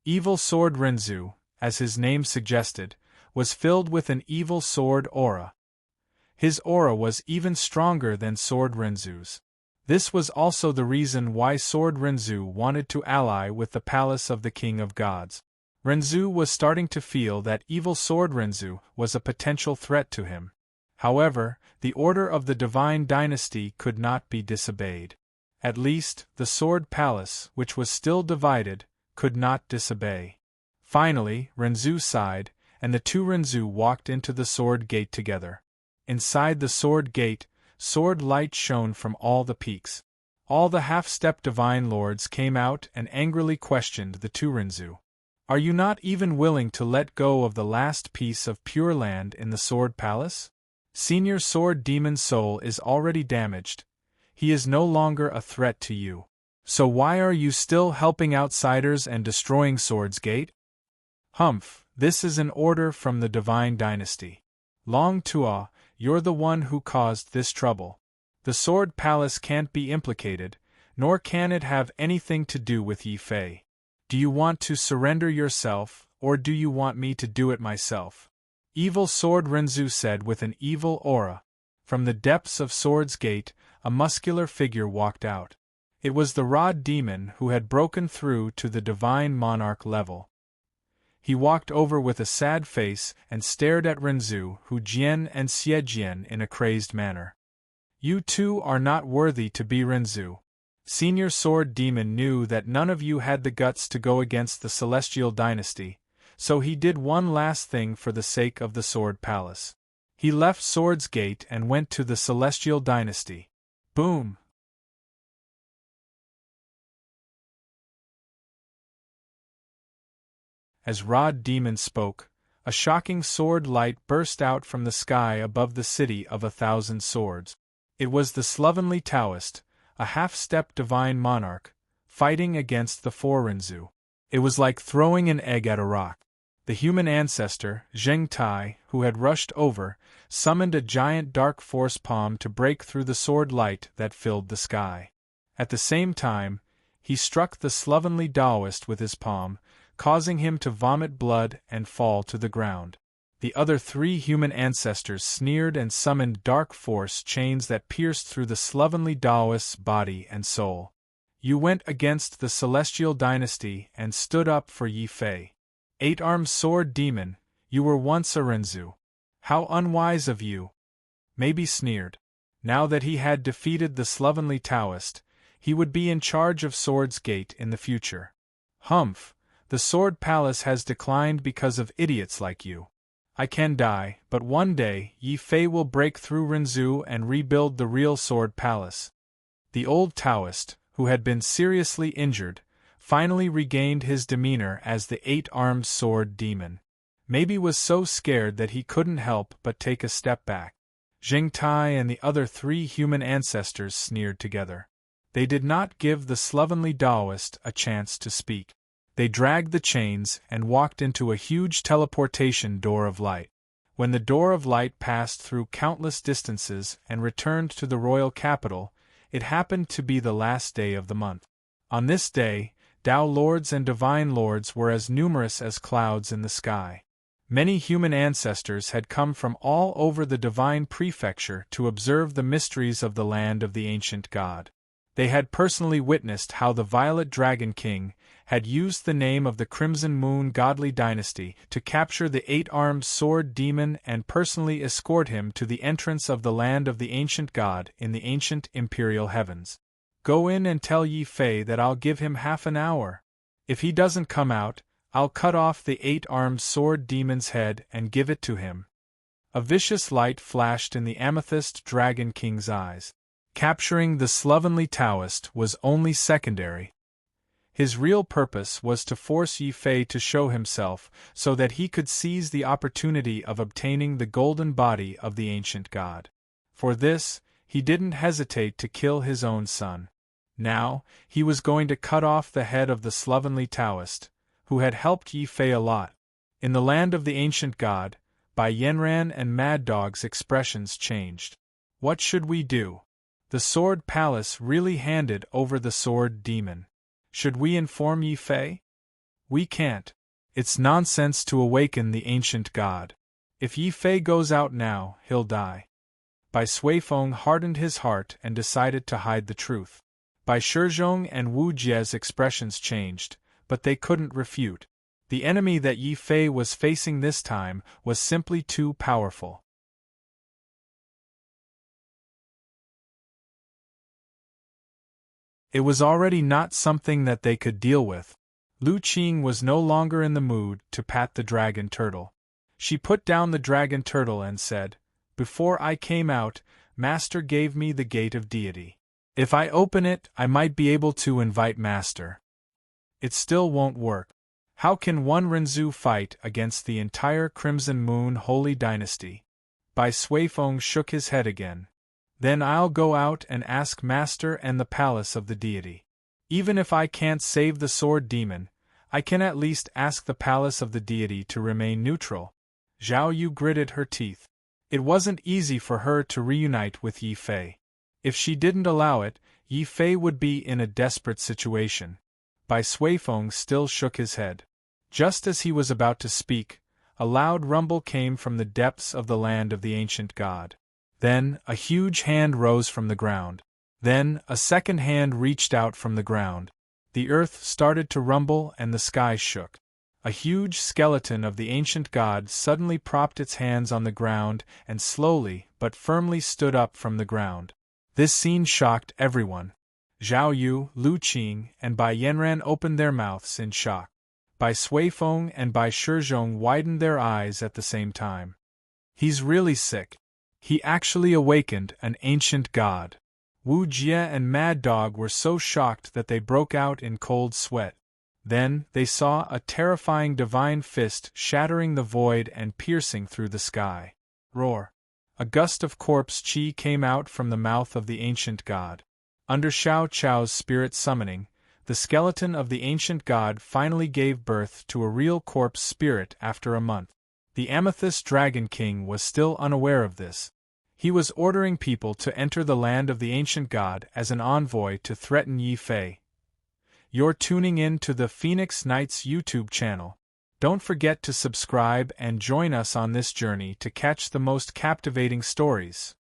Evil Sword Renzu, as his name suggested, was filled with an evil sword aura. His aura was even stronger than Sword Renzu's. This was also the reason why Sword Renzu wanted to ally with the Palace of the King of Gods. Renzu was starting to feel that Evil Sword Renzu was a potential threat to him. However, the order of the Divine Dynasty could not be disobeyed. At least, the Sword Palace, which was still divided, could not disobey. Finally, Renzu sighed, and the two Renzu walked into the Sword Gate together. Inside the Sword Gate, sword light shone from all the peaks. All the half-step Divine Lords came out and angrily questioned the two Renzu. Are you not even willing to let go of the last piece of pure land in the Sword Palace? Senior Sword Demon Soul is already damaged. He is no longer a threat to you. So why are you still helping outsiders and destroying Sword's Gate? Humph, this is an order from the Divine Dynasty. Long Tua, you're the one who caused this trouble. The Sword Palace can't be implicated, nor can it have anything to do with Yi Fei. Do you want to surrender yourself, or do you want me to do it myself? Evil Sword Renzu said with an evil aura. From the depths of Sword's Gate, a muscular figure walked out. It was the Rod Demon who had broken through to the Divine Monarch level. He walked over with a sad face and stared at Renzu, Hu Jian and Xie Jian in a crazed manner. You two are not worthy to be Renzu. Senior Sword Demon knew that none of you had the guts to go against the Celestial Dynasty, so he did one last thing for the sake of the Sword Palace. He left Sword's Gate and went to the Celestial Dynasty. Boom! As Rod Demon spoke, a shocking sword light burst out from the sky above the city of 1,000 swords. It was the slovenly Taoist, a half-step Divine Monarch, fighting against the four Renzu. It was like throwing an egg at a rock. The human ancestor, Zheng Tai, who had rushed over, summoned a giant dark force palm to break through the sword light that filled the sky. At the same time, he struck the slovenly Taoist with his palm, causing him to vomit blood and fall to the ground. The other three human ancestors sneered and summoned dark force chains that pierced through the slovenly Taoist's body and soul. You went against the Celestial Dynasty and stood up for Yi Fei. Eight-armed Sword Demon, you were once a Renzu. How unwise of you! Maybe sneered. Now that he had defeated the slovenly Taoist, he would be in charge of Sword's Gate in the future. Humph! The Sword Palace has declined because of idiots like you. I can die, but one day Yi Fei will break through Renzu and rebuild the real Sword Palace. The old Taoist, who had been seriously injured, finally regained his demeanor as the eight-armed Sword Demon. Maybe was so scared that he couldn't help but take a step back. Zheng Tai and the other three human ancestors sneered together. They did not give the slovenly Taoist a chance to speak. They dragged the chains and walked into a huge teleportation door of light. When the door of light passed through countless distances and returned to the royal capital, it happened to be the last day of the month. On this day, Tao Lords and Divine Lords were as numerous as clouds in the sky. Many human ancestors had come from all over the Divine Prefecture to observe the mysteries of the land of the ancient god. They had personally witnessed how the Violet Dragon King had used the name of the Crimson Moon Godly Dynasty to capture the eight-armed Sword Demon and personally escort him to the entrance of the land of the ancient god in the ancient imperial heavens. Go in and tell Yi Fei that I'll give him half an hour. If he doesn't come out, I'll cut off the 8-armed sword demon's head and give it to him." A vicious light flashed in the amethyst dragon king's eyes. Capturing the slovenly Taoist was only secondary. His real purpose was to force Yi Fei to show himself so that he could seize the opportunity of obtaining the golden body of the ancient god. For this, he didn't hesitate to kill his own son. Now, he was going to cut off the head of the slovenly Taoist, who had helped Yi Fei a lot. In the land of the ancient god, Bai Yanran and Mad Dog's expressions changed. What should we do? The Sword Palace really handed over the sword demon. Should we inform Yi Fei? We can't. It's nonsense to awaken the ancient god. If Yi Fei goes out now, he'll die. Bai Suifeng hardened his heart and decided to hide the truth. Bai Shizhong and Wu Jie's expressions changed, but they couldn't refute. The enemy that Yi Fei was facing this time was simply too powerful. It was already not something that they could deal with. Lu Qing was no longer in the mood to pat the dragon turtle. She put down the dragon turtle and said, "Before I came out, Master gave me the gate of deity. If I open it, I might be able to invite Master. It still won't work. How can one Renzu fight against the entire Crimson Moon Holy Dynasty?" Bai Suifeng shook his head again. "Then I'll go out and ask Master and the palace of the deity. Even if I can't save the sword demon, I can at least ask the palace of the deity to remain neutral." Zhao Yu gritted her teeth. It wasn't easy for her to reunite with Yi Fei. If she didn't allow it, Yi Fei would be in a desperate situation. Bai Suifeng still shook his head. Just as he was about to speak, a loud rumble came from the depths of the land of the ancient god. Then, a huge hand rose from the ground. Then, a second hand reached out from the ground. The earth started to rumble and the sky shook. A huge skeleton of the ancient god suddenly propped its hands on the ground and slowly but firmly stood up from the ground. This scene shocked everyone. Zhao Yu, Lu Qing, and Bai Yanran opened their mouths in shock. Bai Suifeng and Bai Shizhong widened their eyes at the same time. He's really sick. He actually awakened an ancient god. Wu Jie and Mad Dog were so shocked that they broke out in cold sweat. Then, they saw a terrifying divine fist shattering the void and piercing through the sky. Roar! A gust of corpse chi came out from the mouth of the ancient god. Under Xiao Chao's spirit summoning, the skeleton of the ancient god finally gave birth to a real corpse spirit after a month. The Amethyst Dragon King was still unaware of this. He was ordering people to enter the land of the ancient god as an envoy to threaten Yi Fei. You're tuning in to the Phoenix Knights YouTube channel. Don't forget to subscribe and join us on this journey to catch the most captivating stories.